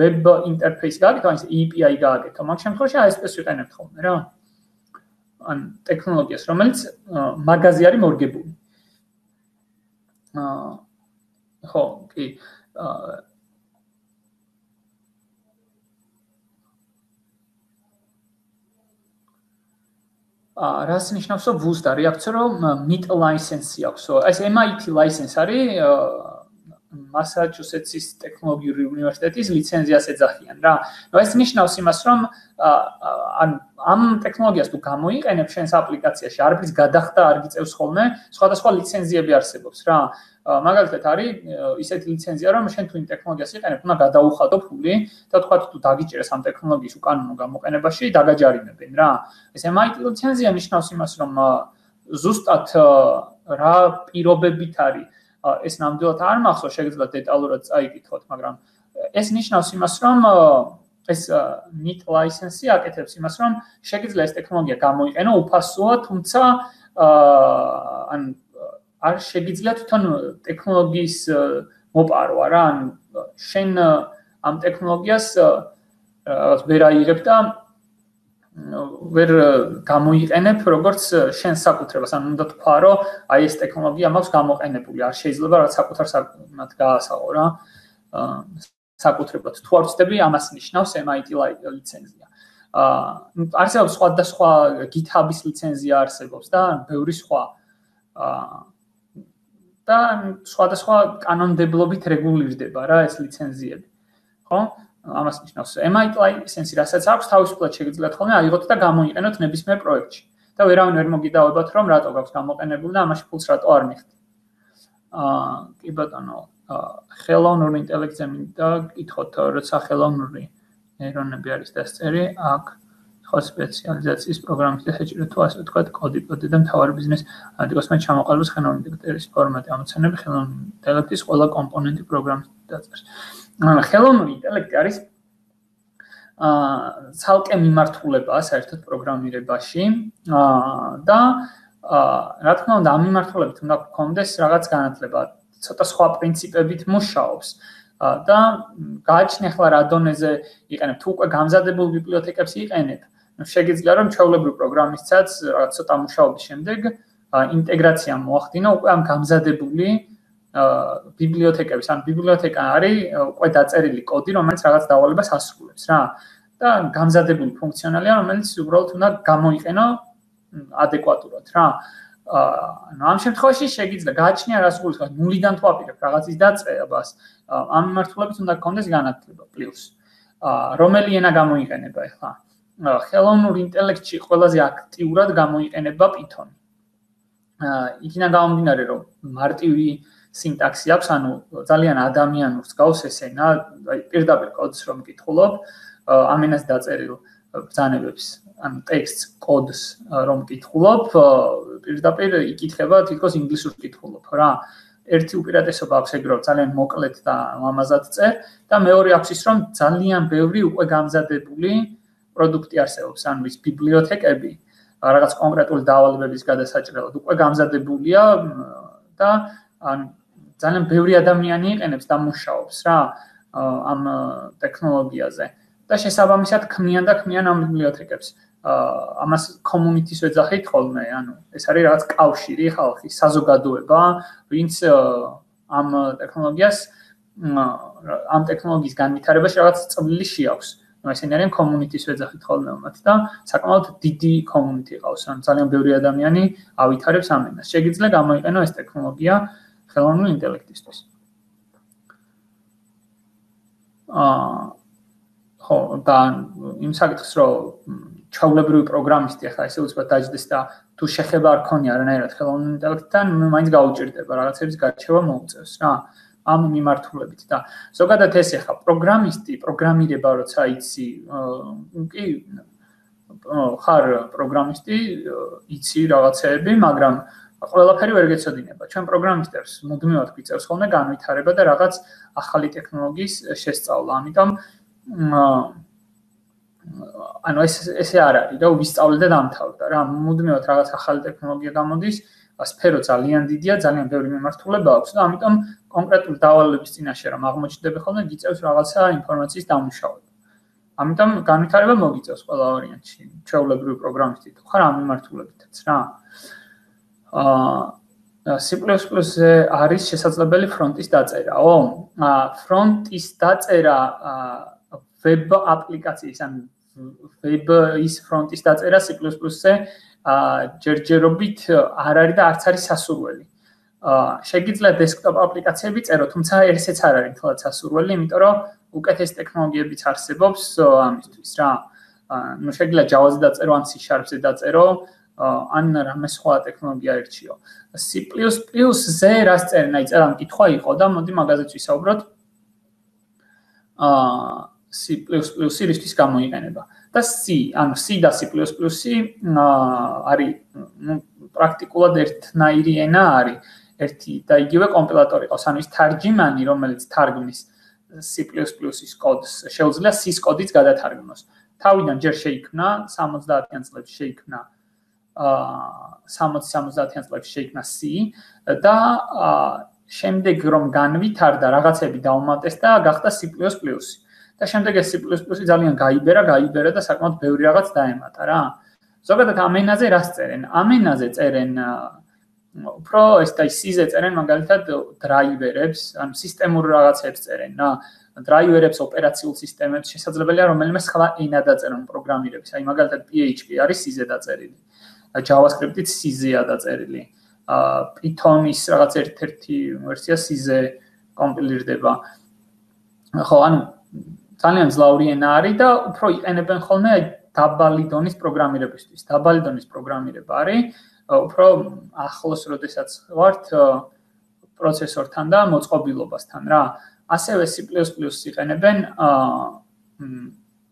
web interface გააკეთო, ან API გააკეთო, მაგ შემთხვევაში ASP-ს ვიყენებთ ხოლმე რა. ან ტექნოლოგიას, რომელიც მაგაზე არის მორგებული. ხო, კი. რას ნიშნავს ვუზ და რეაქცია რომ MIT license-ი აქვს. ეს MIT license არის მასაჩუსეტსის ტექნოლოგიური უნივერსიტეტის ლიცენზიას ეძახიან რა. ეს ნიშნავს იმას, რომ ამ ტექნოლოგიას თუ გამოიყენებ შენს აპლიკაციაში, არაფრის გადახდა არ გიწევს ხოლმე, სხვადასხვა ლიცენზიები არსებობს რა. მაგალითად არის ისეთი ლიცენზია, რომ შენ თუ იმ ტექნოლოგიას იყენებ, უნდა გადაუხადო ფული და თქვა თუ დაგიჭირეს ამ ტექნოლოგიის უკანონო გამოყენებაში, დაგაჯარიმებენ რა. ეს MIT ლიცენზია ნიშნავს იმას, რომ ზუსტად რა პირობებით არის ეს ნამდვილად არ მახსოვს, შეგიძლიათ დეტალურად წაიკითხოთ, მაგრამ ეს ნიშნავს იმას, რომ ეს NIT license აკეთებს იმას, რომ შეგიძლია ეს ტექნოლოგია გამოიყენო უფასოა, თუმცა ან არ შეგიძლია თვითონ ტექნოლოგიის მოპარვა რა, ან შენ ამ ტექნოლოგიას რაღაც ვერ აიღებ და ვერ გამოიყენებ როგორც შენ საკუთრებას, ან უნდა თქვა, რომ აი ეს ტექნოლოგია მაქვს გამოყენებული, არ შეიძლება რაღაც საკუთარ საკუთრებად გაასაღო რა. საკუთრებად თუ არ ვწდები, ამას ნიშნავს MIT ლიცენზია. არსებობს სხვადასხვა GitHub-ის ლიცენზია არსებობს და ბევრი სხვა. და სხვადასხვა კანონმდებლობით რეგულირდება რა ეს ლიცენზიები. ხო? ამას ნიშნავს MIT ლიცენზი, რასაც აქვს, თავისუფლად შეგიძლიათ ხოლმე აიღოთ და გამოიყენოთ ნებისმიერ პროექტში. და ვერავინ ვერ მოგიდაოებათ, რომ რატო გაქვს გამოყენებული და ამაში ფულს რატო არ მიხდი. კი ბატონო, ხელოვნური ინტელექტზე მინდა გითხოთ, როცა ხელოვნური ნეირონები არის დასწერი, აქ სხვა სპეციალიზაციის პროგრამისტი საჭირო თუ ასე ვთქვათ, კოდი და მთავარი ბიზნეს ანალიტიკოსმა ჩამოყალიბოს ხელოვნური ინტელექტის ფორმატი ამოცანები ხელოვნური ინტელექტის ყველა კომპონენტი პროგრამისტი დაწერს. ხელოვნური ინტელექტი არის ცალკე მიმართულებაა საერთოდ პროგრამირებაში და რა თქმა უნდა ამ მიმართულებით უნდა გქონდეს რაღაც განათლება, ცოტა სხვა პრინციპებით მუშაობს და გააჩნია ახლა რა დონეზე იყენებ, თუ უკვე გამზადებულ ბიბლიოთეკებს იყენებ, შეგიძლია რომ ჩვეულებრივ პროგრამისტსაც რაღაც ცოტა მუშაობის შემდეგ ინტეგრაცია მოახდინო უკვე ამ გამზადებული ბიბლიოთეკების, ან ბიბლიოთეკა არის უკვე დაწერილი კოდი, რომელიც რაღაც დავალებას ასრულებს რა. და გამზადებული ფუნქციონალია, რომელიც უბრალოდ უნდა გამოიყენო ადეკვატურად რა. ანუ ამ შემთხვევაში შეგიძლია გააჩნია რას გულისხმობ, ნულიდან თუ აპირებ რაღაცის დაწყებას, ამ მიმართულებით უნდა გქონდეს განათლება პლუს. რომელი ენა გამოიყენება ახლა? ხელოვნურ ინტელექტში ყველაზე აქტიურად გამოიყენება Python. იქიდან გამომდინარე, რომ მარტივი სინტაქსი აქვს, ანუ ძალიან ადამიანურს გავს ეს ენა, აი პირდაპირ კოდს რომ მკითხულობ, ამ ენას დაწერილ ბრძანებებს, ანუ ტექსტს, კოდს რომ მკითხულობ, პირდაპირ იკითხება თითქოს ინგლისურ კითხულობ რა. ერთი უპირატესობა აქვს ეგ რომ ძალიან მოკლედ და ლამაზად წერ და მეორე აქვს ის რომ ძალიან ბევრი უკვე გამზადებული პროდუქტი არსებობს, ანუ ის ბიბლიოთეკები რაღაც კონკრეტული დავალებების გადასაჭრელად უკვე გამზადებულია და ან ძალიან ბევრი ადამიანი იყენებს და მუშაობს რა ამ ტექნოლოგიაზე და შესაბამისად ქმნიან ამ ბიბლიოთეკებს. ამას community-ს ვეძახით ხოლმე, ანუ ეს არის რაღაც კავშირი ხალხის, საზოგადოება, ვინც ამ ტექნოლოგიის განვითარებაში რაღაც წვლილი შეაქვს. ესენი არიან community-ს ვეძახით ხოლმე მათ და საკმაოდ დიდი community ყავს, ან ძალიან ბევრი ადამიანი ავითარებს ამ ენას. შეგიძლია გამოიყენო ეს ტექნოლოგია ხელოვნური ინტელექტისთვის. ხო, და იმ საკითხს რომ ჩვეულებრივი პროგრამისტი ახლა ესე უცბად დაждდეს და თუ შეხება არ ქონია არანაირად ხელოვნურ ინტელექტთან, მაინც გაუჭირდება რაღაცების გარჩევა მოუწევს რა. ამ მიმართულებით და ზოგადად ეს ახლა პროგრამისტი, პროგრამირება როცა იცი, კი ხარ პროგრამისტი, იცი რაღაცეები, მაგრამ ყველაფერი ვერ გეცოდინება. ჩვენ პროგრამისტებს მუდმივად გვიწევს ხოლმე განვითარება და რაღაც ახალი ტექნოლოგიის შესწავლა. ამიტომ ანუ ესე არ არის და ვისწავლე და დამთავრდა რა. მუდმივად რაღაც ახალი ტექნოლოგია გამოდის, სფერო ძალიან დიდია, ძალიან ბევრი მიმართულება აქვს და ამიტომ კონკრეტული დავალების წინაშე რომ აღმოჩნდები ხოლმე გიწევს რაღაცა ინფორმაციის დამუშავება. ამიტომ განვითარება მოგიწევს ყველა ვარიანტში, ჩვეულებრივი პროგრამისტი თუ ხარ ამ მიმართულებითაც რა. C++-ზე არის შესაძლებელი ფრონტის დაწერაო? ფრონტის დაწერა ვებ აპლიკაციის ან ვების ფრონტის დაწერა C++-ზე ჯერჯერობით არ არის და არც არის სასურველი. შეგიძლია დესკტოპ აპლიკაციები წერო, თუმცა ესეც არ არის თვალად სასურველი, იმიტომ რომ უკეთესი ტექნოლოგიებიც არსებობს ამისთვის რა. ნუ შეგიძლია Java-ზე დაწერო, ან C#-ზე დაწერო, ან რამე სხვა ტექნოლოგია ერჩიო. C++-ზე რას წერენ? აი წერა მკითხვა იყო და მოდი მაგაზეც ვისაუბროთ. C++ რისთვის გამოიყენება. და C, ანუ C და C++ არის პრაქტიკულად ერთნაირი ენა არის. ერთი და იგივე კომპილატორი ყავს, ანუ ის თარჯიმანი, რომელიც თარგმნის C++-ის კოდს, შეუძლია C-ის კოდიც გადათარგმნოს. თავიდან ჯერ შეიქმნა 70-იან წლებში შეიქმნა 60-70-იან წლებში შეიქმნა C და შემდეგ რომ განვითარდა რაღაცები დაუმატეს და გახდა C++. და შემდეგ ეს C++ ძალიან გაიბერა და საკმაოდ ბევრი რაღაც დაემატა რა. ზოგადად ამ ენაზე რას წერენ? ამ ენაზე წერენ უფრო ეს და C-ზე წერენ მაგალითად დრაივერებს, ანუ სისტემურ რაღაცებს წერენ რა. დრაივერებს, ოპერაციულ სისტემებს, შესაძლებელია რომელიმე სხვა ენა დაწერონ პროგრამირების. აი მაგალითად PHP არის C-ზე დაწერილი. JavaScript-იც C-ზეა დაწერილი. Python-ის რაღაც ერთ-ერთი ვერსია C-ზე კომპილირდება. ხო, ანუ ძალიან ძლავრი ენა არის და უფრო იყენებენ ხოლმე დაბალი დონის პროგრამირებისთვის. დაბალი დონის პროგრამირება არის უფრო ახლოს, როდესაც ვართ პროცესორთან და მოწყობილობასთან რა. ასევე C++ იყენებენ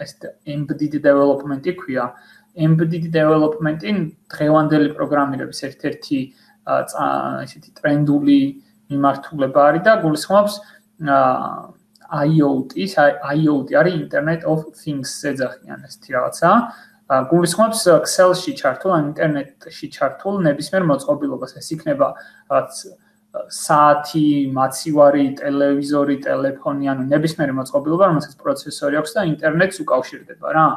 ეს embedded development-ი ქვია. Embedded development-ი დღევანდელი პროგრამირების ერთ-ერთი ესეთი ტრენდული მიმართულება არის და გულისხმობს IoT არის Internet of Things-ზე ეძახიან ესეთი რაღაცა. გულისხმობს Excel-ში ჩართულ, ან ინტერნეტში ჩართულ ნებისმიერ მოწყობილობას. ეს იქნება რაღაც საათი, მაცივარი, ტელევიზორი, ტელეფონი, ანუ ნებისმიერი მოწყობილობა, რომელსაც პროცესორი აქვს და ინტერნეტს უკავშირდება რა.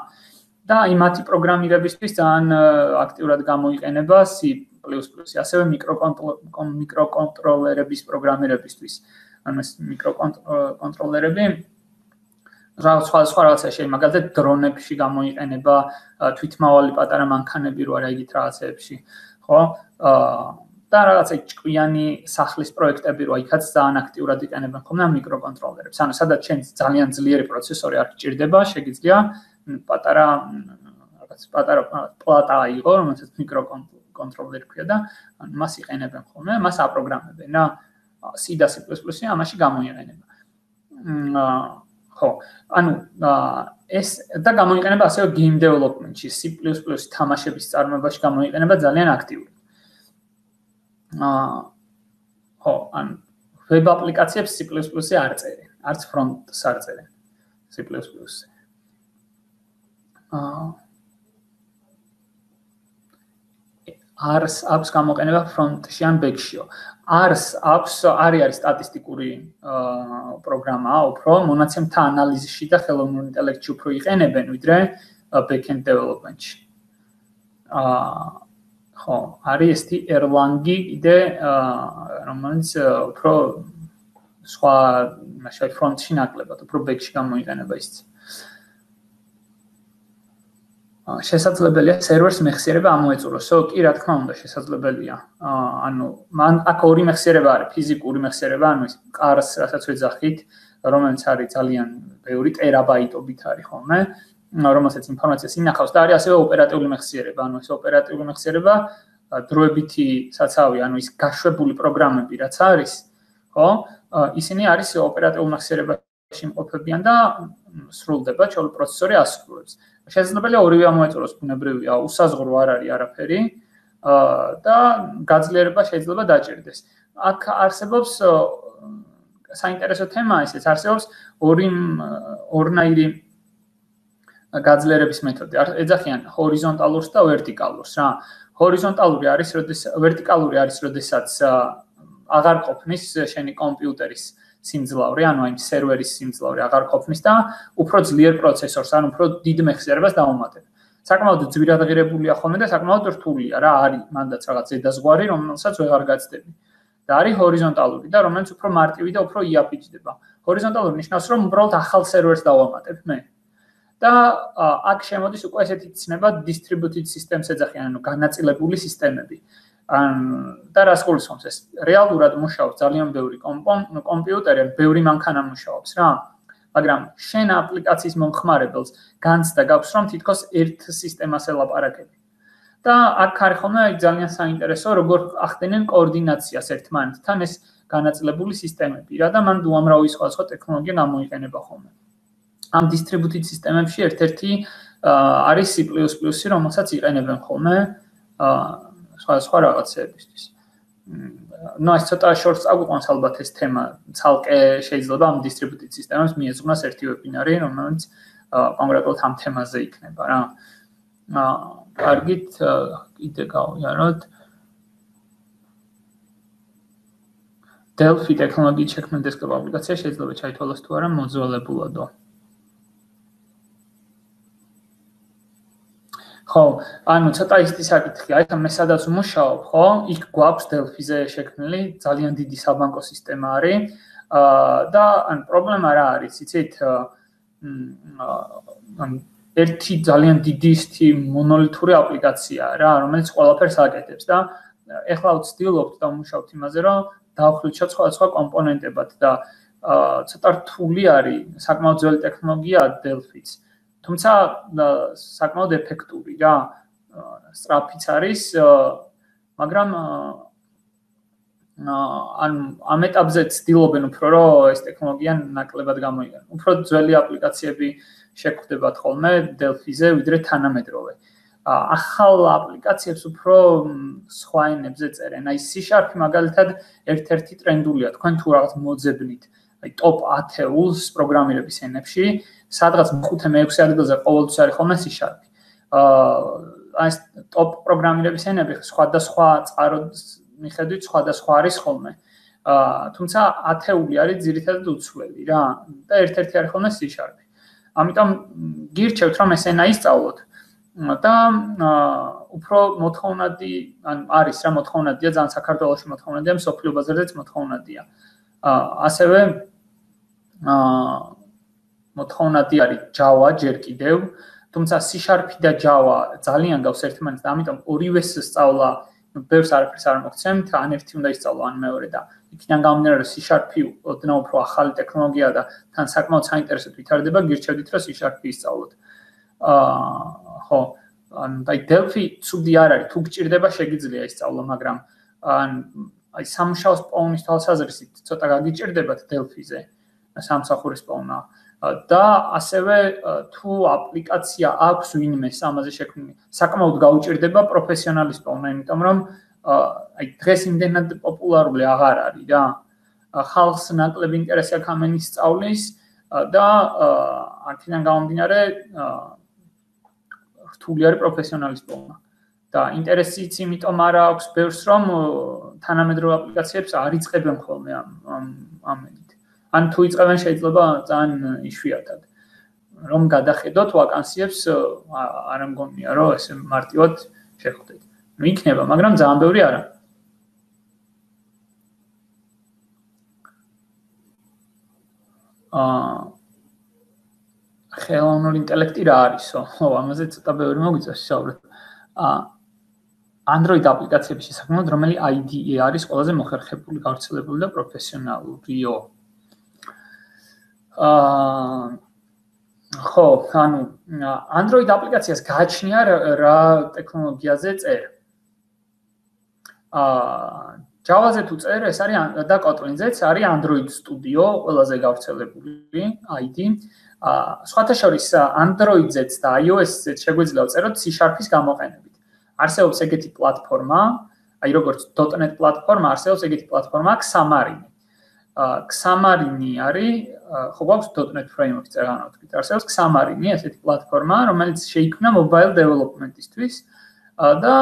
და აი მათი პროგრამირებისთვის ძალიან აქტიურად გამოიყენება C++, ასევე მიკროკონტროლერების პროგრამირებისთვის. ანუ ეს მიკროკონტროლერები სხვა რაღაცაში, მაგალითად დრონებში გამოიყენება, თვითმავალი პატარა მანქანები რო არა იგივე რაღაცებში, ხო? და რაღაცა ჭკვიანი სახლის პროექტები რო იქაც ძალიან აქტიურად იყენებენ ხოლმე ამ მიკროკონტროლერებს. ანუ სადაც შენ ძალიან ძლიერი პროცესორი არ გჭირდება, შეგიძლია პატარა პლატა აიღო, რომელსაც მიკროკონტროლერი ქვია და მას იყენებენ ხოლმე, მას აპროგრამებენ რა. C და C++ ამაში გამოიყენება. ხო, ანუ ეს და გამოიყენება ასევე game development-ში, C++ თამაშების წარმოებაში გამოიყენება ძალიან აქტიურად. ხო, ანუ web აპლიკაციებს C++-ზე არ წერენ, არც front-ს არ წერენ C++-ზე. ars აქვს გამოყენება front-ში ან back-შიო. ars არის სტატისტიკური პროგრამაა, უფრო მონაცემთა ანალიზში და ხელოვნურ ინტელექტში უფრო იყენებენ, ვიდრე back-end development-ში. ხო, არის ესეთი Erlang-ი კიდე, რომელიც უფრო სხვა მასშტაბ front-ში ნაკლებად, უფრო back-ში გამოიყენება ისიც. შესაძლებელია სერვერს მეხსიერება ამოეწუროსო? კი, რა თქმა უნდა, შესაძლებელია. ანუ მან აქ ორი მეხსიერება არის, ფიზიკური მეხსიერება, ანუ ის ყარს, რასაც ვეძახით, რომელიც არის ძალიან ბევრი ტერაბაიტობით არის ხოლმე, რომელსაც ინფორმაციას ინახავს და არის ასევე ოპერატიული მეხსიერება, ანუ ეს ოპერატიული მეხსიერება დროებითი საცავი, ანუ ის გაშვებული პროგრამები რაც არის, ხო? ისინი არის ოპერატიულ მეხსიერებაში იმყოფებიან და სრულდება, ჩვენი პროცესორი ასრულებს. შესაძლებელია ორივე ამოეწუროს, ბუნებრივია, უსაზღვრო არ არის არაფერი და გაძლიერება შეიძლება დაჭირდეს. აქ არსებობს საინტერესო თემაა ესეც, არსებობს ორნაირი გაძლიერების მეთოდი. ეძახიან ჰორიზონტალურს და ვერტიკალურს რა. ვერტიკალური არის, როდესაც აღარ ყოფნის შენი კომპიუტერის სიმძლავრე, ანუ აი სერვერის სიმძლავრე აღარ ყოფნის და უფრო ძლიერ პროცესორს, ანუ უფრო დიდ მეხსიერებას დაუმატებ. საკმაოდ ძვირადღირებულია ხოლმე და საკმაოდ რთულია რა, არის მანდაც რაღაც ზედაზღვარი, რომელსაც ვეღარ გაცდები. და არის ჰორიზონტალური და რომელიც უფრო მარტივი და უფრო იაფიჭდება. ჰორიზონტალური ნიშნავს, რომ უბრალოდ ახალ სერვერს დავამატებ მე. და აქ შემოდის უკვე ესეთი ცნება distributed systems ეძახიან, ანუ განაწილებული სისტემები. და რას გულისხმობს ეს? რეალურად მუშაობს ძალიან ბევრი კომპიუტერი, ბევრი მანქანა მუშაობს რა. მაგრამ შენ აპლიკაციის მომხმარებელს განცდა გაქვს, რომ თითქოს ერთ სისტემას ელაპარაკები. და აქ არის ხოლმე ძალიან საინტერესო, როგორ ახდენენ კოორდინაციას ერთმანეთთან ეს განაწილებული სისტემები რა და მან უამრავი სხვადასხვა ტექნოლოგია გამოიყენება ხოლმე. ამ distributed სისტემებში ერთ-ერთი არის C++, რომელსაც იყენებენ ხოლმე სხვა რაღაცებისთვის. Ну, ეს ცოტა შორტს აგვიყვანს ალბათ ეს თემა, ცალკე შეიძლება ამ დისტრიბუტივ სისტემას მიეძღვნას ერთი ვებინარი, რომელიც კონკრეტულად ამ თემაზე იქნება რა. კარგით, კიდე გავიაროთ. Delphi ტექნოლოგიით შექმნილი დესკტოპ აპლიკაცია შეიძლება ჩაითვალოს თუ არა მოძველებულადო. ხო, ანუ ცოტა ისეთი საკითხია, აი მე სადაც ვმუშაობ, ხო? იქ გვაქვს Delphi-ზე შექმნილი ძალიან დიდი საბანკო სისტემა არის. და ან პრობლემა რა არის, იცით? ერთი ძალიან დიდი ისეთი მონოლითური აპლიკაციაა რა, რომელიც ყველაფერს აკეთებს და ეხლა ვცდილობთ და ვმუშაობთ იმაზე, რომ დავხვიჩოთ სხვადასხვა კომპონენტებად და ცოტა რთული არის, საკმაოდ ძველი ტექნოლოგია Delphi-ც. თუმცა საკმაოდ ეფექტური რა, სწრაფიც არის, მაგრამ ამ ეტაპზე ცდილობენ უფრო რომ ეს ტექნოლოგია ნაკლებად გამოიყენონ. უფრო ძველი აპლიკაციები შეგვხვდებათ ხოლმე Delphi-ზე, ვიდრე თანამედროვე. ახალ აპლიკაციებს უფრო სხვა ენებზე წერენ. აი C# მაგალითად ერთ-ერთი ტრენდულია. თქვენ თუ რაღაც მოძებნით, აი top 10-ულს პროგრამირების ენებში, სადღაც მე-5-მე-6 ადგილზე ყოველთვის არის ხოლმე C#. აი top პროგრამირების ენები სხვადასხვა წყაროს მიხედვით სხვადასხვა არის ხოლმე. თუმცა 10-ული არის ძირითადად უცვლელი რა და ერთ-ერთი არის ხოლმე C#. ამიტომ გირჩევთ რომ ეს ენა ისწავლოთ და უფრო მოთხოვნადი ან არის რა მოთხოვნადია ძალიან საქართველოში მოთხოვნადია მსოფლიო ბაზარზეც მოთხოვნადია. ასევე მოთხოვნადი არის Java ჯერ კიდევ, თუმცა C# და Java ძალიან გავს ერთმანეთს და ამიტომ ორივეს სწავლა ბევრს არაფერს არ მოგცემთ, ან ერთი უნდა ისწავლო, ან მეორე და იქიდან გამომდინარე რომ C# ოდნავ უფრო ახალი ტექნოლოგია და თან საკმაოდ საინტერესოდ ვითარდება, გირჩევდით რომ C# ისწავლოთ. ხო, აი Delphi ცუდი არ არის, თუ გჭირდება შეგიძლია ისწავლო, მაგრამ აი სამუშაოს პოვნის თვალსაზრისით ცოტა გაგიჭირდებათ Delphi-ზე, სამსახურის პოვნა. და ასევე თუ აპლიკაცია აქვს ვინმეს ამაზე შექმნილი, საკმაოდ გაუჭირდება პროფესიონალის პოვნა, იმიტომ რომ აი დღეს იმდენად პოპულარული აღარ არის რა. ხალხს ნაკლები ინტერესი აქვს ამ ენის სწავლის და აქედან გამომდინარე რთული არის პროფესიონალის პოვნა. და ინტერესიც იმიტომ არ აქვს ბევრს, რომ თანამედროვე აპლიკაციებს არ იწყებენ ხოლმე ამ ენით. ან თუ იწყებენ შეიძლება ძალიან იშვიათად. რომ გადახედოთ ვაკანსიებს არ მგონია რომ ესე მარტივად შეხვდეთ. ნუ იქნება, მაგრამ ძალიან ბევრი არა. ხელოვნური ინტელექტი რა არისო? ხო, ამაზე ცოტა ბევრი მოგვიწევს ვისაუბროთ. Android აპლიკაციების შესაქმნელად, რომელი IDE არის ყველაზე მოხერხებული, გავრცელებული და პროფესიონალურიო. ხო, ანუ Android აპლიკაციას გააჩნია რა ტექნოლოგიაზე წერ. Java-ზე თუ წერ, ეს არის და Kotlin-ზეც არის Android Studio, ყველაზე გავრცელებული IDE. სხვათა შორის Android-ზეც და iOS-ზეც შეგვიძლია ვწეროთ C# გამოყენებით. არსებობს ეგეთი პლატფორმა, აი როგორც .NET პლატფორმა, არსებობს ეგეთი პლატფორმა Xamarin. Xamarin არის, ხო გვაქვს .NET framework წერანავთ, არსებობს Xamarin, ესეთი პლატფორმა, რომელიც შეიქმნა mobile development-ისთვის და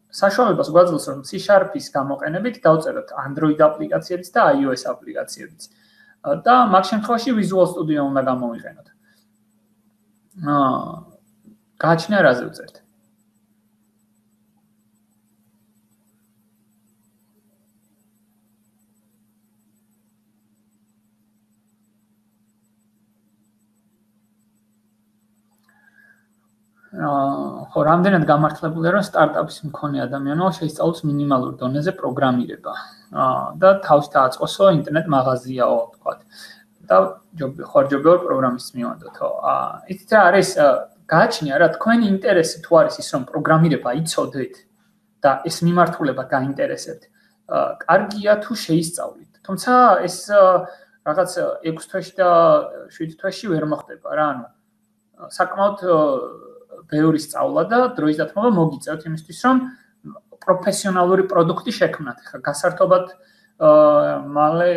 საშუალებას გვაძლევს რომ C#-ის გამოყენებით დავწეროთ Android აპლიკაციებიც და iOS აპლიკაციებიც. და მაგ შემთხვევაში Visual Studio უნდა გამოვიყენოთ. გააჩნია რაზე ვწერთ? ხო, რამდენად გამართლებულია რომ სტარტაპის მქონე ადამიანო შეისწავლოს მინიმალურ დონეზე პროგრამირება და თავის დააწყოსო ინტერნეტ მაღაზიაო, თქვათ. და ხარჯობილ პროგრამისტს მივანდოთო. იცით რა არის გააჩნია რა თქვენი ინტერესი თუ არის ის რომ პროგრამირება იცოდეთ და ეს მიმართულება გაინტერესებთ. კარგია თუ შეისწავლით. თუმცა ეს რაღაც 6 თვეში და 7 თვეში ვერ მოხდება რა, ანუ საკმაოდ ბევრი სწავლა და დროის დათმობა მოგიწევთ იმისთვის რომ პროფესიონალური პროდუქტი შექმნათ. ხა გასართობად მალე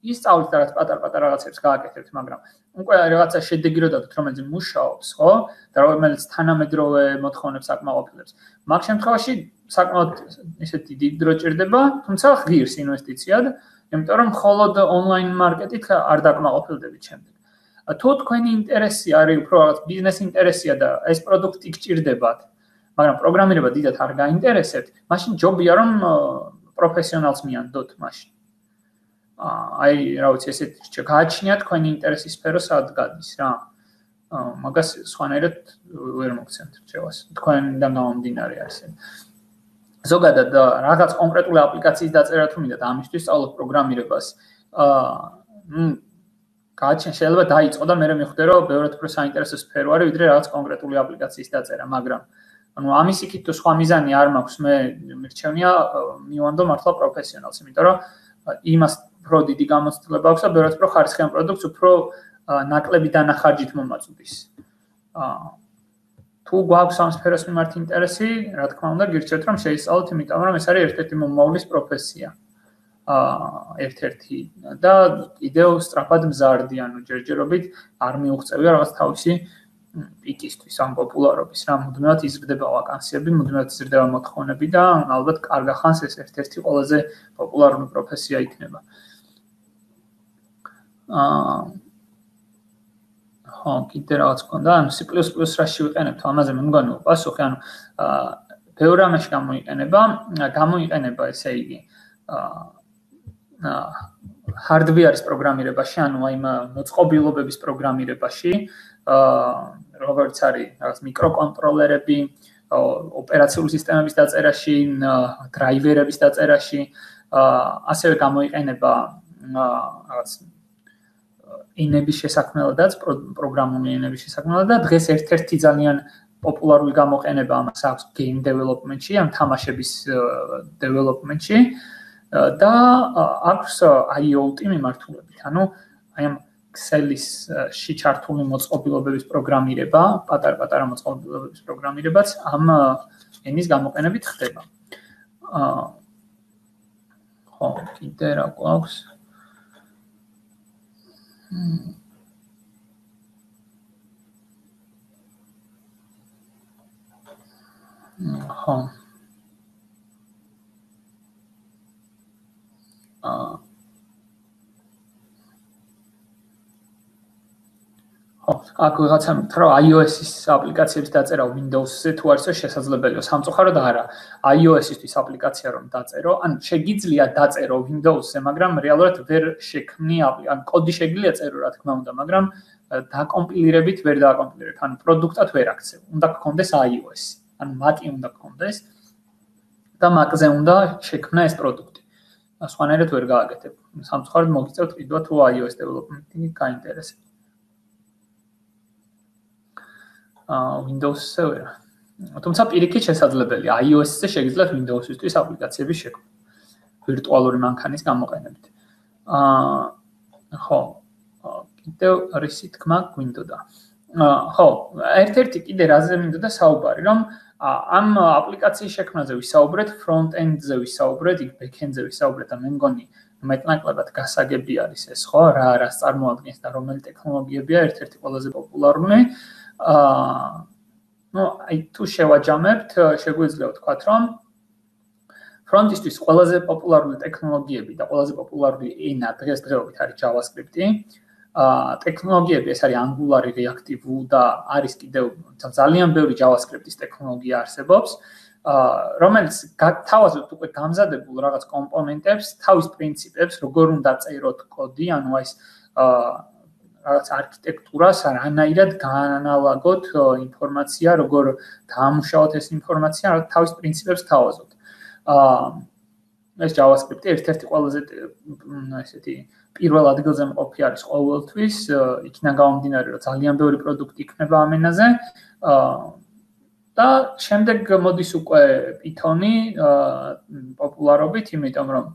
ისწავლეთ და რაღაც პატარ-პატარ რაღაცებს გააკეთებთ, მაგრამ უკვე რაღაცა შედეგი რო დადოთ, რომელიც მუშაობს, ხო? და რომელიც თანამედროვე მოთხოვნებს აკმაყოფილებს. მაგ შემთხვევაში საკმაოდ ისეთი დიდი დრო ჭირდება, თუმცა ღირს ინვესტიციად, იმიტომ რომ მხოლოდ ონლაინ მარკეტით არ დაკმაყოფილდებით შემდეგ. თუ თქვენი ინტერესი არის უფრო რაღაც ბიზნეს ინტერესია და ეს პროდუქტი გჭირდებათ, მაგრამ პროგრამირება დიდად არ გაინტერესებთ, მაშინ ჯობია რომ პროფესიონალს მიანდოთ მაშინ. აი, რა ვიცი, ესეთ გააჩნიათ თქვენი ინტერესის სფერო სად გადის რა. მაგას სხვანაირად ვერ მოგცემთ რჩევას. თქვენიდან გამომდინარე არის. ზოგადად რაღაც კონკრეტული აპლიკაციის დაწერა თუ მინდათ ამისთვის სწავლოთ პროგრამირებას. გააჩნია შეიძლება დაიწყო და მე მივხვდე რომ ბევრად უფრო საინტერესო სფერო არის ვიდრე რაღაც კონკრეტული აპლიკაციის დაწერა, მაგრამ ანუ ამის იქით თუ სხვა მიზანი არ მაქვს, მე მირჩევნია მივანდო მართლა პროფესიონალს, იმიტომ რომ იმას უფრო დიდი გამოცდილება აქვს და ბევრად უფრო ხარისხიან პროდუქტს უფრო ნაკლები დანახარჯით მომაწვდის. თუ გვაქვს ამ სფეროს მიმართ ინტერესი, რა თქმა უნდა, გირჩევთ რომ შეისწავლოთ, იმიტომ რომ ეს არის ერთ-ერთი მომავლის პროფესია. ერთ-ერთი და კიდევ სწრაფად მზარდი, ანუ ჯერჯერობით არ მიუღწევია რაღაც თავისი პიკისთვის, ამ პოპულარობის, რა მუდმივად იზრდება ვაკანსიები, მუდმივად იზრდება მოთხოვნები და ალბათ კარგა ხანს ეს ერთ-ერთი ყველაზე პოპულარული პროფესია იქნება. ხო, კიდე რაღაც გქონდა, ანუ C++ რაში ვიყენებთ, ამაზე მე მგონი პასუხი, ანუ ბევრ რამეში გამოიყენება ესე იგი hardware-ის პროგრამირებაში, ანუ აი მოწყობილობების პროგრამირებაში, როგორც არის რაღაც მიკროკონტროლერები, ოპერაციული სისტემების დაწერაში, დრაივერების დაწერაში, ასევე გამოიყენება რაღაც ენების შესაქმნელადაც, პროგრამული ენების შესაქმნელად და დღეს ერთ-ერთი ძალიან პოპულარული გამოყენება ამას აქვს game development-ში, ამ თამაშების development-ში და აქვს IoT მიმართულებით. ანუ აი ამ Excel-ში ჩართული მოწყობილობების პროგრამირება, პატარ-პატარა მოწყობილობების პროგრამირებაც ამ ენის გამოყენებით ხდება. ხო, კიდე რა გვაქვს? ხო. აქ ვიღაცა მითხრა რომ iOS-ის აპლიკაციების დაწერა Windows-ზე თუ არის შესაძლებელია, სამწუხაროდ არა. iOS-ისთვის აპლიკაცია რომ დაწერო, ან შეგიძლია დაწერო Windows-ზე, მაგრამ რეალურად ვერ შექმნი, ან კოდი შეგიძლია წერო, რა თქმა უნდა, მაგრამ დაკომპილირებით ვერ დააკომპილირებ, ანუ პროდუქტად ვერ აქცევ. უნდა გქონდეს iOS, ანუ Mac-ი უნდა გქონდეს და Mac-ზე უნდა შექმნა ეს პროდუქტი. სხვანაირად ვერ გააკეთებ. სამწუხაროდ მოგიწევთ კიდევ თუ iOS development-ი გაინტერესებს. Windows-ზე ვერ. თუმცა პირიქით შესაძლებელია iOS-ზე შეგიძლიათ Windows-ისთვის აპლიკაციების შექმნა ვირტუალური მანქანის გამოყენებით. ხო, კიდევ რისი თქმა გვინდოდა. ხო, ერთ-ერთი კიდე რაზე მინდოდა საუბარი, რომ ამ აპლიკაციის შექმნაზე ვისაუბრეთ, front-end-ზე ვისაუბრეთ, back-end-ზე ვისაუბრეთ და მე მგონი მეტნაკლებად გასაგები არის ეს, ხო, რას წარმოადგენს და რომელი ტექნოლოგიებია ერთ-ერთი ყველაზე პოპულარული. აი თუ შევაჯამებთ, შეგვიძლია ვთქვათ, რომ ფრონტისთვის ყველაზე პოპულარული ტექნოლოგიები და ყველაზე პოპულარული ენა დღესდღეობით არის JavaScript-ი. ტექნოლოგიები ეს არის Angular, React და არის კიდევ ძალიან ბევრი JavaScript-ის ტექნოლოგია არსებობს, რომელიც თავაზობთ უკვე გამზადებულ რაღაც კომპონენტებს, თავის პრინციპებს, როგორ უნდა წეროთ კოდი, ანუ ეს რაღაც არქიტექტურას რანაირად გაანალაგოთ ინფორმაცია, როგორ დაამუშავოთ ეს ინფორმაცია, თავის პრინციპებს თავაზობთ. ეს JavaScript-ი ერთ-ერთი ყველაზე ესეთი პირველ ადგილზე მყოფი არის ყოველთვის, იქიდან გამომდინარე, რომ ძალიან ბევრი პროდუქტი იქნება ამ ენაზე. და შემდეგ მოდის უკვე Python-ი პოპულარობით, იმიტომ რომ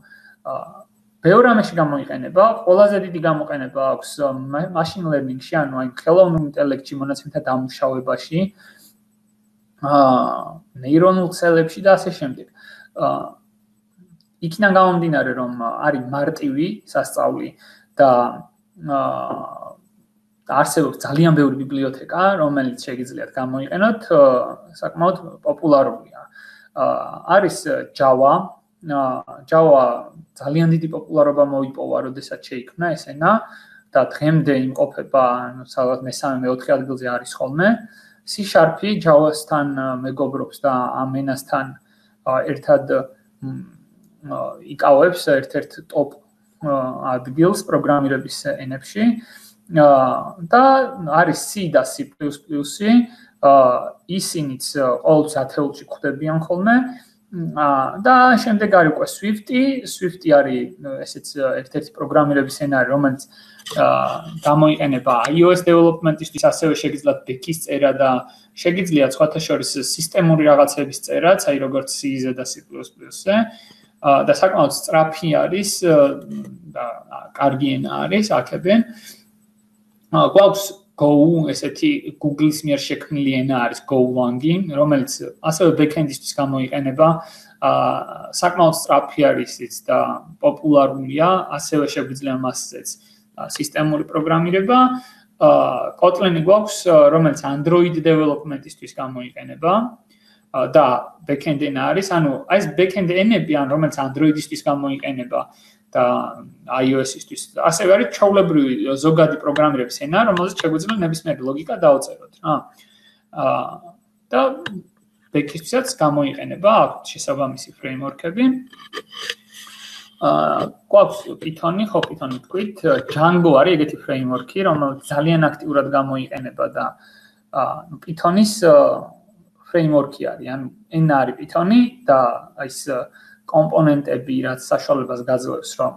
ბევრ რამეში გამოიყენება, ყველაზე დიდი გამოყენება აქვს machine learning-ში, ანუ აი ხელოვნურ ინტელექტში, მონაცემთა დამუშავებაში, ნეირონულ ქსელებში და ასე შემდეგ. იქიდან გამომდინარე, რომ არის მარტივი სასწავლი და არსებობს ძალიან ბევრი ბიბლიოთეკა, რომელიც შეგიძლიათ გამოიყენოთ, საკმაოდ პოპულარულია. არის Java. Java ძალიან დიდი პოპულარობა მოიპოვა, როდესაც შეიქმნა ეს ენა და დღემდე იმყოფება, სადღაც მესამე-მეოთხე ადგილზე არის ხოლმე. C# Java-სთან მეგობრობს და ამ ენასთან ერთად იკავებს ერთ-ერთ ტოპ ადგილს პროგრამირების ენებში. და არის C და C++, ისინიც ყოველთვის ათეულში გვხვდებიან ხოლმე. და შემდეგ არის უკვე Swift-ი არის ესეც ერთ-ერთი პროგრამირების ენარი, რომელიც გამოიყენება iOS development-ისთვის, ასევე შეგიძლიათ back-ის წერა და შეგიძლიათ სხვათა შორის სისტემური რაღაცების წერაც, აი როგორც C-ზე და C++-ზე. და საკმაოდ სწრაფი არის და კარგი ენა არის აქებენ. გვაქვს Go, ესეთი Google-ის მიერ შექმნილი ენა არის Golang-ი, რომელიც ასევე back-end-ისთვის გამოიყენება. საკმაოდ სწრაფი არის ის და პოპულარულია, ასევე შეგვიძლია მასზეც სისტემური პროგრამირება. Kotlin-ი გვაქვს, რომელიც Android development-ისთვის გამოიყენება. და back-end ენა არის, ანუ ეს back-end ენები, ან რომელიც Android-ისთვის გამოიყენება და iOS-ისთვის. ასევე არის ჩვეულებრივი ზოგადი პროგრამირების ენა, რომელზეც შეგვიძლია ნებისმიერი ლოგიკა დავწეროთ, რა. და back-ისთვისაც გამოიყენება აქვთ შესაბამისი ფრეიმვორკები. გვაქვს Python-ი, ხო Python-ი თქვით, Django არის ეგეთი ფრეიმვორკი, რომელიც ძალიან აქტიურად გამოიყენება და Python-ის framework-ი არის, ანუ ენა არის Python-ი და ის კომპონენტები, რაც საშუალებას გაძლევს, რომ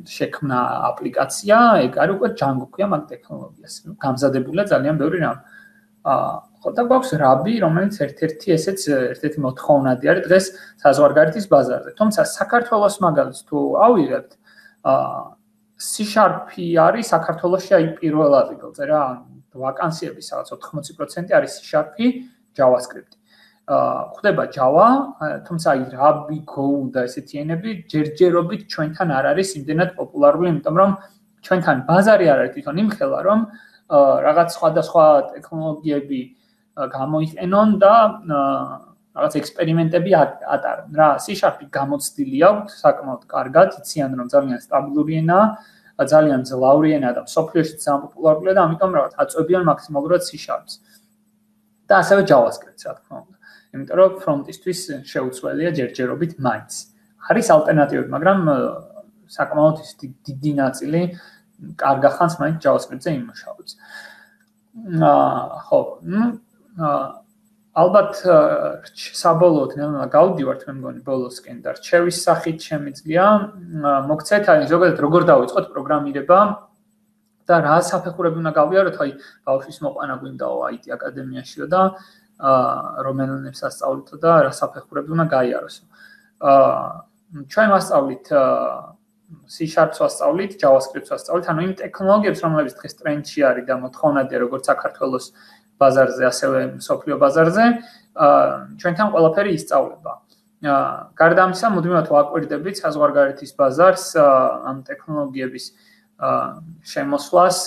შექმნა აპლიკაცია, ეგ არის უკვე Django ქვია მაგ ტექნოლოგიას. გამზადებულია ძალიან ბევრი რამ. ხო და გვაქვს Ruby, რომელიც ერთ-ერთი მოთხოვნადი არის დღეს საზღვარგარეთის ბაზარზე. თუმცა საქართველოს მაგალითს თუ ავიღებთ, C# არის საქართველოში აი პირველ ადგილზე რა, ვაკანსიების რაღაც 80% არის C# JavaScript. ხდება Java, თუმცა აი Ruby, Go და ესეთი ენები ჯერჯერობით ჩვენთან არ არის იმდენად პოპულარული, იმიტომ რომ ჩვენთან ბაზარი არ არის თვითონ იმხელა, რომ რაღაც სხვადასხვა ტექნოლოგიები გამოიყენონ და რაღაც ექსპერიმენტები ატარონ. რა, C# გამოცდილი აქვს საკმაოდ კარგად, იციან რომ ძალიან სტაბილური ენაა, ძალიან ძლავრი ენაა და მსოფლიოში ძალიან პოპულარულია და ამიტომ რაღაც აწვევიან მაქსიმალურად C#-ს. და ასევე JavaScript-ს, რა თქმა უნდა. იმიტომ რომ front-ისთვის შეუცვლელია ჯერჯერობით მაინც. არის ალტერნატივები, მაგრამ საკმაოდ დიდი ნაწილი კარგახანს მაინც JavaScript-ზე იმუშავებს. ხო, ალბათ საბოლოოდ ნელა გავდივართ მე მგონი ბოლოსკენ და რჩევის სახით შემიძლია მოგცეთ აი ზოგადად როგორ დავიწყოთ პროგრამირება და რა საფეხურები უნდა გავიაროთ აი ბავშვის მოყვანა გვინდაო IT აკადემიაშიო და რომელნებს ასწავლითო და რა საფეხურები უნდა გაიაროს. ჩვენ ვასწავლით C#-ს ვასწავლით, JavaScript-ს ვასწავლით, ანუ იმ ტექნოლოგიებს, რომლებიც დღეს ტრენდში არის და მოთხოვნადია როგორც საქართველოს ბაზარზე, ასევე მსოფლიო ბაზარზე, ჩვენთან ყველაფერი ისწავლება. გარდა ამისა, მუდმივად ვაკვირდებით საზღვარგარეთის ბაზარს, ამ ტექნოლოგიების შემოსვლას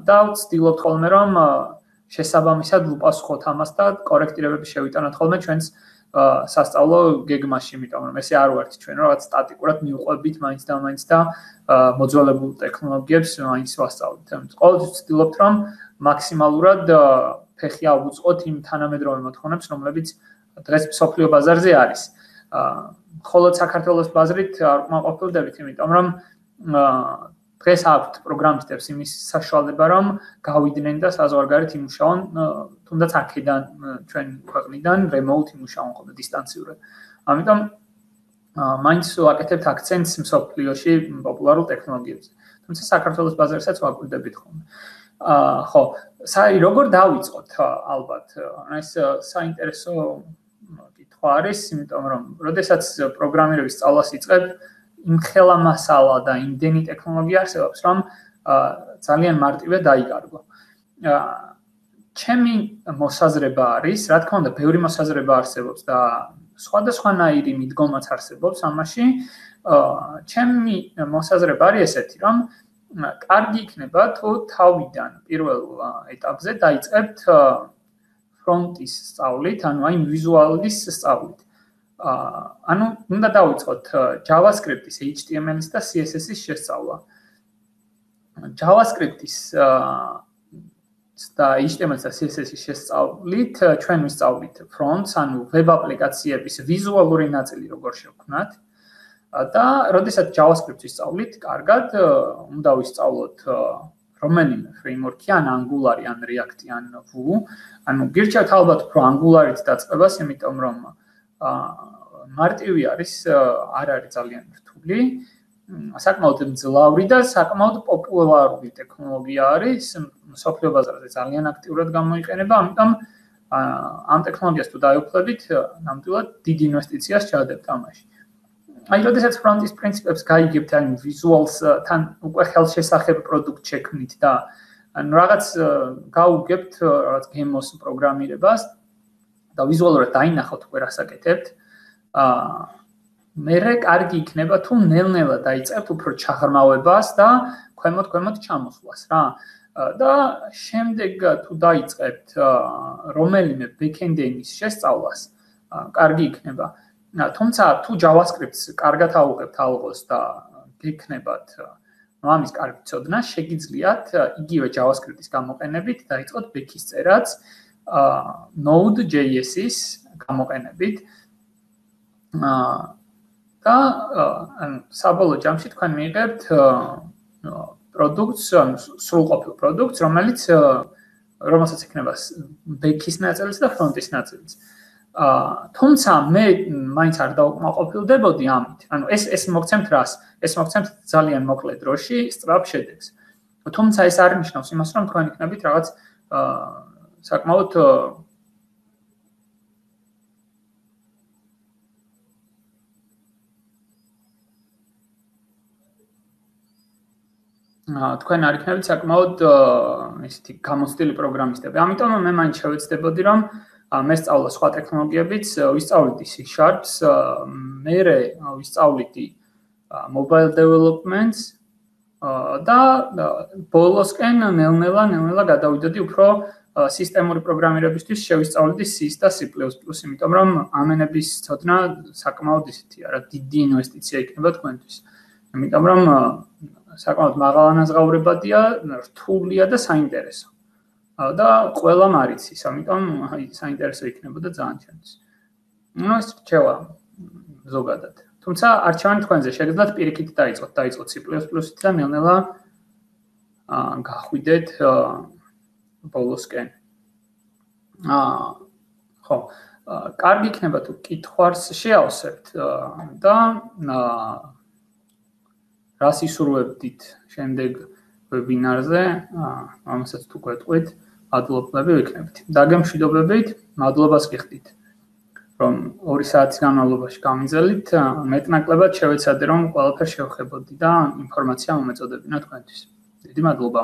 და ვცდილობთ ხოლმე, რომ შესაბამისად ვუპასუხოთ ამას და კორექტირებები შევიტანოთ ხოლმე ჩვენს სასწავლო გეგმაში, იმიტომ რომ ესე არ ვართ ჩვენ რაღაც სტატიკურად მივყვებით მაინც და მოძველებულ ტექნოლოგიებს მაინც ვასწავლით. ყოველთვის ვცდილობთ, რომ მაქსიმალურად ფეხი ავუწყოთ იმ თანამედროვე მოთხოვნებს, რომლებიც დღეს მსოფლიო ბაზარზე არის. მხოლოდ საქართველოს ბაზრით არ ვკმაყოფილდებით, იმიტომ რომ დღეს აქვთ პროგრამისტებს იმის საშუალება, რომ გავიდნენ და საზღვარგარეთ იმუშაონ, თუნდაც აქედან ჩვენ ქვეყნიდან remote იმუშაონ ხოლმე დისტანციურად. ამიტომ მაინც ვაკეთებთ აქცენტს მსოფლიოში პოპულარულ ტექნოლოგიებზე. თუმცა საქართველოს ბაზარსაც ვაკვირდებით ხოლმე. ხო, როგორ დავიწყოთ ალბათ? ეს საინტერესო კითხვა არის, იმიტომ რომ როდესაც პროგრამირების სწავლას იწყებ, იმხელა მასალა და იმდენი ტექნოლოგია არსებობს, რომ ძალიან მარტივია დაიკარგო. ჩემი მოსაზრება არის, რა თქმა უნდა, ბევრი მოსაზრება არსებობს და სხვადასხვანაირი მიდგომაც არსებობს ამაში. ჩემი მოსაზრება არის ესეთი, რომ კარგი იქნება თუ თავიდან პირველ ეტაპზე დაიწყებთ ფრონტის სწავლით, ანუ აი ვიზუალის სწავლით. ანუ უნდა დავიწყოთ JavaScript-ის, HTML-ის და CSS-ის შესწავლა. JavaScript-ის და HTML-ის და CSS-ის შესწავლით ჩვენ ვისწავლით ფრონტს, ანუ ვებ აპლიკაციების ვიზუალური ნაწილი როგორ შევქმნათ. და როდესაც JavaScript-ს ვისწავლით, კარგად უნდა ვისწავლოთ რომელიმე ფრეიმვორკი, ან Angular, ან React, ან Vue. ანუ გირჩევთ ალბათ უფრო Angular-ით დაწყებას, იმიტომ რომ მარტივი არის, არ არის ძალიან რთული. საკმაოდ მძლავრი და საკმაოდ პოპულარული ტექნოლოგია არის, მსოფლიო ბაზარზე ძალიან აქტიურად გამოიყენება, ამიტომ ამ ტექნოლოგიას თუ დაეუფლებით, ნამდვილად დიდ ინვესტიციას ჩაადებთ ამაში. აი, როდესაც ფრონტის პრინციპებს გაიგებთ, აი ვიზუალსთან უკვე ხელშესახებ პროდუქტ შექმნით და ანუ რაღაც გაუგებთ რაღაც გემოს პროგრამირებას და ვიზუალურად დაინახავთ უკვე რას აკეთებთ, მერე კარგი იქნება თუ ნელ-ნელა დაიწყებთ უფრო ჩაღრმავებას და ქვემოთ ჩამოსვლას რა. და შემდეგ თუ დაიწყებთ რომელიმე backend-ის შესწავლას, კარგი იქნება. თუმცა თუ JavaScript-ს კარგად აუღებთ ალღოს და გექნებათ ამის კარგი ცოდნა, შეგიძლიათ იგივე JavaScript-ის გამოყენებით დაიწყოთ back-ის წერაც Node.js-ის გამოყენებით. და საბოლოო ჯამში თქვენ მიიღებთ პროდუქტს, სრულყოფილ პროდუქტს, რომელსაც იქნება back-ის ნაწილიც და front-ის ნაწილიც. თუმცა მე მაინც არ დავკმაყოფილდებოდი ამით. ანუ ეს მოგცემთ რას? ეს მოგცემთ ძალიან მოკლე დროში სწრაფ შედეგს. თუმცა ეს არ ნიშნავს იმას, რომ თქვენ იქნებით რაღაც საკმაოდ თქვენ არ იქნებით საკმაოდ ისეთი გამოცდილი პროგრამისტები. ამიტომ მე მაინც შევეცდებოდი, რომ მე სწავლა სხვა ტექნოლოგიებიც, ვისწავლითი C#-ს, მერე ვისწავლითი mobile developments და ბოლოსკენ ნელ-ნელა გადავიდოდი უფრო სისტემური პროგრამირებისთვის შევისწავლითი C-ს და C++, იმიტომ რომ ამენების ცოდნა საკმაოდ ისეთია, რა დიდი ინვესტიცია იქნება თქვენთვის. იმიტომ რომ საკმაოდ მაღალანაზღაურებადია, რთულია და საინტერესო. და ყველამ არ იცის, ამიტომ საინტერესო იქნებოდა ძალიან ჩემთვის. ნუ ეს რჩევა ზოგადად. თუმცა არჩევანი თქვენზე, შეგიძლიათ პირიქით დაიწყოთ C++-ით და ნელ-ნელა გახვიდეთ ბოლოსკენ. ხო, კარგი იქნება თუ კითხვას შეავსებთ და რას ისურვებდით შემდეგ ვებინარზე, ამასაც თუ გვეტყვით, მადლობლები ვიქნებით. დაგემშვიდობებით, მადლობას გიხდით, რომ 2 საათის განმავლობაში გამიძელით, მეტნაკლებად შევეცადე, რომ ყველაფერს შევხებოდი და ინფორმაცია მომეწოდებინა თქვენთვის. დიდი მადლობა.